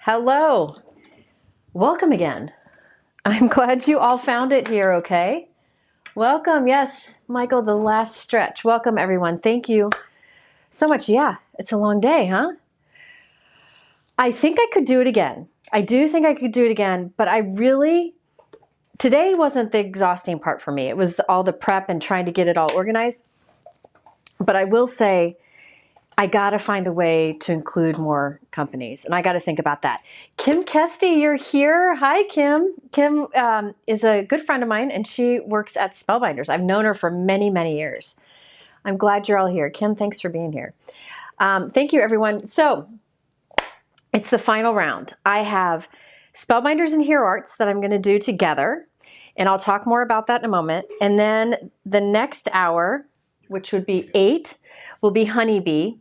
Hello. Welcome again. I'm glad you all found it here, okay? Welcome. Yes, Michael, the last stretch. Welcome, everyone. Thank you so much. Yeah, it's a long day, huh? I think I could do it again. I do think I could do it again, but today wasn't the exhausting part for me. It was all the prep and trying to get it all organized. But I will say, I got to find a way to include more companies, and I got to think about that. Kim Kesty, you're here. Hi, Kim. Kim is a good friend of mine, and she works at Spellbinders. I've known her for many, many years. I'm glad you're all here. Kim, thanks for being here. Thank you, everyone. So it's the final round. I have Spellbinders and Hero Arts that I'm going to do together, and I'll talk more about that in a moment. And then the next hour, which would be 8, will be Honeybee.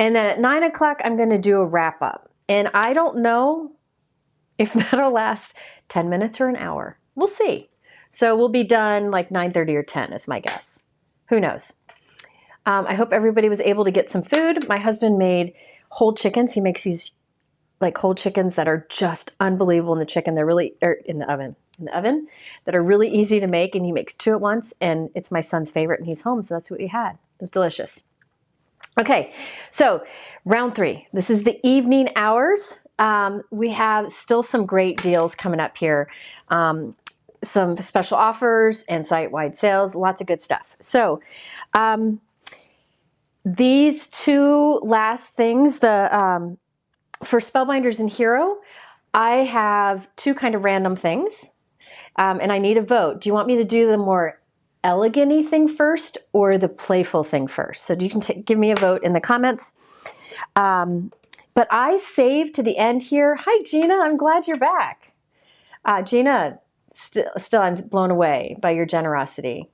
And then at 9 o'clock, I'm going to do a wrap up. And I don't know if that'll last 10 minutes or an hour. We'll see. So we'll be done like 9:30 or 10 is my guess. Who knows? I hope everybody was able to get some food. My husband made whole chickens. He makes these like whole chickens that are just unbelievable in the chicken. They're really, in the oven, that are really easy to make. And he makes 2 at once. And it's my son's favorite and he's home. So that's what we had. It was delicious. Okay, so round 3. This is the evening hours. We have still some great deals coming up here. Some special offers and site-wide sales, lots of good stuff. So these 2 last things, for Spellbinders and Hero, I have 2 kind of random things, and I need a vote. Do you want me to do the more elegant-y thing first or the playful thing first? So you can give me a vote in the comments. But I saved to the end here. Hi, Gina. I'm glad you're back. Gina, still I'm blown away by your generosity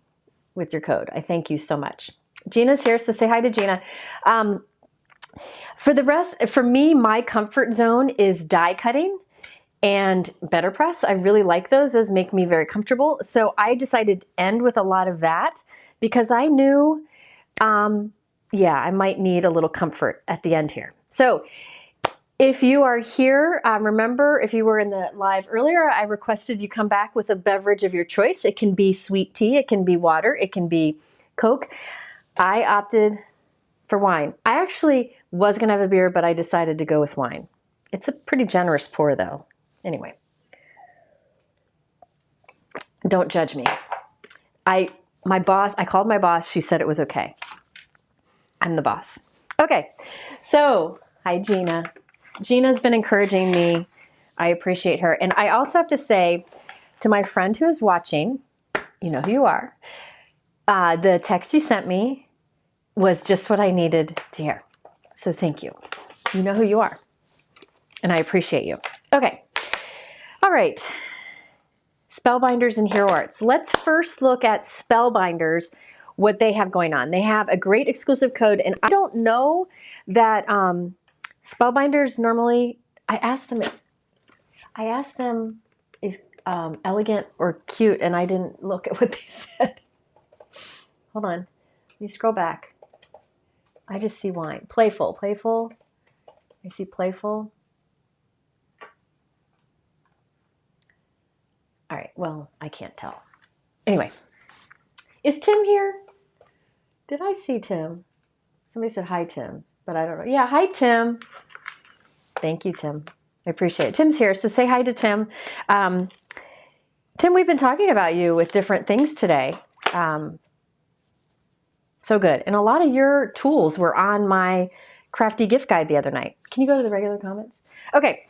with your code. I thank you so much. Gina's here, so say hi to Gina. For me, my comfort zone is die cutting and BetterPress. I really like those. Those make me very comfortable. So I decided to end with a lot of that because I knew, I might need a little comfort at the end here. So if you are here, remember, if you were in the live earlier, I requested you come back with a beverage of your choice. It can be sweet tea, it can be water, it can be Coke. I opted for wine. I actually was going to have a beer, but I decided to go with wine. It's a pretty generous pour, though. Anyway, don't judge me. I called my boss. She said it was okay. I'm the boss. Okay, so hi, Gina. Gina's been encouraging me. I appreciate her. And I also have to say to my friend who is watching, you know who you are, the text you sent me was just what I needed to hear. So thank you. You know who you are. And I appreciate you. Okay. All right. Spellbinders and Hero Arts. Let's first look at Spellbinders, what they have going on. They have a great exclusive code. And I don't know that Spellbinders normally, I asked them is elegant or cute, and I didn't look at what they said. Hold on. Let me scroll back. I just see wine. Playful. I see playful. All right, well, I can't tell. Anyway, is Tim here? Did I see Tim? Somebody said hi, Tim, but I don't know. Yeah, hi, Tim. Thank you, Tim. I appreciate it. Tim's here, so say hi to Tim. Tim, we've been talking about you with different things today. So good. And a lot of your tools were on my Crafty gift guide the other night. Can you go to the regular comments? Okay.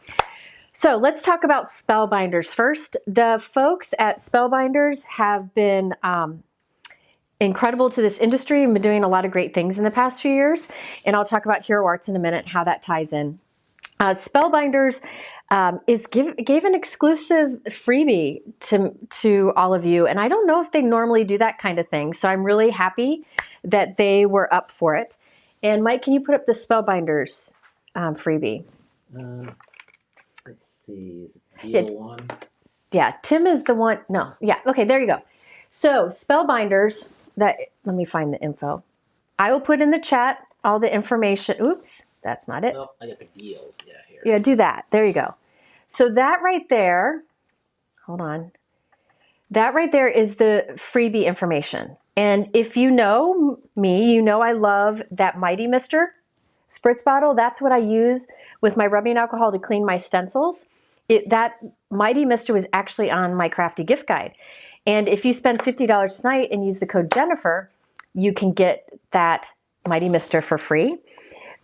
So let's talk about Spellbinders first. The folks at Spellbinders have been incredible to this industry and been doing a lot of great things in the past few years. And I'll talk about Hero Arts in a minute, how that ties in. Spellbinders gave an exclusive freebie to all of you. And I don't know if they normally do that kind of thing. So I'm really happy that they were up for it. And Mike, can you put up the Spellbinders freebie? Let's see, is it deal 1? Yeah, Tim is the one. No, yeah, okay, there you go. So Spellbinders, let me find the info. I will put in the chat all the information. Oops, That's not it. Nope, I got the deals. Yeah, here. Yeah, do that. There you go. So that right there, hold on. That right there is the freebie information. And if you know me, you know I love that Mighty Mister spritz bottle. That's what I use with my rubbing alcohol to clean my stencils. That Mighty Mister was actually on my Crafty gift guide. And if you spend $50 tonight and use the code Jennifer, you can get that Mighty Mister for free.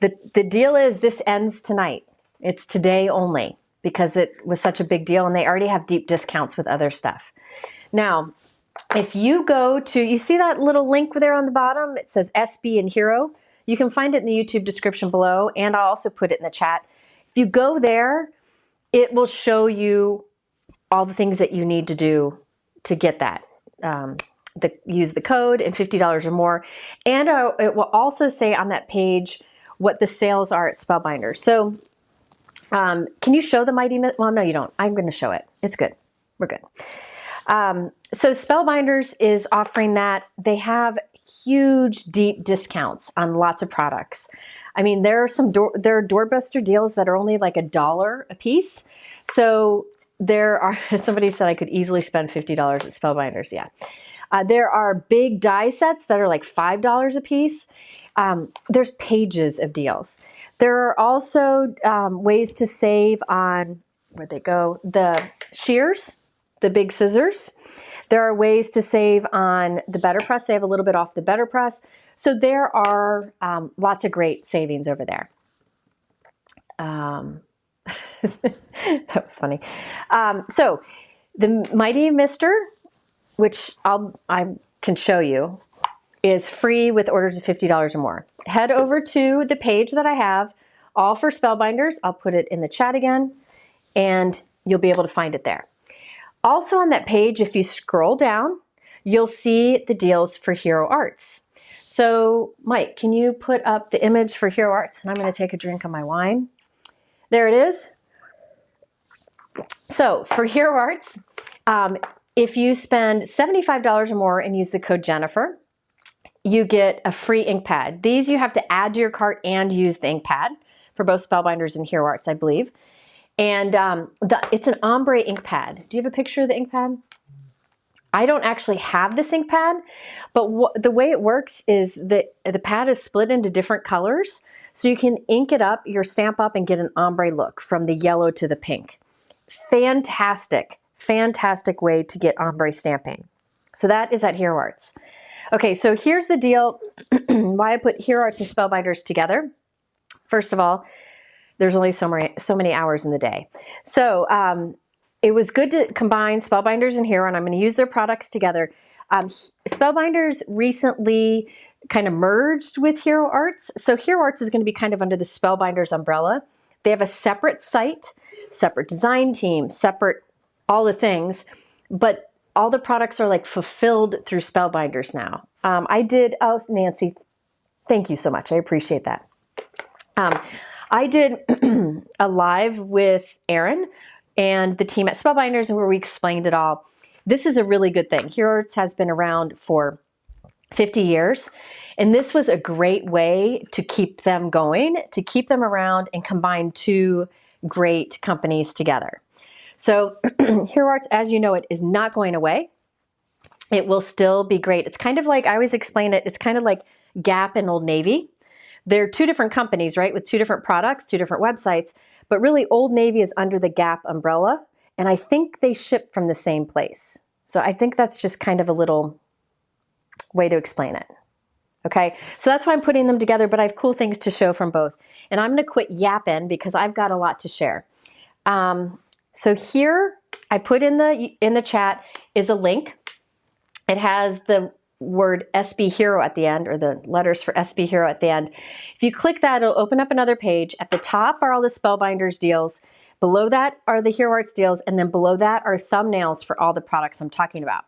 The deal is this ends tonight. It's today only because it was such a big deal and they already have deep discounts with other stuff. Now, if you go to, you see that little link there on the bottom? It says SB and Hero. You can find it in the YouTube description below, and I'll also put it in the chat. If you go there, it will show you all the things that you need to do to get that. Use the code and $50 or more. And it will also say on that page what the sales are at Spellbinders. So can you show the Mighty Mister? Well, no, you don't. I'm going to show it. It's good. We're good. So Spellbinders is offering that. They have huge, deep discounts on lots of products. I mean, there are there are doorbuster deals that are only like $1 a piece. So there are, somebody said I could easily spend $50 at Spellbinders. Yeah. There are big die sets that are like $5 a piece. There's pages of deals. There are also ways to save on, where'd they go? The shears, the big scissors. There are ways to save on the BetterPress. They have a little bit off the BetterPress. So there are lots of great savings over there. That was funny. So the Mighty Mister, which I can show you, is free with orders of $50 or more. Head over to the page that I have, all for Spellbinders. I'll put it in the chat again, and you'll be able to find it there. Also on that page, if you scroll down, you'll see the deals for Hero Arts. So Mike, can you put up the image for Hero Arts? And I'm going to take a drink of my wine. There it is. So for Hero Arts, if you spend $75 or more and use the code Jennifer, you get a free ink pad. These you have to add to your cart and use the ink pad for both Spellbinders and Hero Arts, I believe. And it's an ombre ink pad. Do you have a picture of the ink pad? I don't actually have this ink pad, but the way it works is the pad is split into different colors. So you can ink it up, your stamp up, and get an ombre look from the yellow to the pink. Fantastic, fantastic way to get ombre stamping. So that is at Hero Arts. Okay, so here's the deal, why I put Hero Arts and Spellbinders together. First of all, there's only so many hours in the day. So it was good to combine Spellbinders and Hero, and I'm going to use their products together. Spellbinders recently kind of merged with Hero Arts. So Hero Arts is going to be kind of under the Spellbinders umbrella. They have a separate site, separate design team, separate all the things, but all the products are like fulfilled through Spellbinders now. Oh, Nancy, thank you so much. I appreciate that. I did a live with Erin and the team at Spellbinders where we explained it all. This is a really good thing. Hero Arts has been around for 50 years, and this was a great way to keep them going, to keep them around and combine two great companies together. So Hero Arts, as you know, it is not going away. It will still be great. It's kind of like, I always explain it, it's kind of like Gap and Old Navy. They're two different companies, right, with two different products, two different websites, but really Old Navy is under the Gap umbrella, and I think they ship from the same place. So I think that's just kind of a little way to explain it. Okay, so that's why I'm putting them together, but I have cool things to show from both. And I'm gonna quit yapping because I've got a lot to share. So here, I put in the chat is a link. It has the word SB Hero at the end, or the letters for SB Hero at the end. If you click that, it'll open up another page. At the top are all the Spellbinders deals. Below that are the Hero Arts deals, and then below that are thumbnails for all the products I'm talking about.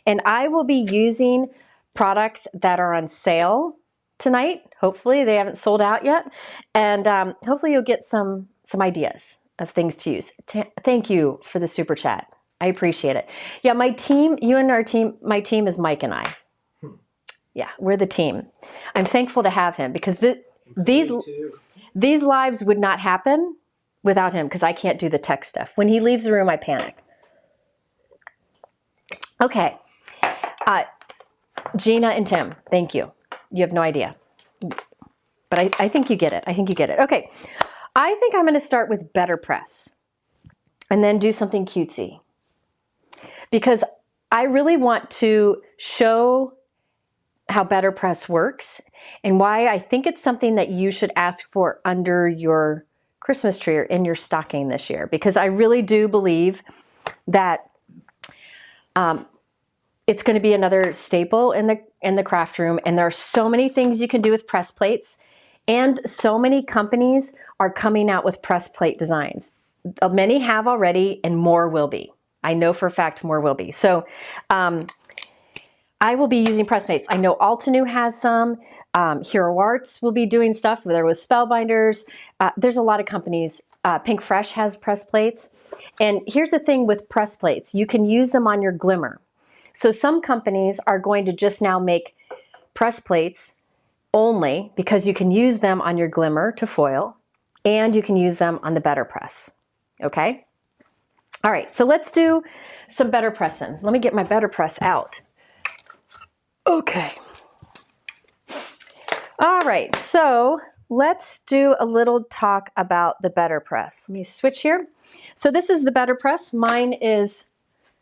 And I will be using products that are on sale tonight. Hopefully they haven't sold out yet. And hopefully you'll get some ideas of things to use. Thank you for the super chat. I appreciate it. Yeah, my team, my team is Mike and I. Yeah, we're the team. I'm thankful to have him because these These lives would not happen without him because I can't do the tech stuff. When he leaves the room, I panic. Okay. Gina and Tim, thank you. You have no idea. But I think you get it. I think you get it. Okay. I think I'm going to start with BetterPress and then do something cutesy because I really want to show how BetterPress works and why I think it's something that you should ask for under your Christmas tree or in your stocking this year, because I really do believe that it's going to be another staple in the craft room. And there are so many things you can do with press plates, and so many companies are coming out with press plate designs. Many have already, and more will be. I know for a fact more will be. So I will be using press plates. I know Altenew has some. Hero Arts will be doing stuff. There was Spellbinders. There's a lot of companies. Pink Fresh has press plates. And here's the thing with press plates. You can use them on your glimmer. So some companies are going to just now make press plates only because you can use them on your glimmer to foil, and you can use them on the BetterPress. Okay? All right, so let's do some BetterPressing. Let me get my BetterPress out. Okay. All right, so let's do a little talk about the BetterPress. Let me switch here. So this is the BetterPress. Mine is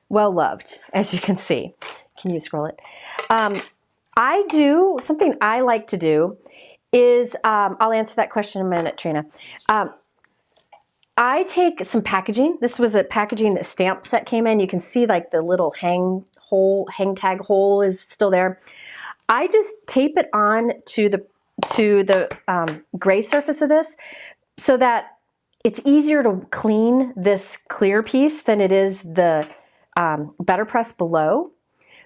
well loved, as you can see. Can you scroll it? Something I like to do is, I'll answer that question in a minute, Trina. I take some packaging. This was a packaging stamp set came in. You can see like the little hang tag hole is still there. I just tape it on to the gray surface of this so that it's easier to clean this clear piece than it is the BetterPress below.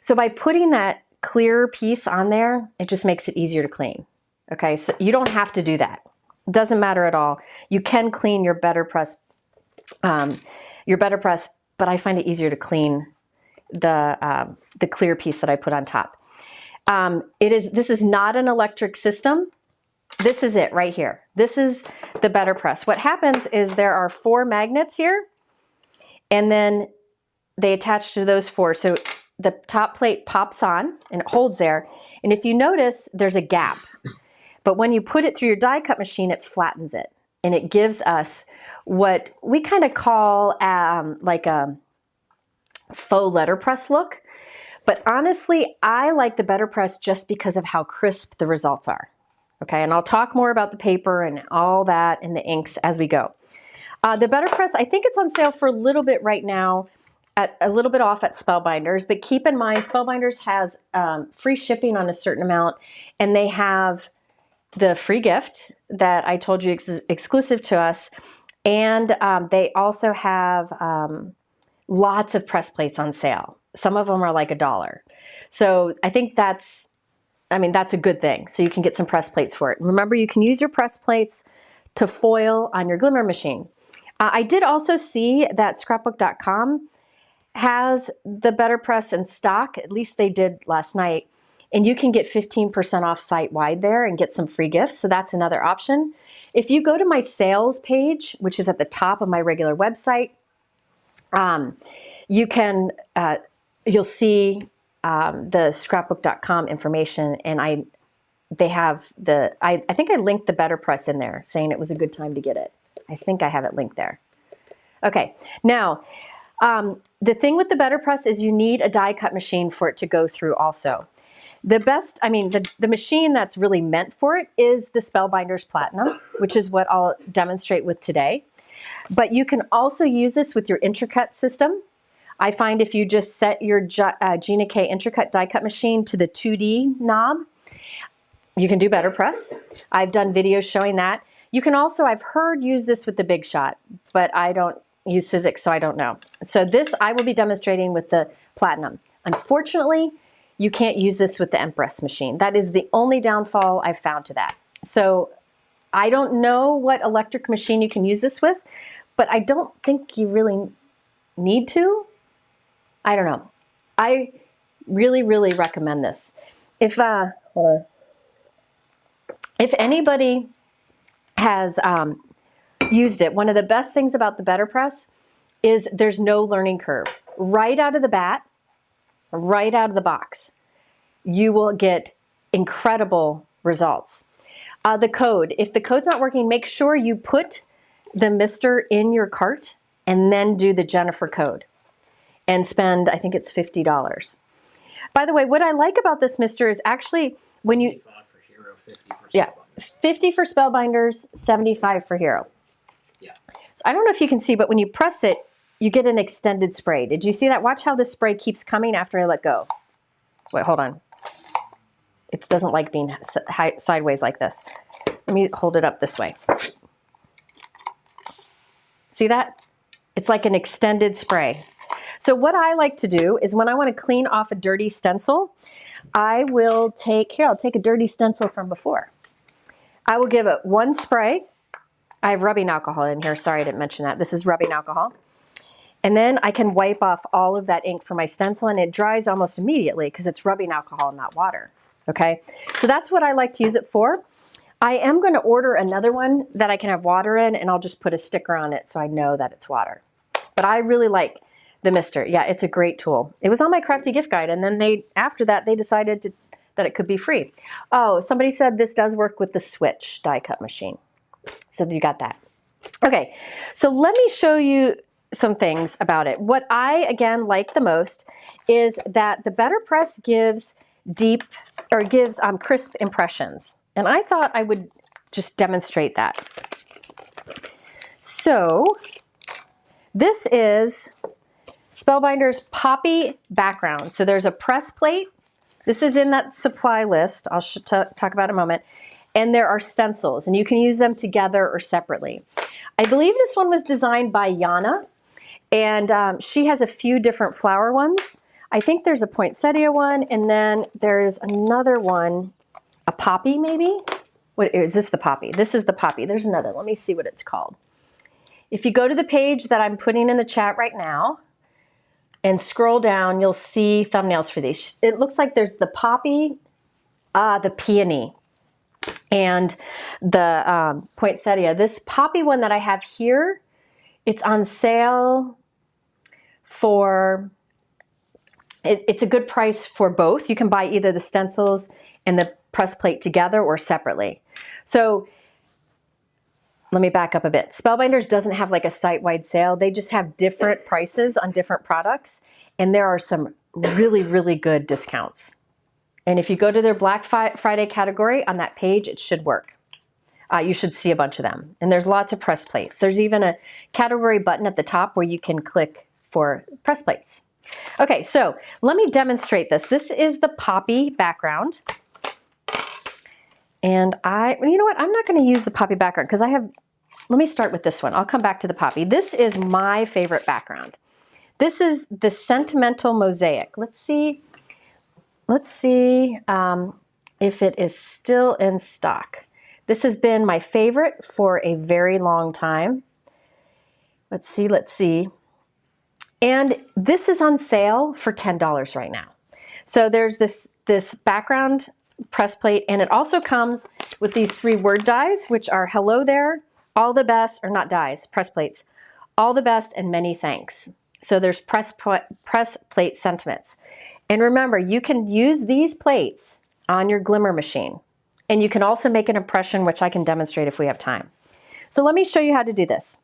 So by putting that clear piece on there, it just makes it easier to clean. Okay, so you don't have to do that. It doesn't matter at all. You can clean your BetterPress, but I find it easier to clean the clear piece that I put on top. This is not an electric system. This is it right here. This is the BetterPress. What happens is there are 4 magnets here, and then they attach to those 4. So the top plate pops on and it holds there. And if you notice, there's a gap. But when you put it through your die cut machine, it flattens it. And it gives us what we kind of call like a faux letterpress look. But honestly, I like the BetterPress just because of how crisp the results are. Okay, and I'll talk more about the paper and all that and the inks as we go. The BetterPress, I think it's on sale for a little bit right now, at a little bit off at Spellbinders. But keep in mind, Spellbinders has free shipping on a certain amount, and they have the free gift that I told you exclusive to us, and they also have lots of press plates on sale. Some of them are like $1. So I think that's a good thing. So you can get some press plates for it. Remember, you can use your press plates to foil on your glimmer machine. I did also see that scrapbook.com has the BetterPress in stock. At least they did last night. And you can get 15% off site-wide there and get some free gifts. So that's another option. If you go to my sales page, which is at the top of my regular website, you'll see the scrapbook.com information, and I think I linked the BetterPress in there saying it was a good time to get it. I think I have it linked there. Okay, now the thing with the BetterPress is you need a die cut machine for it to go through also. The machine that's really meant for it is the Spellbinders Platinum, which is what I'll demonstrate with today. But you can also use this with your Intracut system. I find if you just set your Gina K Intracut die cut machine to the 2D knob, you can do BetterPress. I've done videos showing that. You can also, I've heard, use this with the Big Shot, but I don't use Sizzix, so I don't know. So this I will be demonstrating with the Platinum. Unfortunately, you can't use this with the Empress machine. That is the only downfall I've found to that. So I don't know what electric machine you can use this with, but I don't think you really need to. I don't know. I really, really recommend this. If anybody has used it. One of the best things about the BetterPress is there's no learning curve. Right out of the bat, right out of the box, you will get incredible results. The code, if the code's not working, make sure you put the mister in your cart and then do the Jennifer code and spend, I think it's $50. By the way, what I like about this mister is actually when you, for Hero, 50 for yeah, Spellbinders. 50 for Spellbinders, 75 for Hero. Yeah. So I don't know if you can see, but when you press it, you get an extended spray. Did you see that? Watch how the spray keeps coming after I let go. Wait, hold on. It doesn't like being sideways like this. Let me hold it up this way. See that? It's like an extended spray. So what I like to do is when I want to clean off a dirty stencil, I will take, here, I'll take a dirty stencil from before. I will give it one spray. I have rubbing alcohol in here. Sorry, I didn't mention that. This is rubbing alcohol. And then I can wipe off all of that ink from my stencil, and it dries almost immediately because it's rubbing alcohol, not water. Okay, so that's what I like to use it for. I am going to order another one that I can have water in, and I'll just put a sticker on it so I know that it's water. But I really like the mister. Yeah, it's a great tool. It was on my Crafty gift guide, and then after that they decided that it could be free. Oh, somebody said this does work with the Switch die cut machine. So you got that. Okay, so let me show you some things about it. What I, again, like the most is that the BetterPress gives crisp impressions. And I thought I would just demonstrate that. So this is Spellbinders Poppy background. So there's a press plate. This is in that supply list. I'll talk about it in a moment. And there are stencils, and you can use them together or separately. I believe this one was designed by Yana, and she has a few different flower ones. I think there's a poinsettia one, and then there's another one, a poppy maybe? What is this? The poppy. This is the poppy. There's another. Let me see what it's called. If you go to the page that I'm putting in the chat right now and scroll down, you'll see thumbnails for these. It looks like there's the poppy, the peony, and the poinsettia. This poppy one that I have here, it's on sale for, it's a good price for both. You can buy either the stencils and the press plate together or separately. So let me back up a bit. Spellbinders doesn't have like a site-wide sale. They just have different prices on different products, and there are some really, really good discounts. And if you go to their Black Friday category on that page, it should work. You should see a bunch of them. And there's lots of press plates. There's even a category button at the top where you can click for press plates. Okay, so let me demonstrate this. This is the poppy background. And you know what? I'm not going to use the poppy background because let me start with this one. I'll come back to the poppy. This is my favorite background. This is the Sentimental Mosaic. Let's see if it is still in stock. This has been my favorite for a very long time. Let's see. And this is on sale for $10 right now. So there's this background press plate, and it also comes with these 3 word dies, which are hello there, all the best, or not dies, press plates, all the best and many thanks. So there's press plate sentiments. And remember, you can use these plates on your glimmer machine. And you can also make an impression, which I can demonstrate if we have time. So let me show you how to do this.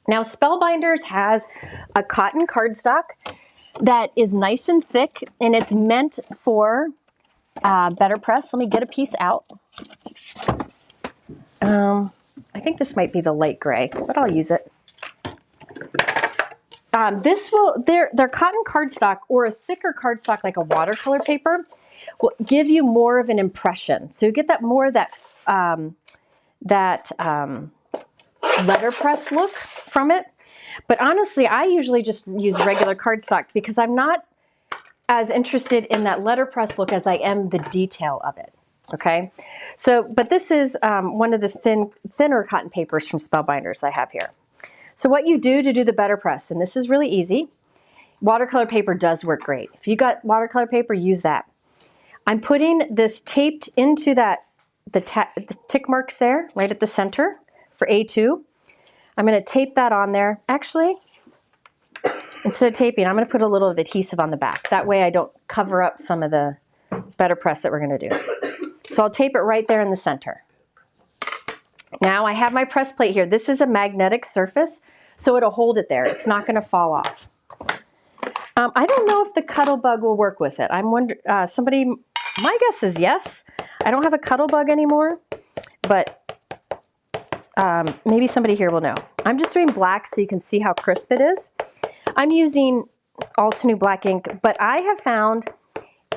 Now, Spellbinders has a cotton cardstock that is nice and thick, and it's meant for BetterPress. Let me get a piece out. I think this might be the light gray, but I'll use it. Their cotton cardstock or a thicker cardstock like a watercolor paper will give you more of an impression. So you get that more of that letterpress look from it. But honestly, I usually just use regular cardstock because I'm not as interested in that letterpress look as I am the detail of it. Okay, so but this is one of the thinner cotton papers from Spellbinders I have here. So what you do to do the BetterPress, and this is really easy. Watercolor paper does work great. If you got watercolor paper, use that. I'm putting this taped into the tick marks there, right at the center. for A2. I'm going to tape that on there. Actually, instead of taping, I'm going to put a little of adhesive on the back. That way I don't cover up some of the BetterPress that we're going to do. So I'll tape it right there in the center. Now I have my press plate here. This is a magnetic surface, so it'll hold it there. It's not going to fall off. I don't know if the Cuttlebug will work with it. I'm wondering, my guess is yes. I don't have a Cuttlebug anymore, but maybe somebody here will know. I'm just doing black so you can see how crisp it is. I'm using Altenew black ink, but I have found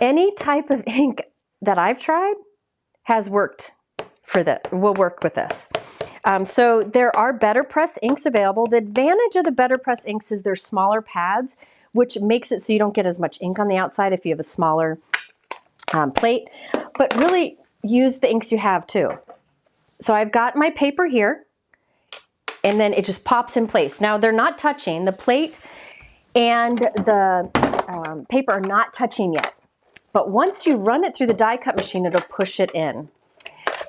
any type of ink that I've tried has worked for that, will work with this. So there are BetterPress inks available. The advantage of the BetterPress inks is they're smaller pads, which makes it so you don't get as much ink on the outside if you have a smaller plate, but really use the inks you have too. So I've got my paper here, and then it just pops in place. Now they're not touching. The plate and the paper are not touching yet. But once you run it through the die cut machine, it'll push it in.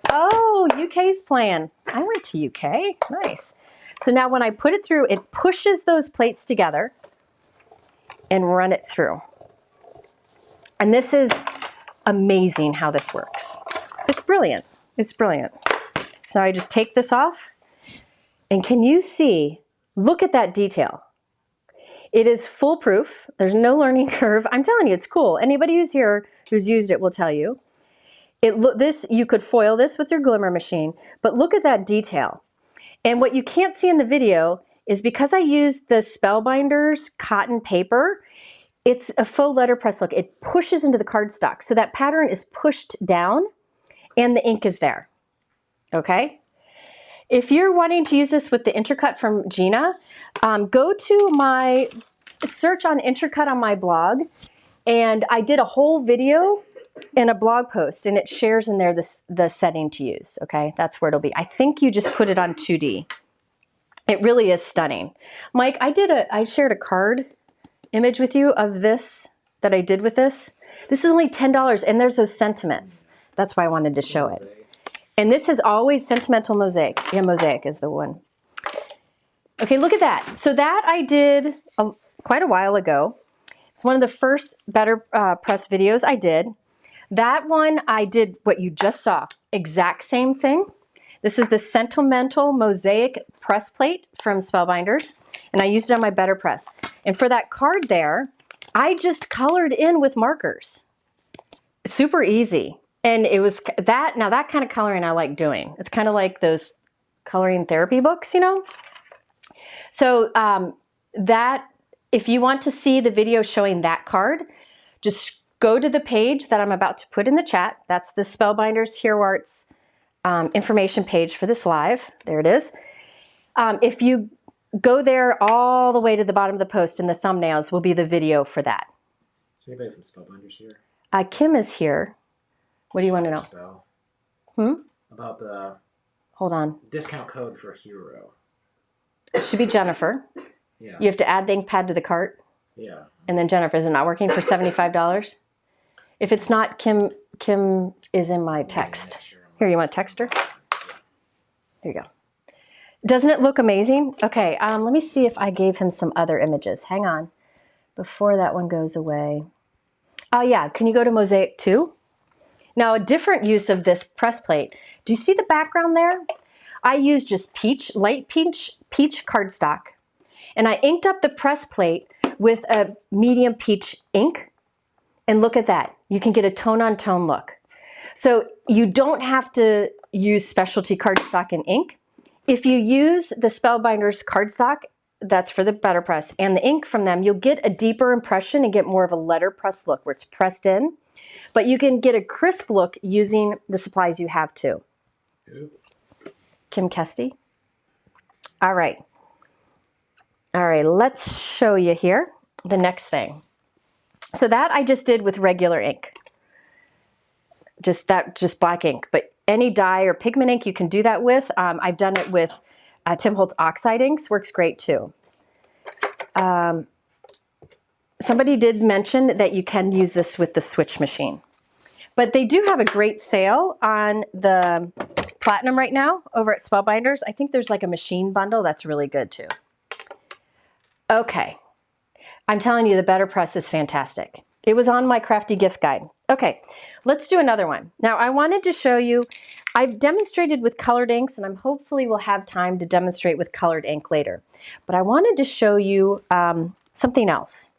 Oh, UK's plan. I went to UK. Nice. So now when I put it through, it pushes those plates together and run it through. And this is amazing how this works. It's brilliant. It's brilliant. So I just take this off, and can you see, look at that detail. It is foolproof. There's no learning curve. I'm telling you, it's cool. Anybody who's here who's used it will tell you. You could foil this with your glimmer machine, but look at that detail. And what you can't see in the video is because I used the Spellbinders cotton paper, it's a faux letterpress look. It pushes into the cardstock. So that pattern is pushed down and the ink is there. Okay? If you're wanting to use this with the intercut from Gina, go to my search on intercut on my blog, and I did a whole video in a blog post, and it shares in there the setting to use. Okay, that's where it'll be. I think you just put it on 2D. It really is stunning. Mike, I shared a card image with you of this that I did with this. This is only $10, and there's those sentiments. That's why I wanted to show it. And this is always sentimental mosaic. Yeah, mosaic is the one. Okay, look at that. So that I did quite a while ago. It's one of the first BetterPress videos I did. That one I did what you just saw. Exact same thing. This is the Sentimental Mosaic press plate from Spellbinders, and I used it on my BetterPress. And for that card there, I just colored in with markers. Super easy. And it was that, now that kind of coloring I like doing. It's kind of like those coloring therapy books, you know? So if you want to see the video showing that card, just go to the page that I'm about to put in the chat. That's the Spellbinders Hero Arts information page for this live. There it is. If you go there all the way to the bottom of the post, and the thumbnails will be the video for that. Is anybody from Spellbinders here? Kim is here. What do you want to know? Spell. About the Hold on. discount code for Hero. It should be Jennifer. Yeah. You have to add the ink pad to the cart. Yeah. And then Jennifer, is it not working for $75? If it's not, Kim is in my text. Here, you want to text her? Here you go. Doesn't it look amazing? Okay, let me see if I gave him some other images. Hang on. Before that one goes away. Oh yeah, can you go to Mosaic 2? Now, a different use of this press plate. Do you see the background there? I used just light peach cardstock, and I inked up the press plate with a medium peach ink. And look at that. You can get a tone-on-tone look. So you don't have to use specialty cardstock and ink. If you use the Spellbinders cardstock, that's for the BetterPress, and the ink from them, you'll get a deeper impression and get more of a letterpress look where it's pressed in. But you can get a crisp look using the supplies you have too. Kim Kesty. All right. All right, let's show you here the next thing. So that I just did with regular ink. Just black ink. But any dye or pigment ink you can do that with. I've done it with Tim Holtz Oxide inks. Works great too. Somebody did mention that you can use this with the switch machine. But they do have a great sale on the Platinum right now over at Spellbinders. I think there's like a machine bundle that's really good too. Okay, I'm telling you, the BetterPress is fantastic. It was on my Crafty gift guide. Okay, let's do another one. Now I wanted to show you, I've demonstrated with colored inks, and I'm hopefully will have time to demonstrate with colored ink later. But I wanted to show you something else.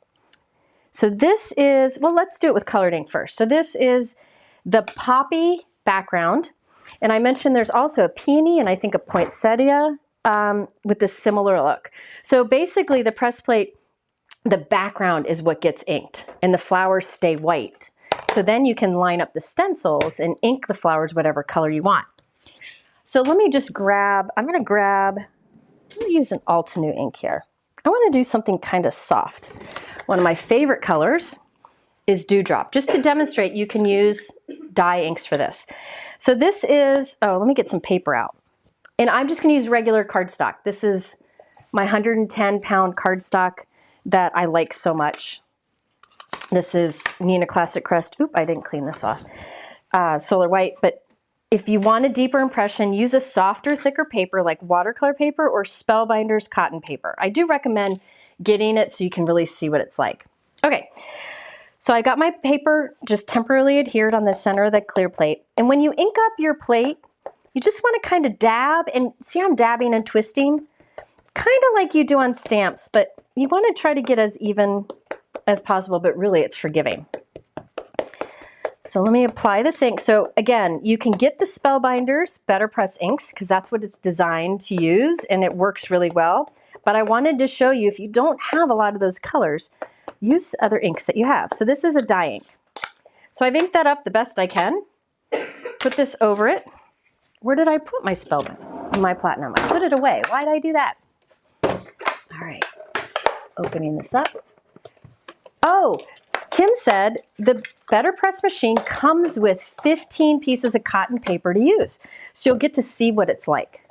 So this is, well, let's do it with colored ink first. So this is the poppy background. And I mentioned there's also a peony and I think a poinsettia with this similar look. So basically the press plate, the background is what gets inked and the flowers stay white. So then you can line up the stencils and ink the flowers whatever color you want. So let me just grab, I'm going to use an Altenew ink here. I want to do something kind of soft. One of my favorite colors is Dewdrop. Just to demonstrate, you can use dye inks for this. So this is, oh, let me get some paper out. And I'm just going to use regular cardstock. This is my 110-pound cardstock that I like so much. This is Neenah Classic Crest. Oop, I didn't clean this off. Solar White. But if you want a deeper impression, use a softer, thicker paper like watercolor paper or Spellbinders cotton paper. I do recommend getting it so you can really see what it's like. Okay, so I got my paper just temporarily adhered on the center of the clear plate. And when you ink up your plate, you just want to kind of dab, and see I'm dabbing and twisting, kind of like you do on stamps, but you want to try to get as even as possible, but really it's forgiving. So let me apply this ink. So again, you can get the Spellbinders BetterPress inks because that's what it's designed to use and it works really well. But I wanted to show you, if you don't have a lot of those colors, use other inks that you have. So this is a dye ink. So I've inked that up the best I can. Put this over it. Where did I put my Spellbinder? My Platinum. I put it away. Why did I do that? All right. Opening this up. Oh, Kim said the BetterPress machine comes with 15 pieces of cotton paper to use. So you'll get to see what it's like.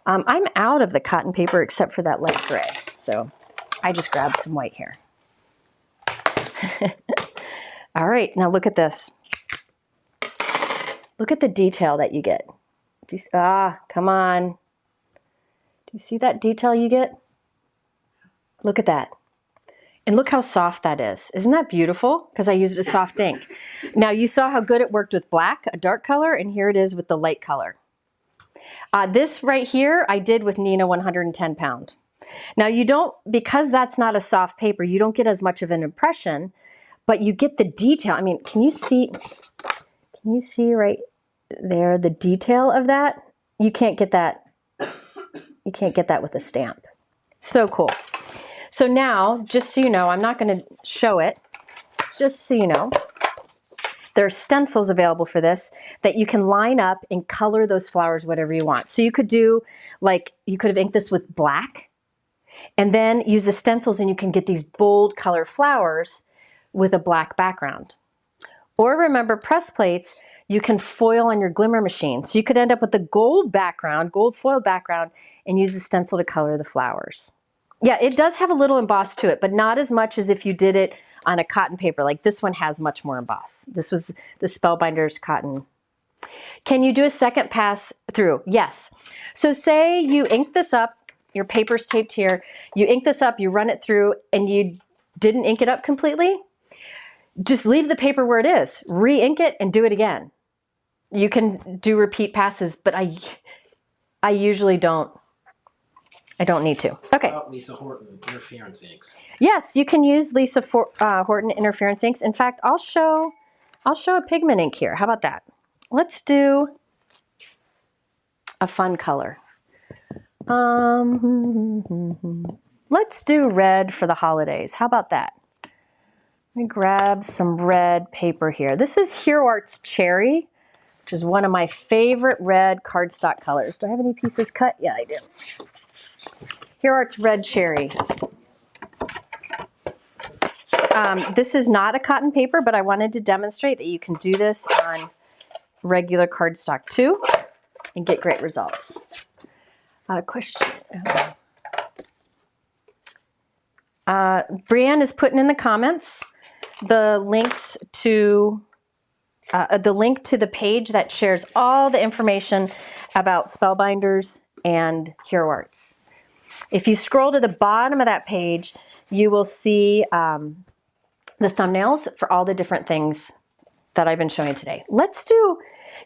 I'm out of the cotton paper except for that light gray. So I just grabbed some white here. All right, now look at this. Look at the detail that you get. Do you, come on. Do you see that detail you get? Look at that. And look how soft that is. Isn't that beautiful? Because I used a soft ink. Now you saw how good it worked with black, a dark color, and here it is with the light color. This right here, I did with Neenah 110-pound. Now you don't, because that's not a soft paper, you don't get as much of an impression, but you get the detail. I mean, can you see right there the detail of that? You can't get that. You can't get that with a stamp. So cool. So now, just so you know, I'm not going to show it, just so you know, there are stencils available for this that you can line up and color those flowers whatever you want. So you could do, like, you could have inked this with black and then use the stencils and you can get these bold color flowers with a black background. Or remember, press plates, you can foil on your glimmer machine. So you could end up with a gold background, gold foil background, and use the stencil to color the flowers. Yeah, it does have a little emboss to it, but not as much as if you did it on a cotton paper. Like this one has much more emboss. This was the Spellbinders cotton. Can you do a second pass through? Yes. So say you ink this up, your paper's taped here, you ink this up, you run it through, and you didn't ink it up completely. Just leave the paper where it is, re-ink it, and do it again. You can do repeat passes, but I usually don't. I don't need to. Okay. What about Lisa Horton interference inks? Yes, you can use Lisa Horton interference inks. In fact, I'll show a pigment ink here. How about that? Let's do a fun color. Let's do red for the holidays. How about that? Let me grab some red paper here. This is Hero Art's Cherry, which is one of my favorite red cardstock colors. Do I have any pieces cut? Yeah, I do. Hero Art's Red Cherry. This is not a cotton paper, but I wanted to demonstrate that you can do this on regular cardstock too and get great results. Question. Brianne is putting in the comments the links to the link to the page that shares all the information about Spellbinders and Hero Arts. If you scroll to the bottom of that page, you will see the thumbnails for all the different things that I've been showing today.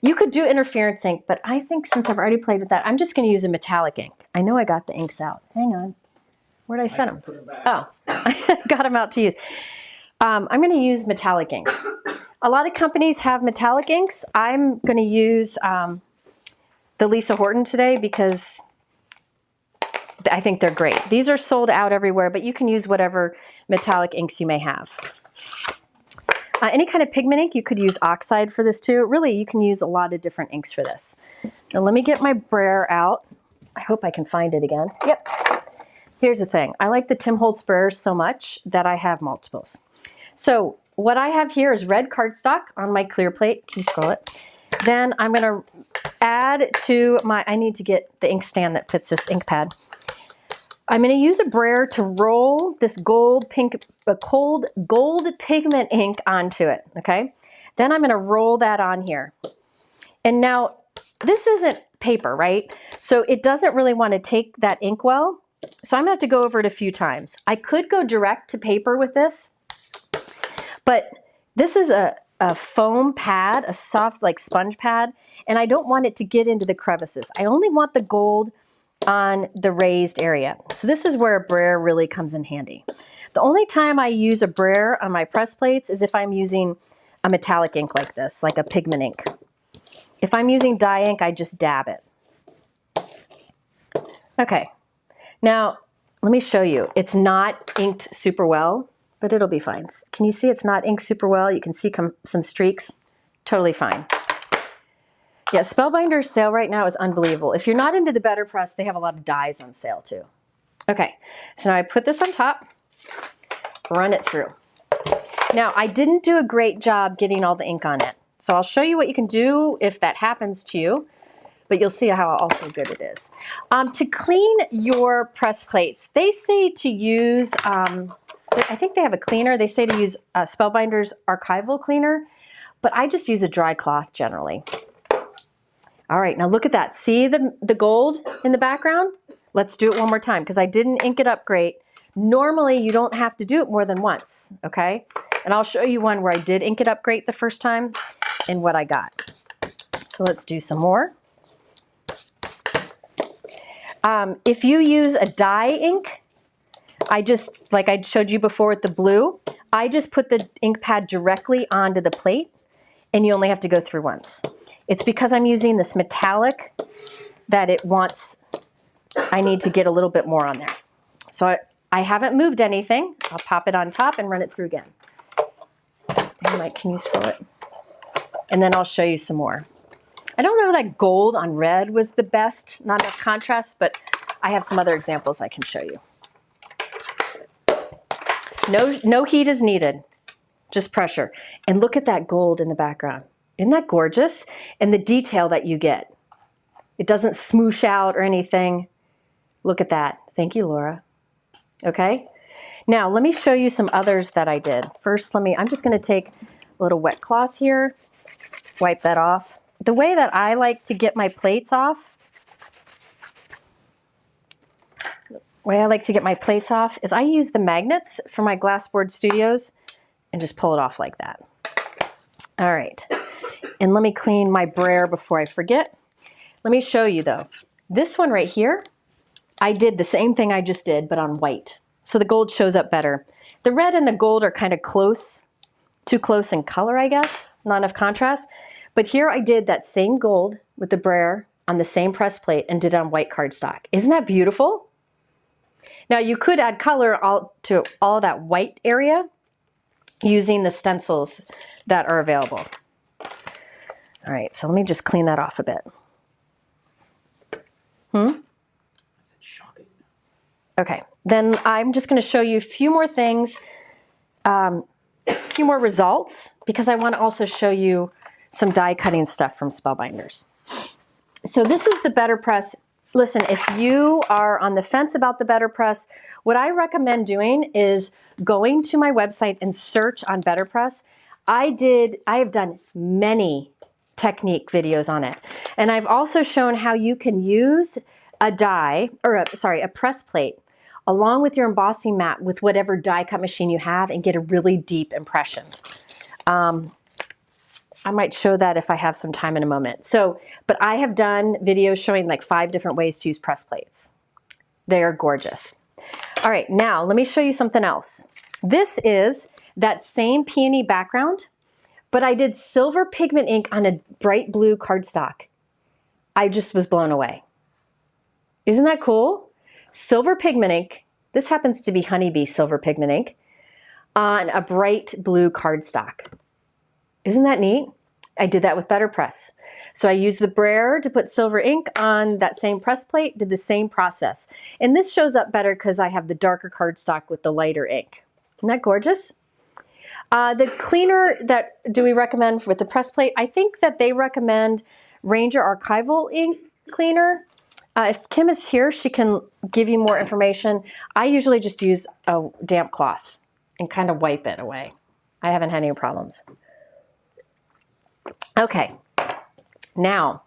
You could do interference ink, but I think since I've already played with that, I'm just going to use a metallic ink. I know I got the inks out. Hang on. Where did I send them? Put them back. Oh, I got them out to use. I'm going to use metallic ink. A lot of companies have metallic inks. I'm going to use the Lisa Horton today because I think they're great. These are sold out everywhere, but you can use whatever metallic inks you may have. Any kind of pigment ink, you could use oxide for this too. Really, you can use a lot of different inks for this. Now let me get my brayer out. I hope I can find it again. Yep. Here's the thing. I like the Tim Holtz brayers so much that I have multiples. So what I have here is red cardstock on my clear plate. Can you scroll it? Then I'm going to add to my, I need to get the ink stand that fits this ink pad. I'm going to use a brayer to roll this gold pigment ink onto it, okay? Then I'm going to roll that on here. And now, this isn't paper, right? So it doesn't really want to take that ink well. So I'm going to have to go over it a few times. I could go direct to paper with this, but this is a foam pad, a soft like sponge pad, and I don't want it to get into the crevices. I only want the gold on the raised area. So this is where a brayer really comes in handy. The only time I use a brayer on my press plates is if I'm using a metallic ink like this, like a pigment ink. If I'm using dye ink, I just dab it. Okay, now let me show you. It's not inked super well, but it'll be fine. Can you see it's not inked super well? You can see some streaks. Totally fine. Yeah, Spellbinders sale right now is unbelievable. If you're not into the BetterPress, they have a lot of dyes on sale too. Okay, so now I put this on top, run it through. Now, I didn't do a great job getting all the ink on it. So I'll show you what you can do if that happens to you, but you'll see how also good it is. To clean your press plates, they say to use, I think they have a cleaner. They say to use Spellbinders archival cleaner, but I just use a dry cloth generally. All right, now look at that. See the gold in the background? Let's do it one more time because I didn't ink it up great. Normally, you don't have to do it more than once, okay? And I'll show you one where I did ink it up great the first time and what I got. So let's do some more. If you use a dye ink, like I showed you before with the blue, I just put the ink pad directly onto the plate and you only have to go through once. It's because I'm using this metallic that I need to get a little bit more on there. So I haven't moved anything. I'll pop it on top and run it through again. And Mike, can you scroll it? And then I'll show you some more. I don't know that gold on red was the best, not enough contrast, but I have some other examples I can show you. No heat is needed, just pressure. And look at that gold in the background. Isn't that gorgeous? And the detail that you get. It doesn't smoosh out or anything. Look at that. Thank you, Laura. Okay. Now, let me show you some others that I did. First, I'm just going to take a little wet cloth here, wipe that off. The way that I like to get my plates off, is I use the magnets from my Glassboard Studios and just pull it off like that. All right. And let me clean my brayer before I forget. Let me show you though. This one right here, I did the same thing I just did, but on white. So the gold shows up better. The red and the gold are kind of close, too close in color, I guess, not enough contrast. But here I did that same gold with the brayer on the same press plate and did it on white cardstock. Isn't that beautiful? Now you could add color to all that white area using the stencils that are available. All right, so let me just clean that off a bit. That's shocking. Okay, then I'm just going to show you a few more things, a few more results, because I want to also show you some die cutting stuff from Spellbinders. So this is the BetterPress. Listen, if you are on the fence about the BetterPress, what I recommend doing is going to my website and search on BetterPress. I have done many technique videos on it. And I've also shown how you can use a die, or a press plate, along with your embossing mat with whatever die cut machine you have and get a really deep impression. I might show that if I have some time in a moment. So, but I have done videos showing like 5 different ways to use press plates. They are gorgeous. All right, now let me show you something else. This is that same peony background, but I did silver pigment ink on a bright blue cardstock. I just was blown away. Isn't that cool? Silver pigment ink. This happens to be Honeybee silver pigment ink on a bright blue cardstock. Isn't that neat? I did that with BetterPress. So I used the brayer to put silver ink on that same press plate, did the same process. And this shows up better because I have the darker cardstock with the lighter ink. Isn't that gorgeous? The cleaner that do we recommend with the press plate? I think that they recommend Ranger Archival ink cleaner. If Kim is here, she can give you more information. I usually just use a damp cloth and kind of wipe it away. I haven't had any problems. Okay, now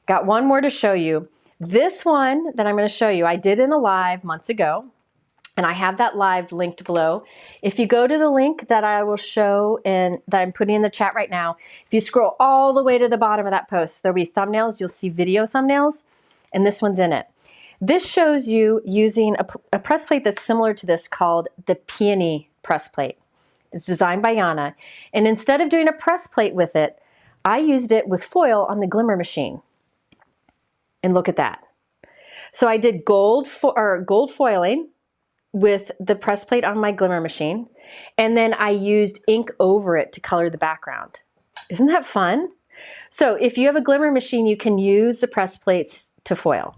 got one more to show you. This one that I'm going to show you, I did in a live months ago, and I have that live linked below. If you go to the link that I will show and that I'm putting in the chat right now, if you scroll all the way to the bottom of that post, there'll be thumbnails. You'll see video thumbnails, and this one's in it. This shows you using a press plate that's similar to this called the Peony press plate. It's designed by Yana, and instead of doing a press plate with it, I used it with foil on the glimmer machine. And look at that. So I did gold foiling with the press plate on my glimmer machine, and then I used ink over it to color the background. Isn't that fun? So if you have a glimmer machine, you can use the press plates to foil.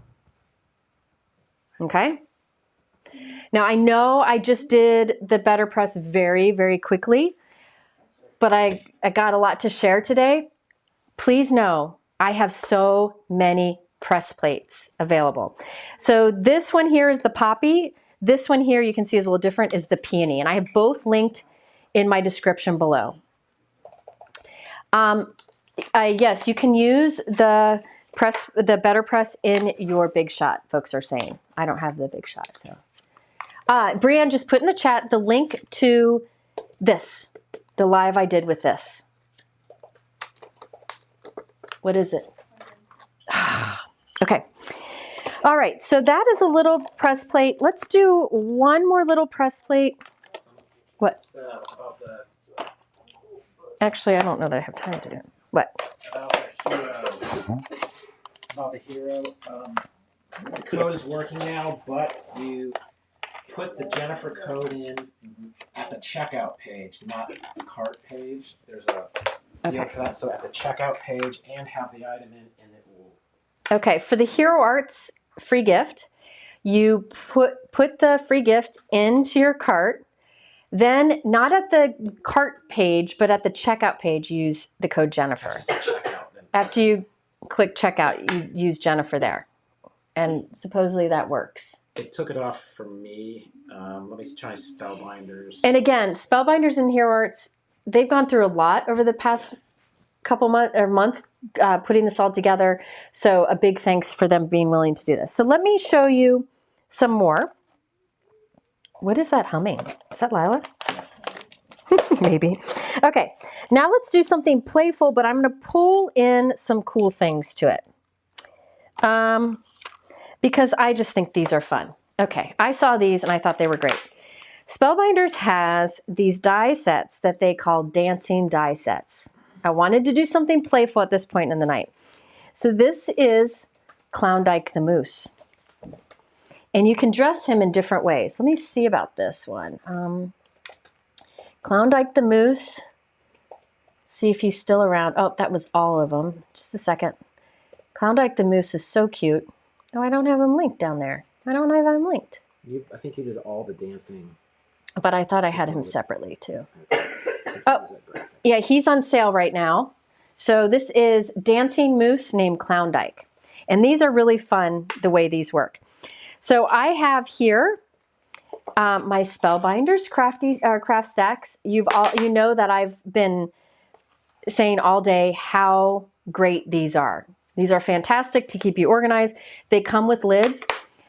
Okay? Now I know I just did the BetterPress very, very quickly, but I got a lot to share today. Please know I have so many press plates available. So this one here is the poppy. This one here you can see is a little different, is the peony. And I have both linked in my description below. Yes, you can use the BetterPress in your Big Shot, folks are saying. I don't have the Big Shot, so. Brianne just put in the chat the link to this, the live I did with this. What is it? Okay. All right, so that is a little press plate. Let's do one more little press plate. What? Actually, I don't know that I have time to do it. What? About the hero. The code is working now, but you put the Jennifer code in at the checkout page, not the cart page. There's a field for that. So at the checkout page, and have the item in, and it will. Okay, for the Hero Arts free gift, you put the free gift into your cart. Then, not at the cart page, but at the checkout page, use the code Jennifer. After you click checkout, you use Jennifer there. And supposedly that works. It took it off for me. Let me try Spellbinders. And again, Spellbinders and Hero Arts, they've gone through a lot over the past couple month putting this all together. So a big thanks for them being willing to do this. So let me show you some more. What is that humming? Is that Lila? Maybe. Okay, now let's do something playful, but I'm going to pull in some cool things to it. Because I just think these are fun. Okay, I saw these and I thought they were great. Spellbinders has these die sets that they call dancing die sets. I wanted to do something playful at this point in the night. So this is Klondike the Moose. And you can dress him in different ways. Let me see about this one. Klondike the Moose. See if he's still around. Oh, that was all of them. Just a second. Klondike the Moose is so cute. Oh, I don't have him linked down there. I don't have him linked. I think you did all the dancing. But I thought I had him separately too. Oh, yeah, he's on sale right now. So this is Dancing Moose named Klondike. And these are really fun the way these work. So I have here my Spellbinders Crafty craft stacks. You know that I've been saying all day how great these are. These are fantastic to keep you organized. They come with lids.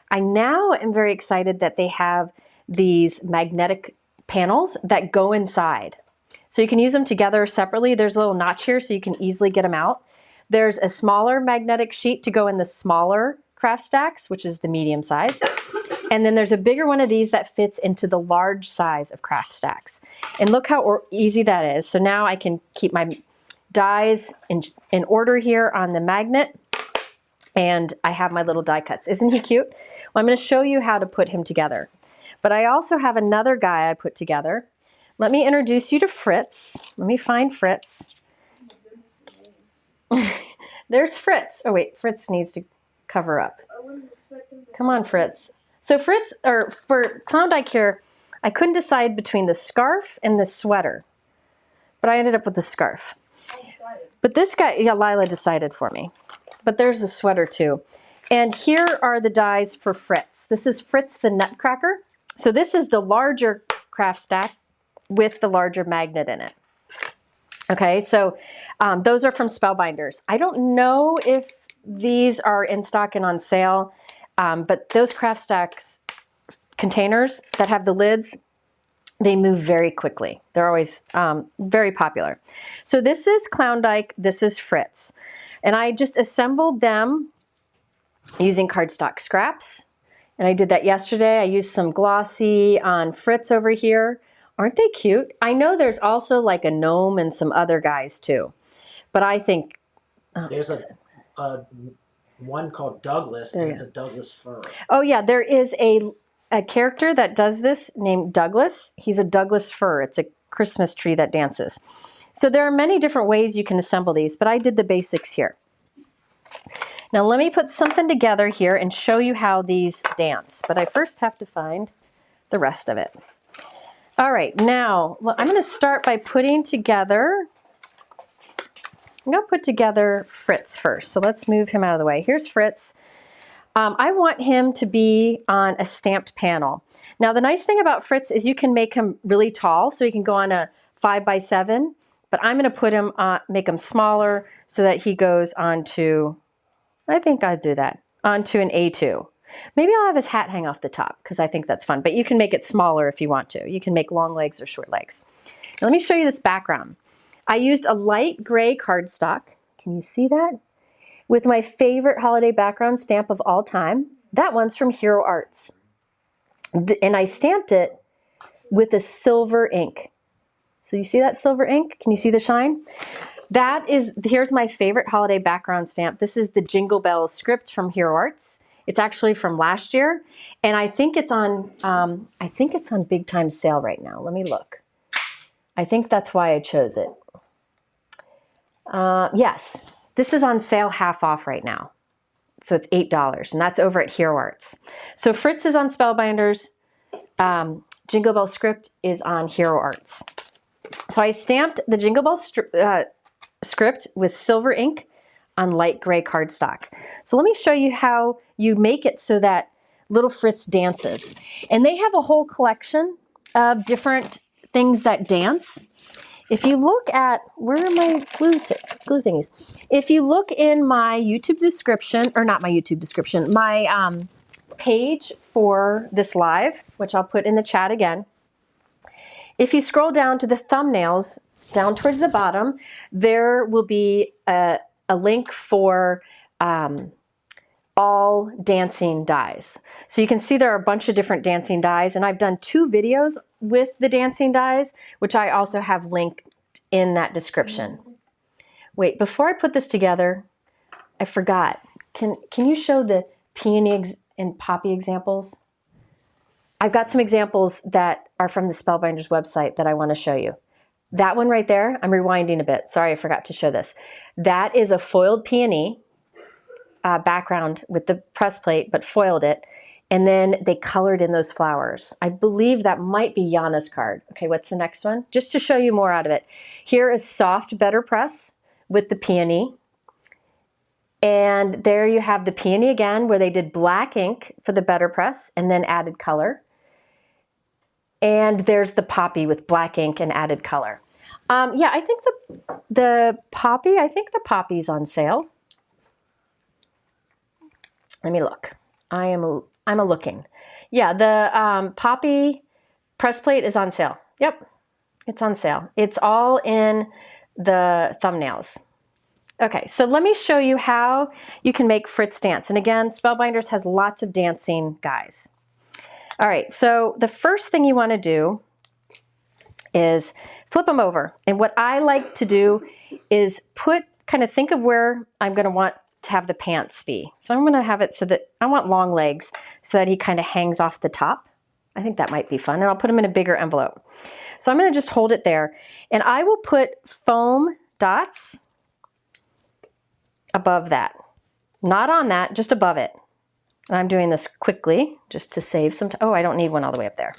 I now am very excited that they have these magnetic panels that go inside. So you can use them together separately. There's a little notch here so you can easily get them out. There's a smaller magnetic sheet to go in the smaller craft stacks, which is the medium size. And then there's a bigger one of these that fits into the large size of craft stacks. And look how easy that is. So now I can keep my dies in order here on the magnet. And I have my little die cuts. Isn't he cute? Well, I'm going to show you how to put him together. But I also have another guy I put together. Let me introduce you to Fritz. Let me find Fritz. There's Fritz. Oh wait, Fritz needs to cover up. Come on, Fritz. So Fritz, or for Klondike here, I couldn't decide between the scarf and the sweater, but I ended up with the scarf. But this guy, yeah, Lila decided for me. But there's the sweater too. And here are the dies for Fritz. This is Fritz the Nutcracker. So this is the larger craft stack with the larger magnet in it. Okay, so those are from Spellbinders. I don't know if these are in stock and on sale, but those craft stacks containers that have the lids, they move very quickly. They're always very popular. So this is Klondike, this is Fritz. And I just assembled them using cardstock scraps. And I did that yesterday. I used some glossy on Fritz over here. Aren't they cute? I know there's also like a gnome and some other guys too. But I think... There's a one called Douglas, and it's a Douglas fir. Oh yeah, there is a character that does this named Douglas. He's a Douglas fir. It's a Christmas tree that dances. So there are many different ways you can assemble these, but I did the basics here. Now let me put something together here and show you how these dance. But I first have to find the rest of it. All right, now I'm going to start by putting together, I'm going to put together Fritz first. So let's move him out of the way. Here's Fritz. I want him to be on a stamped panel. Now the nice thing about Fritz is you can make him really tall, so he can go on a 5x7, but I'm going to put him on, make him smaller so that he goes onto, I think I'd do that, onto an A2. Maybe I'll have his hat hang off the top because I think that's fun, but you can make it smaller if you want to. You can make long legs or short legs. Now, let me show you this background. I used a light gray cardstock. Can you see that? With my favorite holiday background stamp of all time. That one's from Hero Arts. And I stamped it with a silver ink. So you see that silver ink? Can you see the shine? That is, here's my favorite holiday background stamp. This is the Jingle Bell script from Hero Arts. It's actually from last year, and I think it's on big time sale right now. Let me look. I think that's why I chose it. Yes, this is on sale half off right now. So it's $8, and that's over at Hero Arts. So Fritz is on Spellbinders. Jingle Bell script is on Hero Arts. So I stamped the Jingle Bell script with silver ink on light gray cardstock. So let me show you how you make it so that little Fritz dances. And they have a whole collection of different things that dance. If you look at, where are my glue thingies? If you look in my YouTube description, or not my YouTube description, my page for this live, which I'll put in the chat again. If you scroll down to the thumbnails, down towards the bottom, there will be a link for all dancing dies. So you can see there are a bunch of different dancing dies, and I've done 2 videos with the dancing dies, which I also have linked in that description. Wait, before I put this together, I forgot. Can you show the peony and poppy examples? I've got some examples that are from the Spellbinders website that I want to show you. That one right there, I'm rewinding a bit. Sorry, I forgot to show this. That is a foiled peony background with the press plate, but foiled it. And then they colored in those flowers. I believe that might be Yana's card. Okay, what's the next one? Just to show you more out of it. Here is soft BetterPress with the peony. And there you have the peony again, where they did black ink for the BetterPress and then added color. And there's the poppy with black ink and added color. Yeah, I think the poppy's on sale. Let me look. I'm a looking. Yeah, the poppy press plate is on sale. Yep, it's on sale. It's all in the thumbnails. Okay, so let me show you how you can make Fritz dance. And again, Spellbinders has lots of dancing guys. All right, so the first thing you want to do is flip them over. And what I like to do is kind of think of where I'm going to want to have the pants be. So I'm going to have it so that I want long legs so that he kind of hangs off the top. I think that might be fun. And I'll put them in a bigger envelope. So I'm going to just hold it there. And I will put foam dots above that. Not on that, just above it. And I'm doing this quickly just to save some time. Oh, I don't need one all the way up there.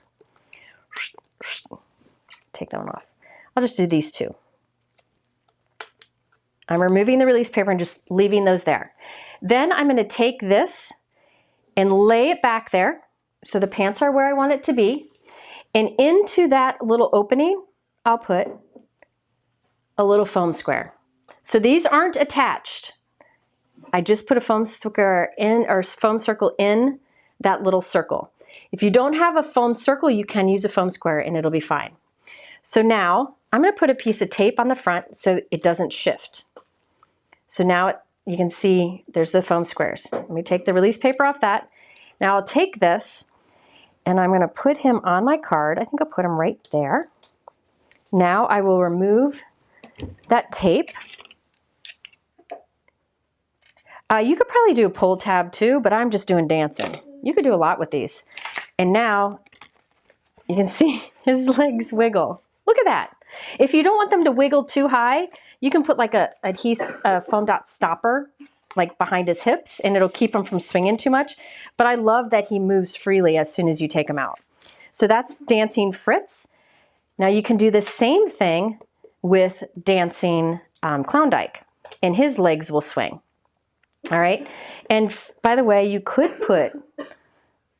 Take that one off. I'll just do these two. I'm removing the release paper and just leaving those there. Then I'm going to take this and lay it back there so the pants are where I want it to be. And into that little opening, I'll put a little foam square. So these aren't attached. I just put a foam square in, or foam circle in that little circle. If you don't have a foam circle, you can use a foam square and it'll be fine. So now I'm going to put a piece of tape on the front so it doesn't shift. So now you can see there's the foam squares. Let me take the release paper off that. Now I'll take this and I'm going to put him on my card. I think I'll put him right there. Now I will remove that tape. You could probably do a pull tab too, but I'm just doing dancing. You could do a lot with these. And now you can see his legs wiggle. Look at that. If you don't want them to wiggle too high, you can put like a foam dot stopper like behind his hips and it'll keep him from swinging too much. But I love that he moves freely as soon as you take him out. So that's dancing Fritz. Now you can do the same thing with dancing Klondike and his legs will swing. All right. And by the way, you could put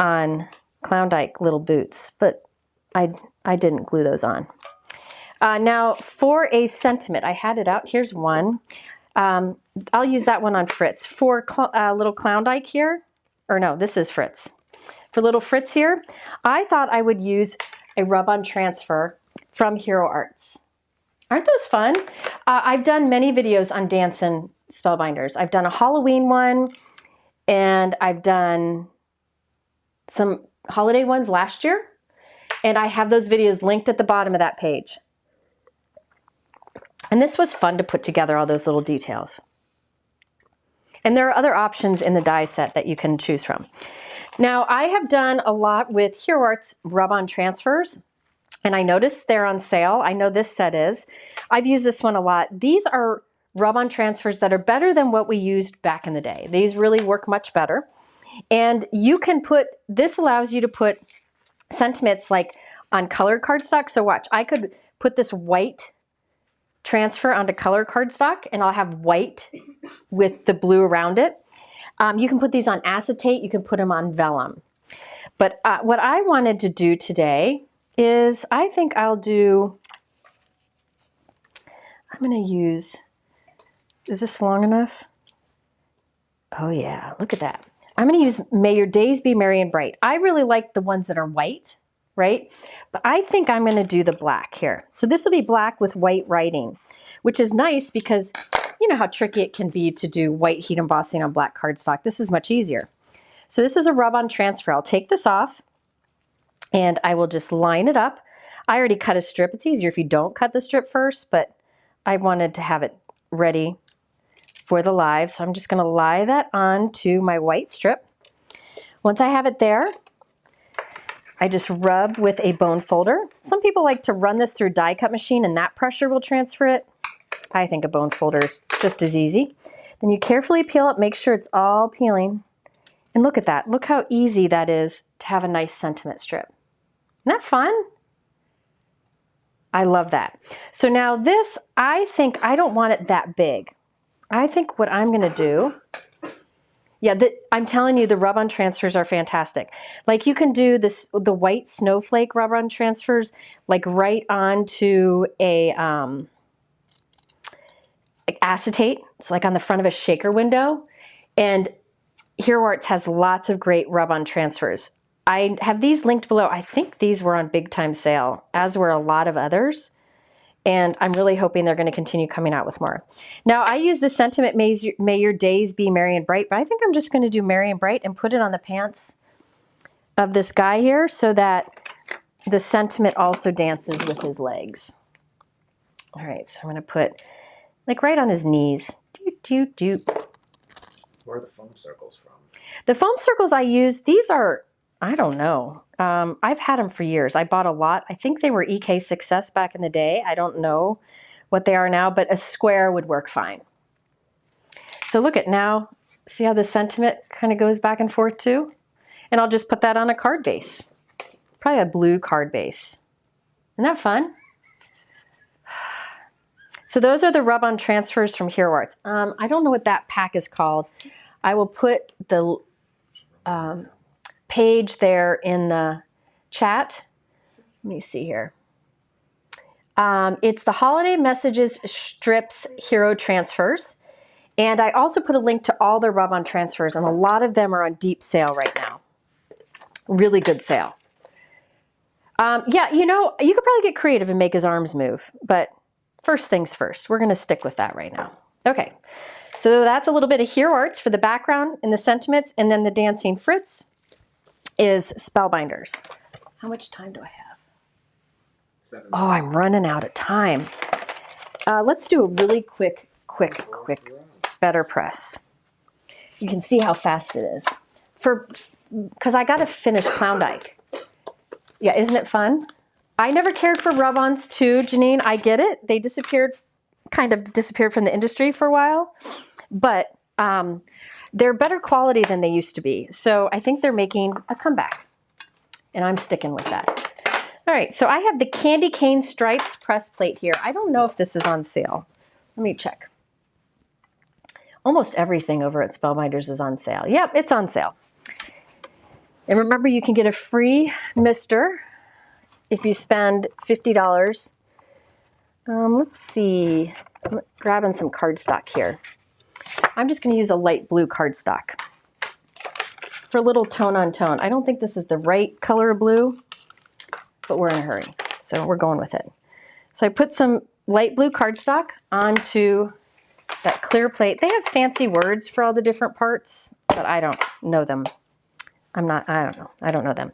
on Klondike little boots, but I didn't glue those on. Now for a sentiment, I had it out. Here's one. I'll use that one on Fritz. For little Klondike here, or no, this is Fritz. For little Fritz here, I thought I would use a rub-on transfer from Hero Arts. Aren't those fun? I've done many videos on dancing Spellbinders. I've done a Halloween one, and I've done some holiday ones last year, and I have those videos linked at the bottom of that page. And this was fun to put together all those little details. And there are other options in the die set that you can choose from. Now, I have done a lot with Hero Arts rub-on transfers, and I noticed they're on sale. I know this set is. I've used this one a lot. These are rub-on transfers that are better than what we used back in the day. These really work much better. And you can put, this allows you to put sentiments like on colored cardstock. So watch, I could put this white transfer onto color cardstock and I'll have white with the blue around it. You can put these on acetate, you can put them on vellum. But what I wanted to do today is I think I'll do, I'm going to use, is this long enough? Oh yeah, look at that. I'm going to use May Your Days Be Merry and Bright. I really like the ones that are white, right? But I think I'm going to do the black here. So this will be black with white writing, which is nice because you know how tricky it can be to do white heat embossing on black cardstock. This is much easier. So this is a rub-on transfer. I'll take this off and I will just line it up. I already cut a strip. It's easier if you don't cut the strip first, but I wanted to have it ready for the live. So I'm just going to lie that onto my white strip. Once I have it there, I just rub with a bone folder. Some people like to run this through a die cut machine and that pressure will transfer it. I think a bone folder is just as easy. Then you carefully peel up, make sure it's all peeling. And look at that. Look how easy that is to have a nice sentiment strip. Isn't that fun? I love that. So now this, I think I don't want it that big. I think what I'm going to do Yeah, I'm telling you, the rub-on transfers are fantastic. Like you can do the white snowflake rub-on transfers, like right onto a acetate. It's like on the front of a shaker window. And Hero Arts has lots of great rub-on transfers. I have these linked below. I think these were on big time sale, as were a lot of others. And I'm really hoping they're going to continue coming out with more. Now, I use the sentiment, may your days be merry and bright, but I think I'm just going to do merry and bright and put it on the pants of this guy here so that the sentiment also dances with his legs. All right, so I'm going to put like right on his knees. Doot, doot, doot. Where are the foam circles from? The foam circles I use, these are, I don't know. I've had them for years. I bought a lot. I think they were EK Success back in the day. I don't know what they are now, but a square would work fine. So look at now, see how the sentiment kind of goes back and forth too? And I'll just put that on a card base. Probably a blue card base. Isn't that fun? So those are the rub-on transfers from Hero Arts. I don't know what that pack is called. I will put the page there in the chat. Let me see here. It's the Holiday Messages Strips Hero Transfers. And I also put a link to all the rub-on transfers, and a lot of them are on deep sale right now. Really good sale. Yeah, you know, you could probably get creative and make his arms move, but first things first. We're going to stick with that right now. Okay, so that's a little bit of Hero Arts for the background and the sentiments, and then the Dancing Fritz is Spellbinders. How much time do I have? 7 minutes. Oh, I'm running out of time. Let's do a really quick BetterPress. You can see how fast it is. Because I got to finish Klondike. Yeah, isn't it fun? I never cared for rub-ons too, Janine. I get it. They kind of disappeared from the industry for a while. But they're better quality than they used to be. So I think they're making a comeback. And I'm sticking with that. All right, so I have the Candy Cane Stripes press plate here. I don't know if this is on sale. Let me check. Almost everything over at Spellbinders is on sale. Yep, it's on sale. And remember, you can get a free mister if you spend $50. Let's see. I'm grabbing some cardstock here. I'm just going to use a light blue cardstock for a little tone on tone. I don't think this is the right color of blue, but we're in a hurry, so we're going with it. So I put some light blue cardstock onto that clear plate. They have fancy words for all the different parts, but I don't know them. I don't know. I don't know them.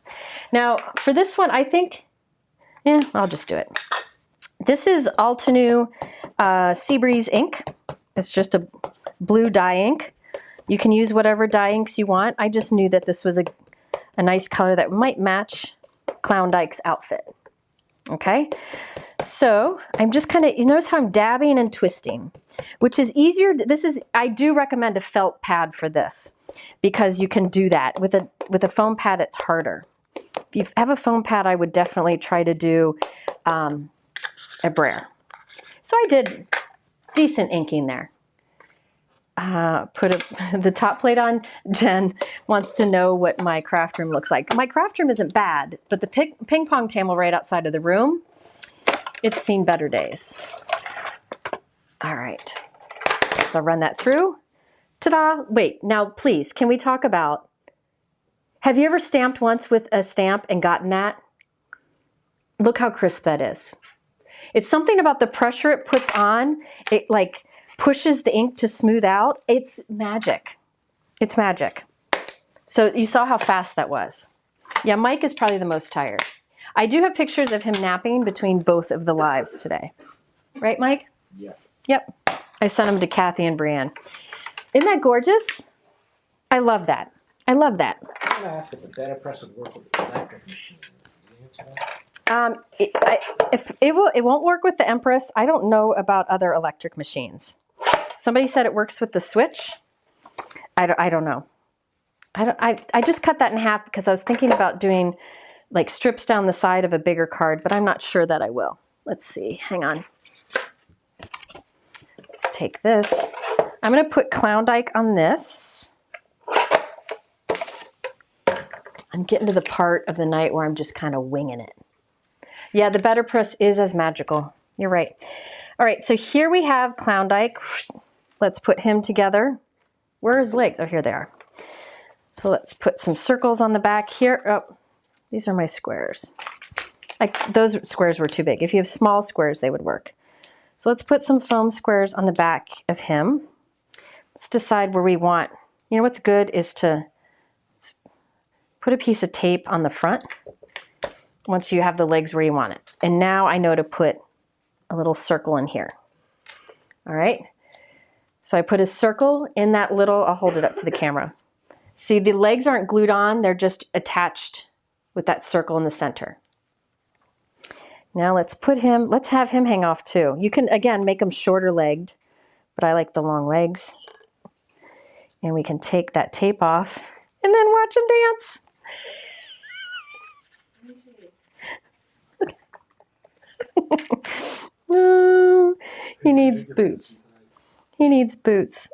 Now, for this one, I think, yeah, I'll just do it. This is Altenew Seabreeze ink. It's just a blue dye ink. You can use whatever dye inks you want. I just knew that this was a nice color that might match Klondike's outfit. Okay, so I'm just kind of, you notice how I'm dabbing and twisting, which is easier. I do recommend a felt pad for this because you can do that. With a foam pad, it's harder. If you have a foam pad, I would definitely try to do a brayer. So I did decent inking there. Put the top plate on. Jen wants to know what my craft room looks like. My craft room isn't bad, but the ping pong table right outside of the room, it's seen better days. All right, so I'll run that through. Ta-da! Wait, now please, can we talk about, have you ever stamped once with a stamp and gotten that? Look how crisp that is. It's something about the pressure it puts on, it like pushes the ink to smooth out. It's magic. It's magic. So you saw how fast that was. Yeah, Mike is probably the most tired. I do have pictures of him napping between both of the lives today. Right, Mike? Yes. Yep. I sent them to Kathy and Brienne. Isn't that gorgeous? I love that. I love that. Someone asked if the BetterPress would work with electric machines. Did you answer that? It won't work with the Empress. I don't know about other electric machines. Somebody said it works with the Switch. I don't know. I just cut that in half because I was thinking about doing like strips down the side of a bigger card, but I'm not sure that I will. Let's see. Hang on. Let's take this. I'm going to put Klondike on this. I'm getting to the part of the night where I'm just kind of winging it. Yeah, the BetterPress is as magical. You're right. All right, so here we have Klondike. Let's put him together. Where are his legs? Oh, here they are. So let's put some circles on the back here. Oh, these are my squares. Those squares were too big. If you have small squares, they would work. So let's put some foam squares on the back of him. Let's decide where we want. You know what's good is to put a piece of tape on the front once you have the legs where you want it. And now I know to put a little circle in here. All right. So I put a circle in that little, I'll hold it up to the camera. See, the legs aren't glued on, they're just attached with that circle in the center. Now let's have him hang off too. You can, again, make them shorter legged, but I like the long legs. And we can take that tape off and then watch him dance. Oh, he needs boots. He needs boots.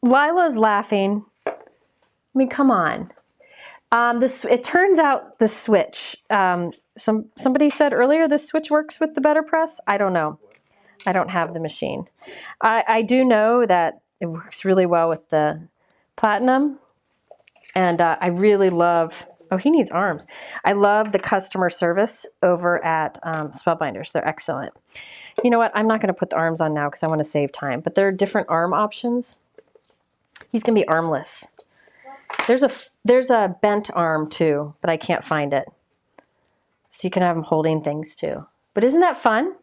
Lila's laughing. I mean, come on. It turns out the switch. Somebody said earlier the switch works with the BetterPress. I don't know. I don't have the machine. I do know that it works really well with the Platinum. And I really love, oh, he needs arms. I love the customer service over at Spellbinders. They're excellent. You know what? I'm not going to put the arms on now because I want to save time. But there are different arm options. He's going to be armless. There's a bent arm too, but I can't find it. So you can have him holding things too. But isn't that fun?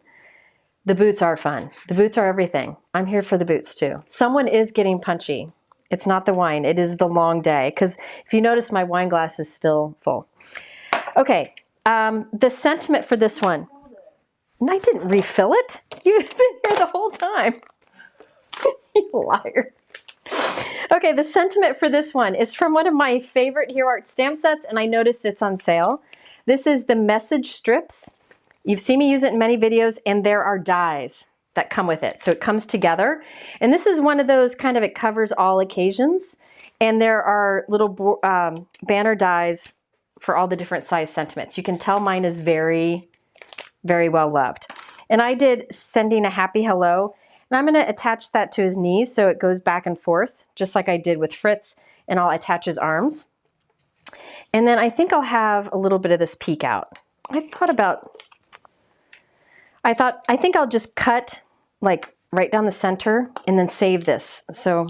The boots are fun. The boots are everything. I'm here for the boots too. Someone is getting punchy. It's not the wine. It is the long day. Because if you notice, my wine glass is still full. Okay. The sentiment for this one. And I didn't refill it. You've been here the whole time. You liar. Okay, the sentiment for this one is from one of my favorite Hero Art stamp sets, and I noticed it's on sale. This is the message strips. You've seen me use it in many videos, and there are dies that come with it. So it comes together. And this is one of those kind of, it covers all occasions. And there are little banner dies for all the different size sentiments. You can tell mine is very, very well loved. And I did sending a happy hello. And I'm going to attach that to his knees so it goes back and forth, just like I did with Fritz. And I'll attach his arms. And then I think I'll have a little bit of this peek out. I think I'll just cut like right down the center and then save this. So,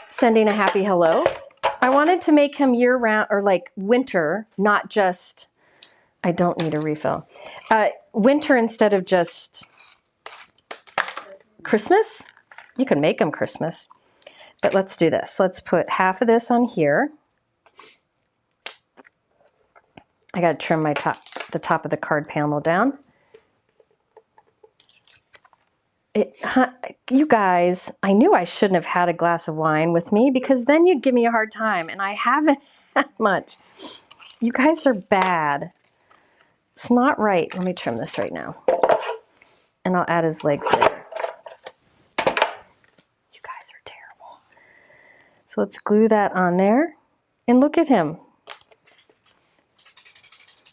sending a happy hello. I wanted to make him year round or like winter, not just, I don't need a refill. Winter instead of just Christmas. You can make them Christmas, but let's do this. Let's put half of this on here. I got to trim the top of the card panel down. You guys, I knew I shouldn't have had a glass of wine with me because then you'd give me a hard time, and I haven't had much. You guys are bad. It's not right. Let me trim this right now. And I'll add his legs later. You guys are terrible. So let's glue that on there. And look at him.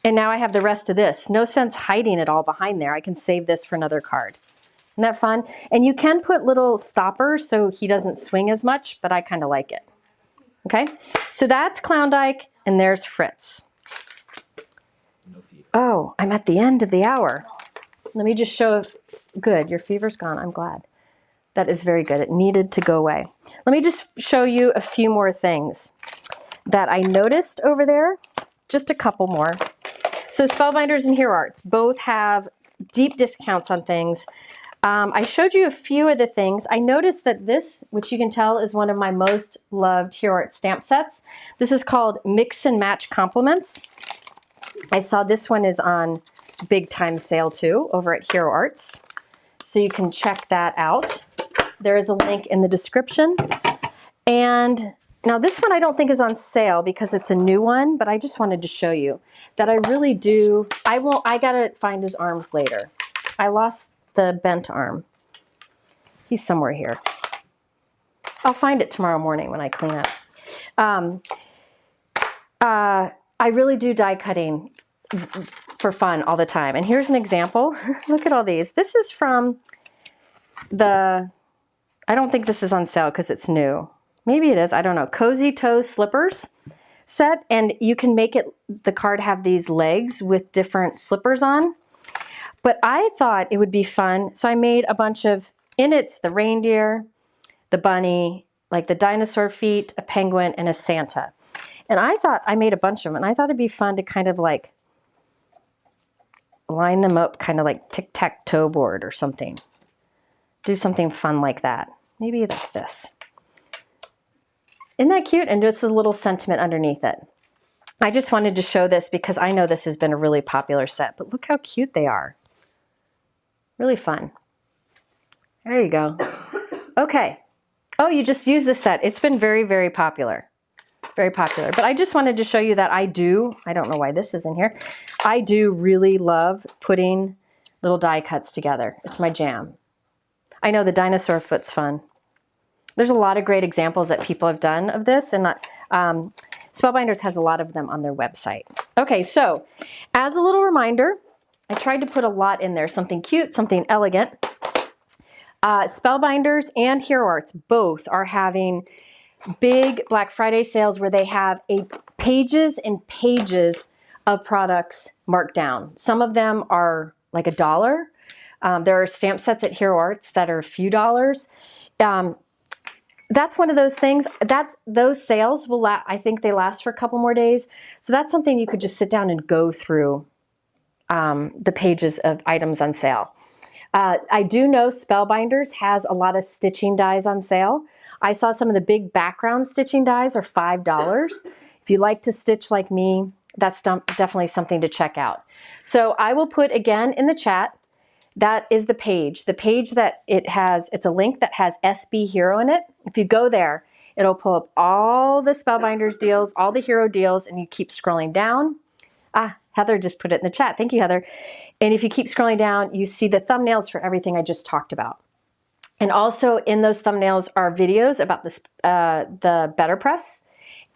And now I have the rest of this. No sense hiding it all behind there. I can save this for another card. Isn't that fun? And you can put little stoppers so he doesn't swing as much, but I kind of like it. Okay, so that's Klondike, and there's Fritz. Oh, I'm at the end of the hour. Let me just show if, good, your fever's gone, I'm glad. That is very good, it needed to go away. Let me just show you a few more things that I noticed over there, just a couple more. So Spellbinders and Hero Arts both have deep discounts on things. I showed you a few of the things. I noticed that this, which you can tell is one of my most loved Hero Art stamp sets. This is called Mix and Match Compliments. I saw this one is on big time sale too over at Hero Arts. So you can check that out. There is a link in the description. And now this one I don't think is on sale because it's a new one, but I just wanted to show you that I really do. I gotta find his arms later. I lost the bent arm. He's somewhere here. I'll find it tomorrow morning when I clean up. I really do die cutting for fun all the time. And here's an example. Look at all these. This is from the, I don't think this is on sale because it's new. Maybe it is, I don't know. Cozy Toe Slippers set. And you can make it, the card have these legs with different slippers on. But I thought it would be fun. So I made a bunch of, in it's the reindeer, the bunny, like the dinosaur feet, a penguin, and a Santa. And I thought, I made a bunch of them, and I thought it'd be fun to kind of like line them up, kind of like tic-tac-toe board or something. Do something fun like that. Maybe like this. Isn't that cute? And just a little sentiment underneath it. I just wanted to show this because I know this has been a really popular set, but look how cute they are. Really fun. There you go. Okay. Oh, you just used this set. It's been very, very popular. Very popular. But I just wanted to show you that I don't know why this is in here. I do really love putting little die cuts together. It's my jam. I know the dinosaur foot's fun. There's a lot of great examples that people have done of this, and Spellbinders has a lot of them on their website. Okay, so as a little reminder, I tried to put a lot in there, something cute, something elegant. Spellbinders and Hero Arts both are having big Black Friday sales where they have pages and pages of products marked down. Some of them are like $1. There are stamp sets at Hero Arts that are a few dollars. That's one of those things. Those sales will I think they last for a couple more days. So that's something you could just sit down and go through the pages of items on sale. I do know Spellbinders has a lot of stitching dies on sale. I saw some of the big background stitching dies are $5. If you like to stitch like me, that's definitely something to check out. So I will put again in the chat, that is the page. The page that it has, it's a link that has SB Hero in it. If you go there, it'll pull up all the Spellbinders deals, all the Hero deals, and you keep scrolling down. Heather just put it in the chat. Thank you, Heather. And if you keep scrolling down, you see the thumbnails for everything I just talked about. And also in those thumbnails are videos about the BetterPress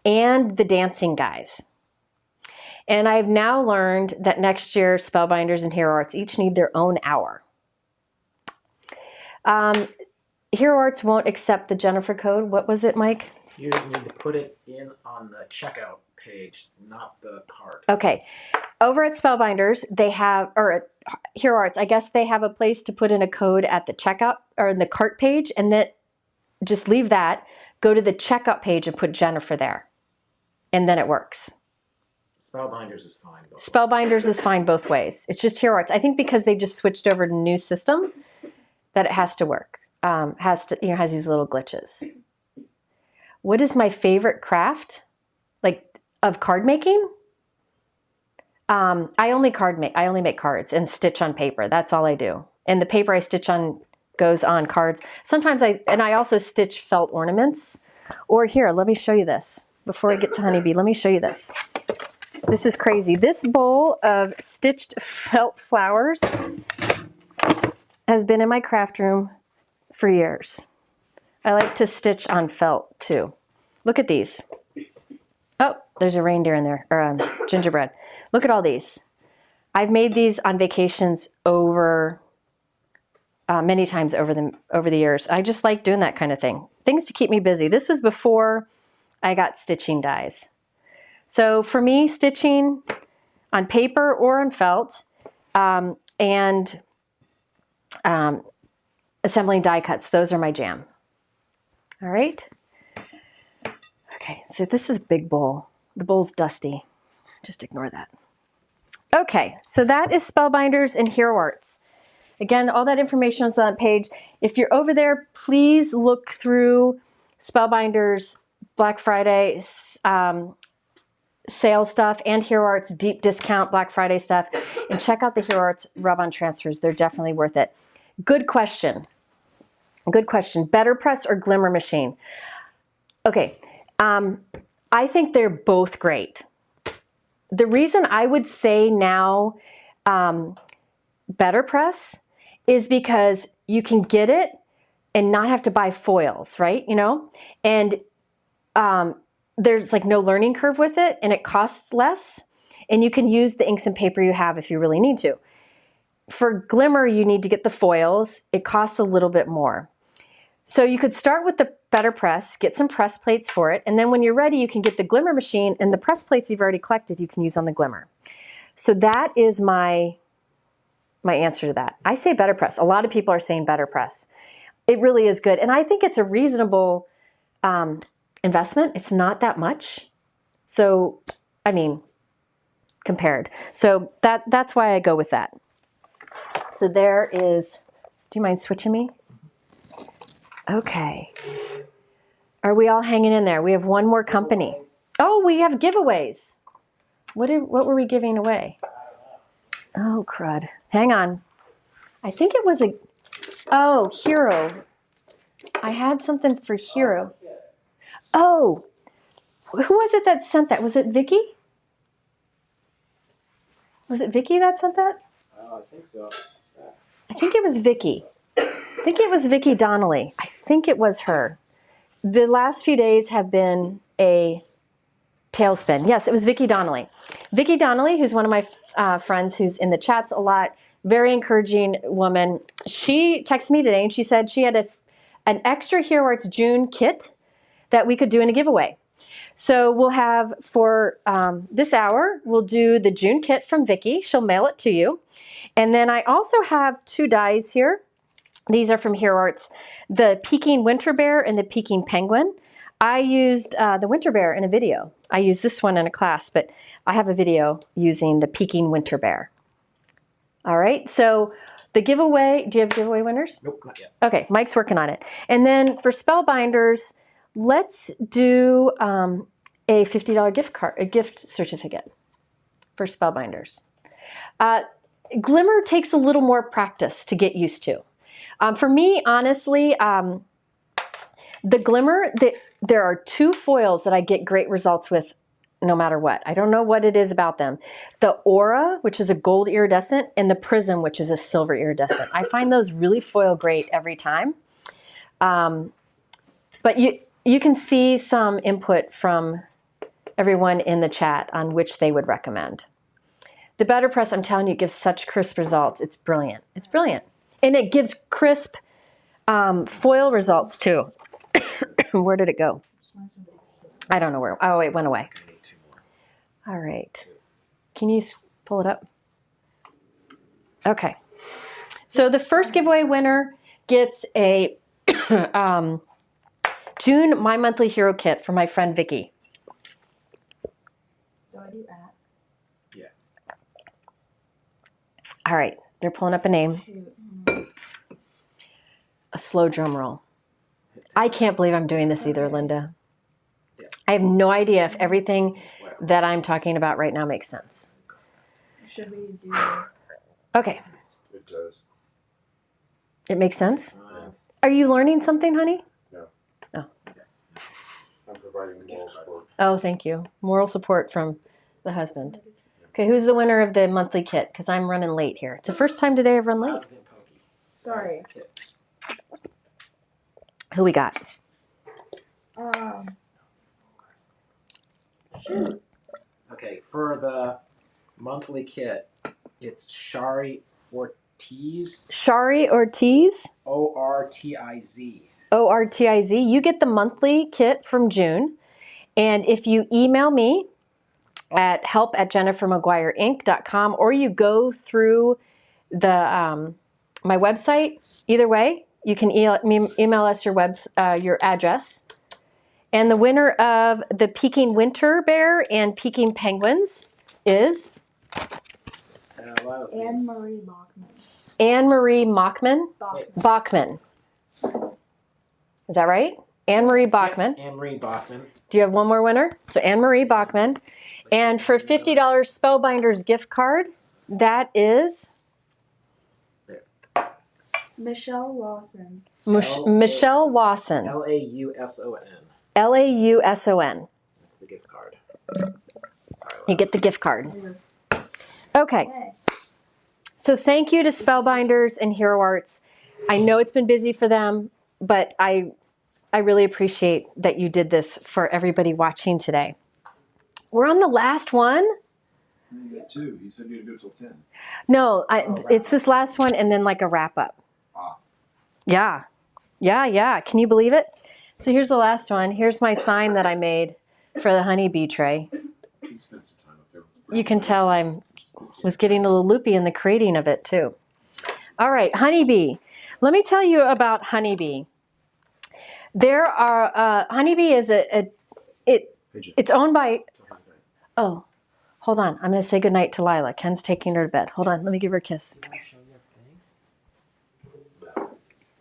and the dancing guys. And I've now learned that next year, Spellbinders and Hero Arts each need their own hour. Hero Arts won't accept the Jennifer code. What was it, Mike? You need to put it in on the checkout page, not the cart. Okay. Over at Spellbinders, they have, or at Hero Arts, I guess they have a place to put in a code at the checkout or in the cart page, and then just leave that, go to the checkout page and put Jennifer there. And then it works. Spellbinders is fine. Spellbinders is fine both ways. It's just Hero Arts. I think because they just switched over to a new system that it has to work. Has these little glitches. What is my favorite craft? Like of card making? I only make cards and stitch on paper. That's all I do. And the paper I stitch on goes on cards. Sometimes I also stitch felt ornaments. Or here, let me show you this. Before I get to Honeybee, let me show you this. This is crazy. This bowl of stitched felt flowers has been in my craft room for years. I like to stitch on felt too. Look at these. Oh, there's a reindeer in there, or gingerbread. Look at all these. I've made these on vacations over many times over the years. I just like doing that kind of thing. Things to keep me busy. This was before I got stitching dies. So for me, stitching on paper or on felt and assembling die cuts, those are my jam. All right. Okay, so this is a big bowl. The bowl's dusty. Just ignore that. Okay, so that is Spellbinders and Hero Arts. Again, all that information is on that page. If you're over there, please look through Spellbinders Black Friday sale stuff and Hero Arts deep discount Black Friday stuff, and check out the Hero Arts rub-on transfers. They're definitely worth it. Good question. Good question. BetterPress or Glimmer Machine? Okay, I think they're both great. The reason I would say now BetterPress is because you can get it and not have to buy foils, right? You know, and there's like no learning curve with it, and it costs less, and you can use the inks and paper you have if you really need to. For Glimmer, you need to get the foils. It costs a little bit more. So you could start with the BetterPress, get some press plates for it, and then when you're ready, you can get the Glimmer machine, and the press plates you've already collected, you can use on the Glimmer. So that is my answer to that. I say BetterPress. A lot of people are saying BetterPress. It really is good, and I think it's a reasonable investment. It's not that much. So, I mean, compared. So that's why I go with that. So there is, do you mind switching me? Okay. Are we all hanging in there? We have one more company. Oh, we have giveaways. What were we giving away? Oh, crud. Hang on. I think it was Hero. I had something for Hero. Oh, who was it that sent that? Was it Vicky? Was it Vicky that sent that? I think so. I think it was Vicky. I think it was Vicky Donnelly. I think it was her. The last few days have been a tailspin. Yes, it was Vicky Donnelly. Vicky Donnelly, who's one of my friends who's in the chats a lot, very encouraging woman. She texted me today and she said she had an extra Hero Arts June kit that we could do in a giveaway. So we'll have for this hour, we'll do the June kit from Vicky. She'll mail it to you. And then I also have 2 dies here. These are from Hero Arts, the Peking Winter Bear and the Peking Penguin. I used the Winter Bear in a video. I used this one in a class, but I have a video using the Peking Winter Bear. All right, so the giveaway, do you have giveaway winners? Nope, not yet. Okay, Mike's working on it. And then for Spellbinders, let's do a $50 gift certificate for Spellbinders. Glimmer takes a little more practice to get used to. For me, honestly, the Glimmer, there are 2 foils that I get great results with no matter what. I don't know what it is about them. The Aura, which is a gold iridescent, and the Prism, which is a silver iridescent. I find those really foil great every time. But you can see some input from everyone in the chat on which they would recommend. The BetterPress, I'm telling you, gives such crisp results. It's brilliant. It's brilliant. And it gives crisp foil results too. Where did it go? I don't know where. Oh, it went away. All right. Can you pull it up? Okay. So the first giveaway winner gets a June My Monthly Hero Kit from my friend Vicky. Do I do that? Yeah. All right. They're pulling up a name. A slow drum roll. I can't believe I'm doing this either, Linda. Yeah. I have no idea if everything that I'm talking about right now makes sense. Should we do? Okay. It does. It makes sense? Are you learning something, honey? No. Oh. I'm providing moral support. Oh, thank you. Moral support from the husband. Okay, who's the winner of the monthly kit? Because I'm running late here. It's the first time today I've run late. Sorry. Who we got? Shoot. Okay, for the monthly kit, it's Shari Ortiz. Shari Ortiz. Ortiz. Ortiz. You get the monthly kit from June. And if you email me at help@jennifermaguireinc.com or you go through the my website, either way, you can email us your address. And the winner of the Peking Winter Bear and Peking Penguins is Anne-Marie Bachman. Anne-Marie Bachman. Bachman. Is that right? Anne-Marie Bachman. Yep, Anne-Marie Bachman. Do you have one more winner? So Anne-Marie Bachman. And for $50 Spellbinders gift card, that is Michelle Lawson. Michelle Lawson. Lauson. Lauson. That's the gift card. You get the gift card. Okay. Okay. So thank you to Spellbinders and Hero Arts. I know it's been busy for them. but I really appreciate that you did this for everybody watching today. We're on the last one. You got 2. You said you'd do it till 10. No, it's this last one and then like a wrap up. Ah. Yeah. Yeah. Can you believe it? So here's the last one. Here's my sign that I made for the honeybee tray. He spent some time up there. You can tell was getting a little loopy in the creating of it too. All right, honeybee. Let me tell you about honeybee. There are honeybee is it's owned by. Oh, hold on. I'm going to say goodnight to Lila. Ken's taking her to bed. Hold on. Let me give her a kiss. Come here.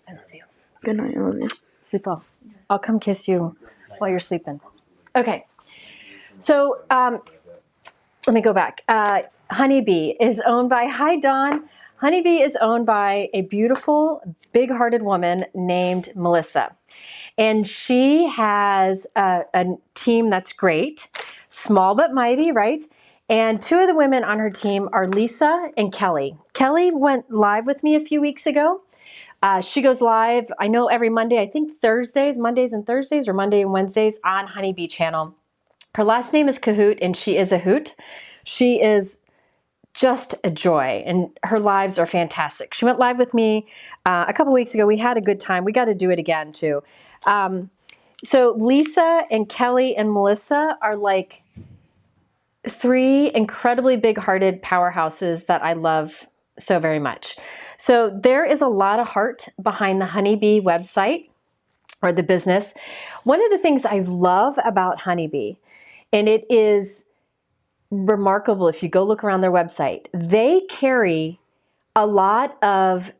I love you. Good night, I love you. Sleep well. I'll come kiss you while you're sleeping. Okay. So let me go back. Honeybee is owned by, hi Dawn. Honeybee is owned by a beautiful, big-hearted woman named Melissa. And she has a team that's great, small but mighty, right? And 2 of the women on her team are Lisa and Kelly. Kelly went live with me a few weeks ago. She goes live, I know every Monday, I think Mondays and Thursdays, or Monday and Wednesdays on Honeybee channel. Her last name is Kahoot, and she is a hoot. She is just a joy, and her lives are fantastic. She went live with me a couple weeks ago. We had a good time. We got to do it again too. So Lisa and Kelly and Melissa are like 3 incredibly big-hearted powerhouses that I love so very much. So there is a lot of heart behind the Honeybee website or the business. One of the things I love about Honeybee, and it is remarkable if you go look around their website, they carry a lot of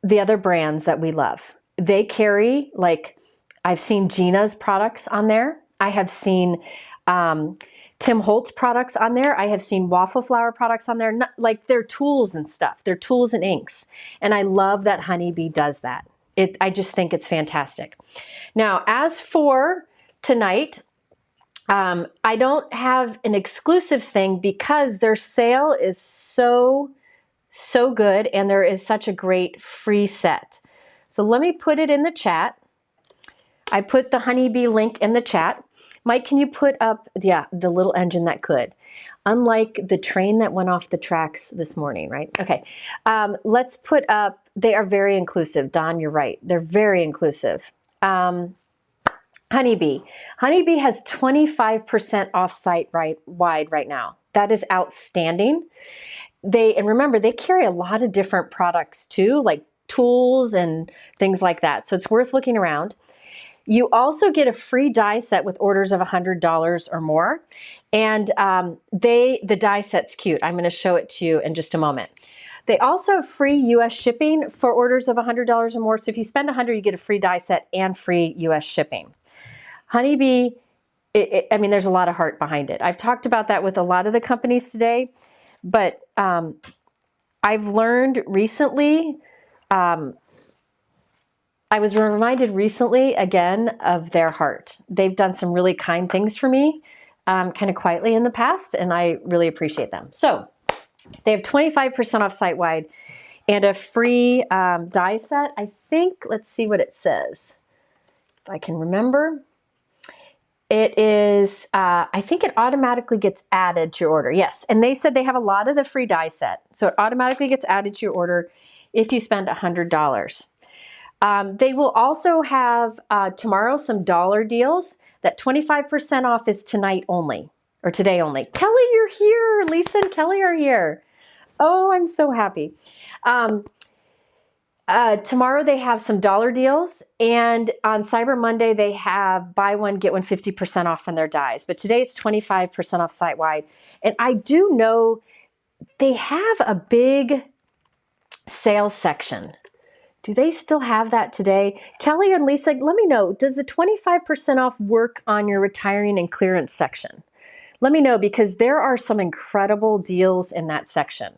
the other brands that we love. They carry, like, I've seen Gina's products on there. I have seen Tim Holtz products on there. I have seen Waffle Flower products on there. Like, they're tools and stuff. They're tools and inks. And I love that Honeybee does that. I just think it's fantastic. Now, as for tonight, I don't have an exclusive thing because their sale is so good, and there is such a great free set. So let me put it in the chat. I put the Honeybee link in the chat. Mike, can you put up, the little engine that could? Unlike the train that went off the tracks this morning, right? Okay, let's put up, they are very inclusive. Don, you're right. They're very inclusive. Honeybee. Honeybee has 25% off site-wide right now. That is outstanding. And remember, they carry a lot of different products too, like tools and things like that. So it's worth looking around. You also get a free die set with orders of $100 or more. And the die set's cute. I'm going to show it to you in just a moment. They also have free U.S. shipping for orders of $100 or more. So if you spend $100, you get a free die set and free U.S. shipping. Honeybee, I mean, there's a lot of heart behind it. I've talked about that with a lot of the companies today, but I've learned recently, I was reminded recently again of their heart. They've done some really kind things for me, kind of quietly in the past, and I really appreciate them. So they have 25% off site-wide and a free die set. I think, let's see what it says, if I can remember. It is, I think it automatically gets added to your order. Yes, and they said they have a lot of the free die set. So it automatically gets added to your order if you spend $100. They will also have tomorrow some dollar deals. That 25% off is tonight only, or today only. Kelly, you're here. Lisa and Kelly are here. Oh, I'm so happy. Tomorrow they have some dollar deals, and on Cyber Monday they have buy one, get one 50% off on their dies. But today it's 25% off site-wide. And I do know they have a big sales section. Do they still have that today? Kelly and Lisa, let me know, does the 25% off work on your retiring and clearance section? Let me know, because there are some incredible deals in that section.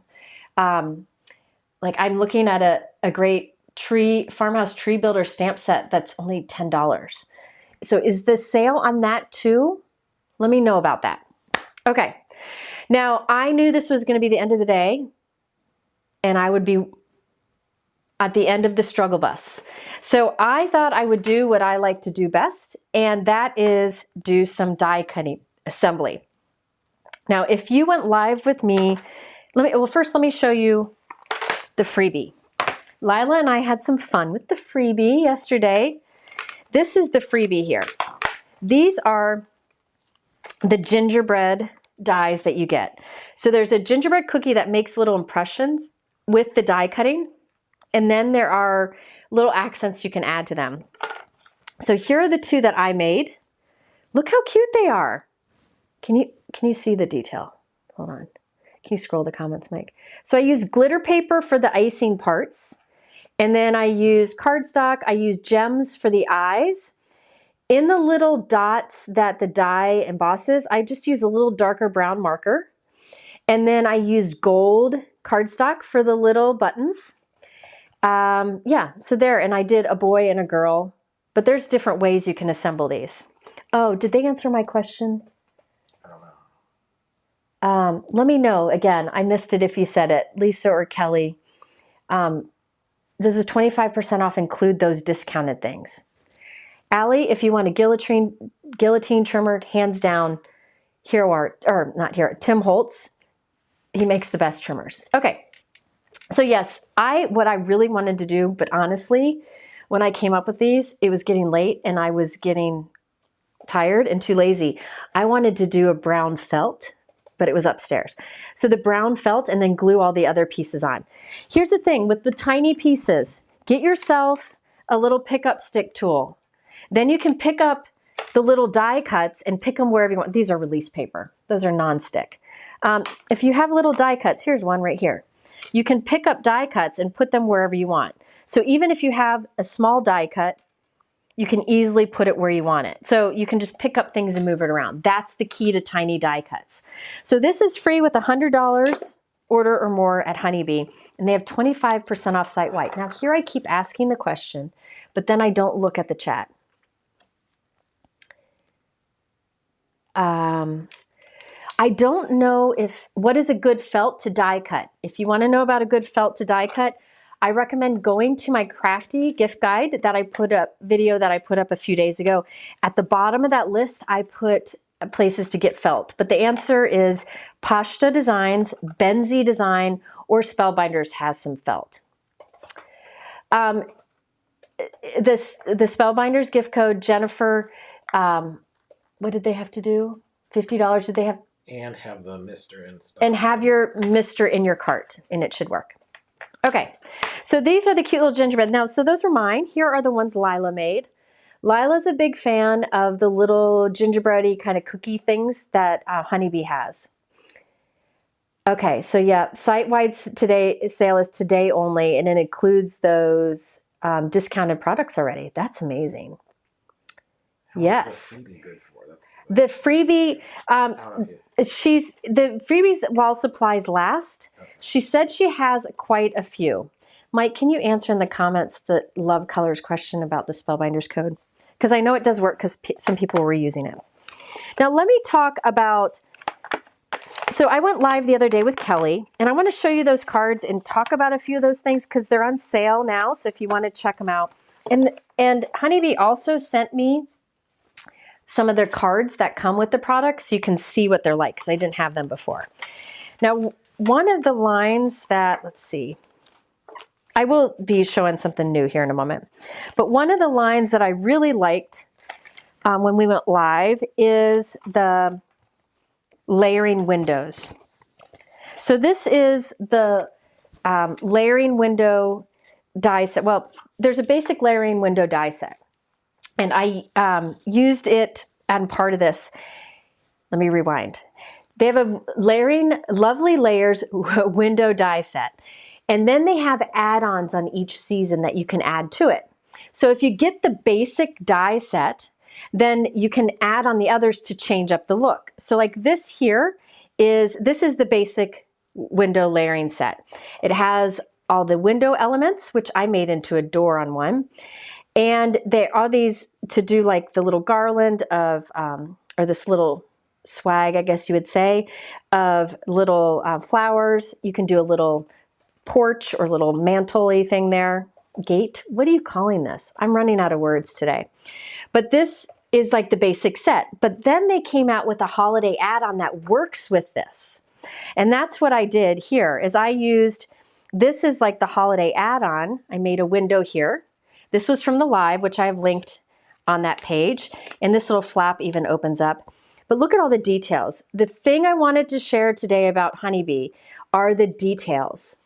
Like, I'm looking at a great farmhouse tree builder stamp set that's only $10. So is the sale on that too? Let me know about that. Okay. Now, I knew this was going to be the end of the day, and I would be at the end of the struggle bus. So I thought I would do what I like to do best, and that is do some die cutting assembly. Now, if you went live with me, first let me show you the freebie. Lila and I had some fun with the freebie yesterday. This is the freebie here. These are the gingerbread dies that you get. So there's a gingerbread cookie that makes little impressions with the die cutting, and then there are little accents you can add to them. So here are the two that I made. Look how cute they are. Can you see the detail? Hold on. Can you scroll the comments, Mike? So I use glitter paper for the icing parts, and then I use cardstock. I use gems for the eyes. In the little dots that the die embosses, I just use a little darker brown marker. And then I use gold cardstock for the little buttons. Yeah, so there, and I did a boy and a girl, but there's different ways you can assemble these. Oh, did they answer my question? I don't know. Let me know. Again, I missed it if you said it, Lisa or Kelly. Does this 25% off include those discounted things? Allie, if you want a guillotine trimmer, hands down, Tim Holtz, he makes the best trimmers. Okay, so yes, what I really wanted to do, but honestly, when I came up with these, it was getting late and I was getting tired and too lazy. I wanted to do a brown felt, but it was upstairs. So the brown felt and then glue all the other pieces on. Here's the thing with the tiny pieces, get yourself a little pickup stick tool. Then you can pick up the little die cuts and pick them wherever you want. These are release paper. Those are non-stick. If you have little die cuts, here's one right here. You can pick up die cuts and put them wherever you want. So even if you have a small die cut, you can easily put it where you want it. So you can just pick up things and move it around. That's the key to tiny die cuts. So this is free with $100 order or more at Honeybee, and they have 25% off site-wide. Now here I keep asking the question, but then I don't look at the chat. I don't know what is a good felt to die cut. If you want to know about a good felt to die cut, I recommend going to my Crafty gift guide that I put up, video that I put up a few days ago. At the bottom of that list, I put places to get felt, but the answer is Pashto Designs, Benzie Design, or Spellbinders has some felt. The Spellbinders gift code, Jennifer, what did they have to do? $50 did they have? And have the Mr. in stock. And have your Mr. in your cart, and it should work. Okay, so these are the cute little gingerbread. Now, so those are mine. Here are the ones Lila made. Lila's a big fan of the little gingerbready kind of cookie things that Honeybee has. Okay, so yeah, site-wide sale is today only, and it includes those discounted products already. That's amazing. Yes. What's the freebie good for? The freebie, the freebies while supplies last. Okay. She said she has quite a few. Mike, can you answer in the comments the Love Colors question about the Spellbinders code? Because I know it does work because some people were using it. Now let me talk about, so I went live the other day with Kelly, and I want to show you those cards and talk about a few of those things because they're on sale now, so if you want to check them out. And Honeybee also sent me some of their cards that come with the product so you can see what they're like because I didn't have them before. Now, one of the lines that, let's see, I will be showing something new here in a moment, but one of the lines that I really liked when we went live is the layering windows. So this is the layering window die set. Well, there's a basic layering window die set. And I used it on part of this. Let me rewind. They have a layering, lovely layers window die set. And then they have add-ons on each season that you can add to it. So if you get the basic die set, then you can add on the others to change up the look. So like this here this is the basic window layering set. It has all the window elements, which I made into a door on one. And there are these to do like the little garland of, or this little swag, I guess you would say, of little flowers. You can do a little porch or little mantle-y thing there. Gate, what are you calling this? I'm running out of words today. But this is like the basic set. But then they came out with a holiday add-on that works with this. And that's what I did here, is I used, this is like the holiday add-on. I made a window here. This was from the live, which I have linked on that page. And this little flap even opens up. But look at all the details. The thing I wanted to share today about Honeybee are the details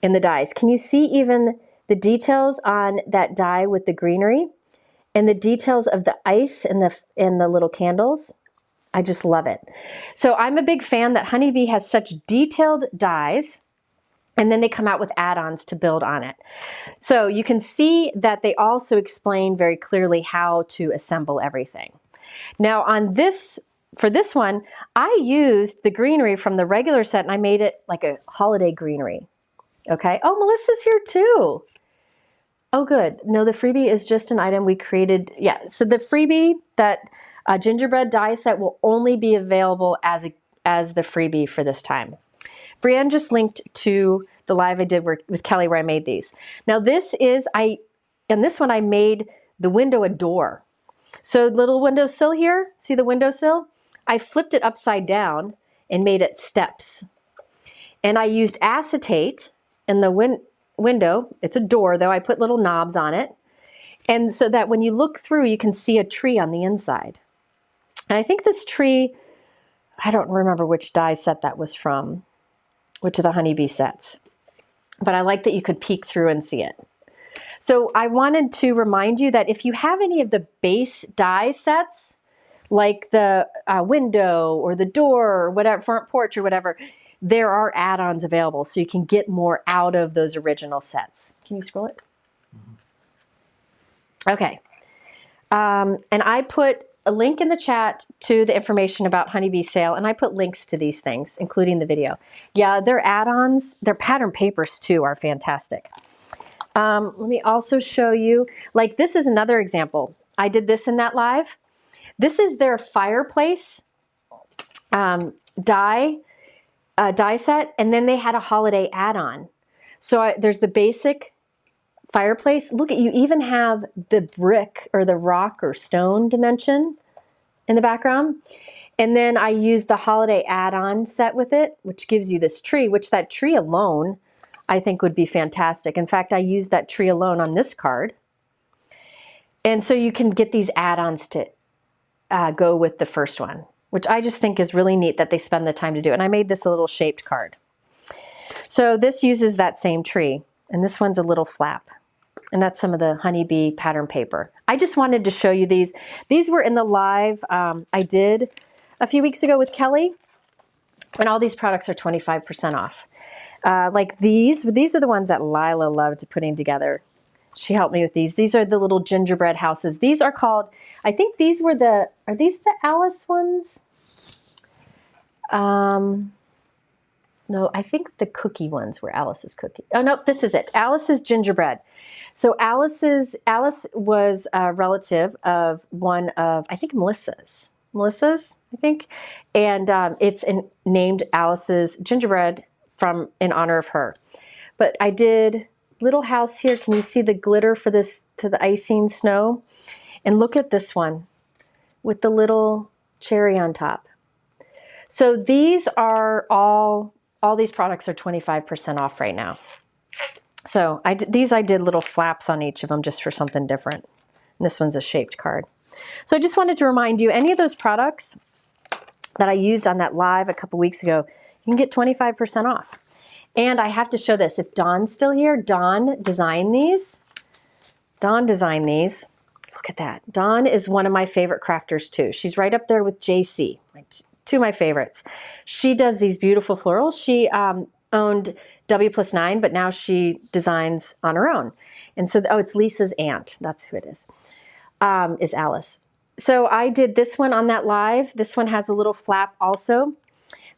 in the dies. Can you see even the details on that die with the greenery? And the details of the ice and the little candles? I just love it. So I'm a big fan that Honeybee has such detailed dies, and then they come out with add-ons to build on it. So you can see that they also explain very clearly how to assemble everything. Now on this, for this one, I used the greenery from the regular set and I made it like a holiday greenery. Okay, oh, Melissa's here too. Oh, good. No, the freebie is just an item we created. Yeah, so the freebie, that gingerbread die set, will only be available as the freebie for this time. Brienne just linked to the live I did with Kelly where I made these. Now this is, in this one I made the window a door. So the little windowsill here, see the windowsill? I flipped it upside down and made it steps. And I used acetate in the window. It's a door though. I put little knobs on it. And so that when you look through, you can see a tree on the inside. And I think this tree, I don't remember which die set that was from, which of the Honeybee sets. But I like that you could peek through and see it. So I wanted to remind you that if you have any of the base die sets, like the window or the door or whatever, front porch or whatever, there are add-ons available so you can get more out of those original sets. Can you scroll it? Okay. And I put a link in the chat to the information about Honeybee sale, and I put links to these things, including the video. Yeah, their add-ons, their pattern papers too are fantastic. Let me also show you, like this is another example. I did this in that live. This is their fireplace die set, and then they had a holiday add-on. So there's the basic fireplace. Look at, you even have the brick or the rock or stone dimension in the background. And then I used the holiday add-on set with it, which gives you this tree, which that tree alone I think would be fantastic. In fact, I used that tree alone on this card. And so you can get these add-ons to go with the first one, which I just think is really neat that they spend the time to do. And I made this a little shaped card. So this uses that same tree, and this one's a little flap. And that's some of the Honeybee pattern paper. I just wanted to show you these. These were in the live I did a few weeks ago with Kelly, and all these products are 25% off. Like these are the ones that Lila loved putting together. She helped me with these. These are the little gingerbread houses. These are called, I think these were the, are these the Alice ones? No, I think the cookie ones were Alice's cookie. Oh, no, this is it. Alice's gingerbread. So Alice was a relative of one of, I think, Melissa's, I think. And it's named Alice's gingerbread in honor of her. But I did little house here. Can you see the glitter for this, to the icing snow? And look at this one with the little cherry on top. So these are all these products are 25% off right now. So I did little flaps on each of them just for something different. And this one's a shaped card. So I just wanted to remind you, any of those products that I used on that live a couple weeks ago, you can get 25% off. And I have to show this. If Dawn's still here, Dawn designed these. Look at that. Dawn is one of my favorite crafters too. She's right up there with JC, two of my favorites. She does these beautiful florals. She owned W+9, but now she designs on her own. And so, oh, it's Lisa's aunt. That's who it is Alice. So I did this one on that live. This one has a little flap also.